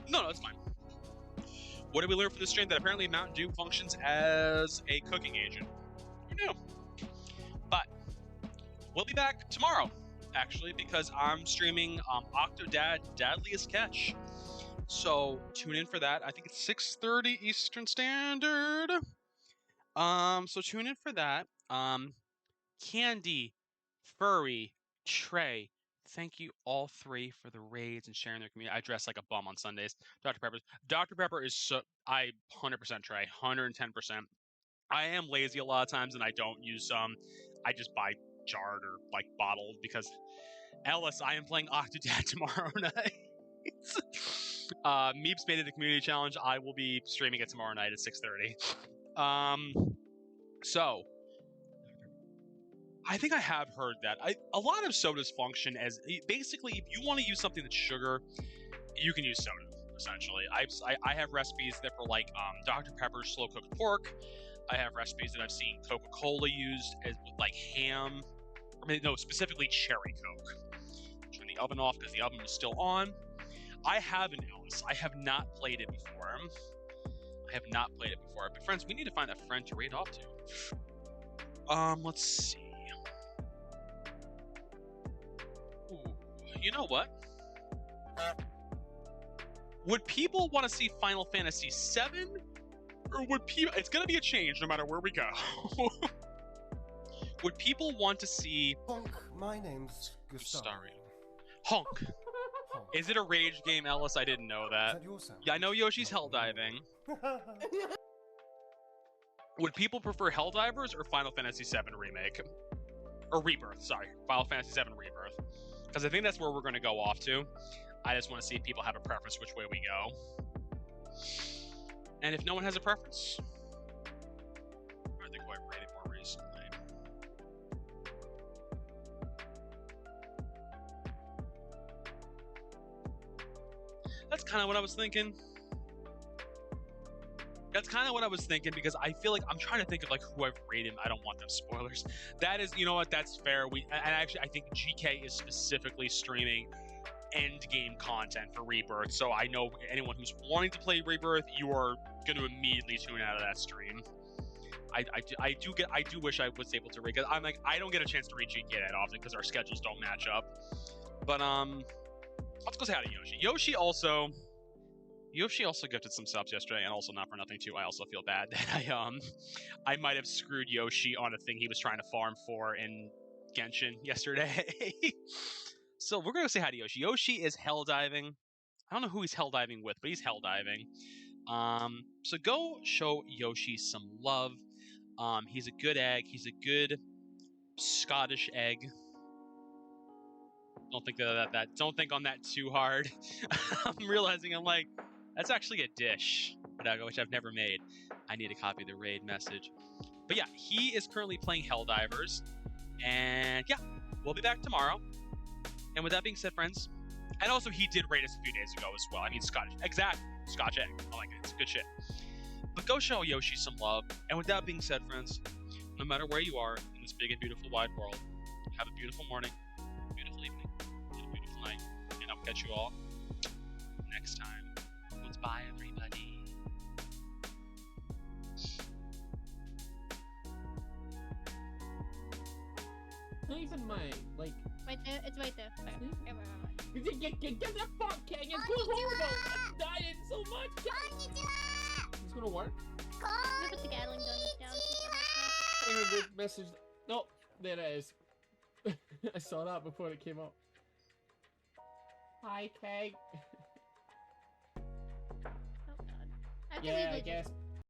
No, it's fine. What did we learn from this stream? That apparently Mountain Dew functions as a cooking agent. Who knew? But we'll be back tomorrow, actually, because I'm streaming Octodad Dadliest Catch. So tune in for that. I think it's 6:30 Eastern Standard. So tune in for that. Candy, Furry, Trey, thank you all three for the raids and sharing their community. I dress like a bum on Sundays. Dr. Pepper is so 100% Trey, 110%. I am lazy a lot of times and I don't use I just buy jarred or like bottled because Ellis, I am playing Octodad tomorrow night. Meeps made it a community challenge. I will be streaming it tomorrow night at 6:30. So I think I have heard that. A lot of sodas function as basically if you want to use something that's sugar, you can use soda. Essentially, I have recipes that for like Dr. Pepper's slow cooked pork. I have recipes that I've seen Coca-Cola used as with like ham. No, specifically cherry Coke. Turn the oven off because the oven was still on. I have an Ellis. I have not played it before. But friends, we need to find a friend to raid off to. Let's see. Ooh, you know what? Would people want to see Final Fantasy VII? Or would people... It's going to be a change no matter where we go. Would people want to see... Honk, my name's Gustavo. Honk. Is it a rage game, Ellis? I didn't know that. Is that your sound? Yeah, I know Yoshi's Helldiving. Would people prefer Helldivers or Final Fantasy VII Remake? Or Rebirth, sorry. Final Fantasy VII Rebirth. Because I think that's where we're going to go off to. I just want to see if people have a preference which way we go. And if no one has a preference... I think I've rated more recently. That's kind of what I was thinking. Because I feel like I'm trying to think of like who I've rated. I don't want them spoilers. That is, you know what? That's fair. I think GK is specifically streaming end game content for Rebirth. So I know anyone who's wanting to play Rebirth, you are going to immediately tune out of that stream. I do wish I was able to read, because I'm like, I don't get a chance to read GK that often because our schedules don't match up. But let's go say hi to Yoshi. Yoshi also gifted some subs yesterday, and also not for nothing too. I also feel bad that I might have screwed Yoshi on a thing he was trying to farm for in Genshin yesterday. So we're gonna say hi to Yoshi. Yoshi is Helldiving. I don't know who he's Helldiving with, but he's Helldiving. So go show Yoshi some love. He's a good egg. He's a good Scottish egg. Don't think on that too hard. I'm realizing I'm like, that's actually a dish, which I've never made. I need to copy the raid message. But yeah, he is currently playing Helldivers. And yeah, we'll be back tomorrow. And with that being said, friends, and also he did raid us a few days ago as well. I mean, Scottish. Exactly. Scotch egg. I like it. It's good shit. But go show Yoshi some love. And with that being said, friends, no matter where you are in this big and beautiful wide world, have a beautiful morning, beautiful evening, and a beautiful night. And I'll catch you all next time. Goodbye, everybody. Not even my, like... Right there, it's right there. Get the fuck, King! It's horrible! I'm dying so much! It's gonna work? I'm gonna put the Gatling guns down. I even message. No, there it is. I saw that before it came up. Hi, Keg. Oh god. Yeah, I guess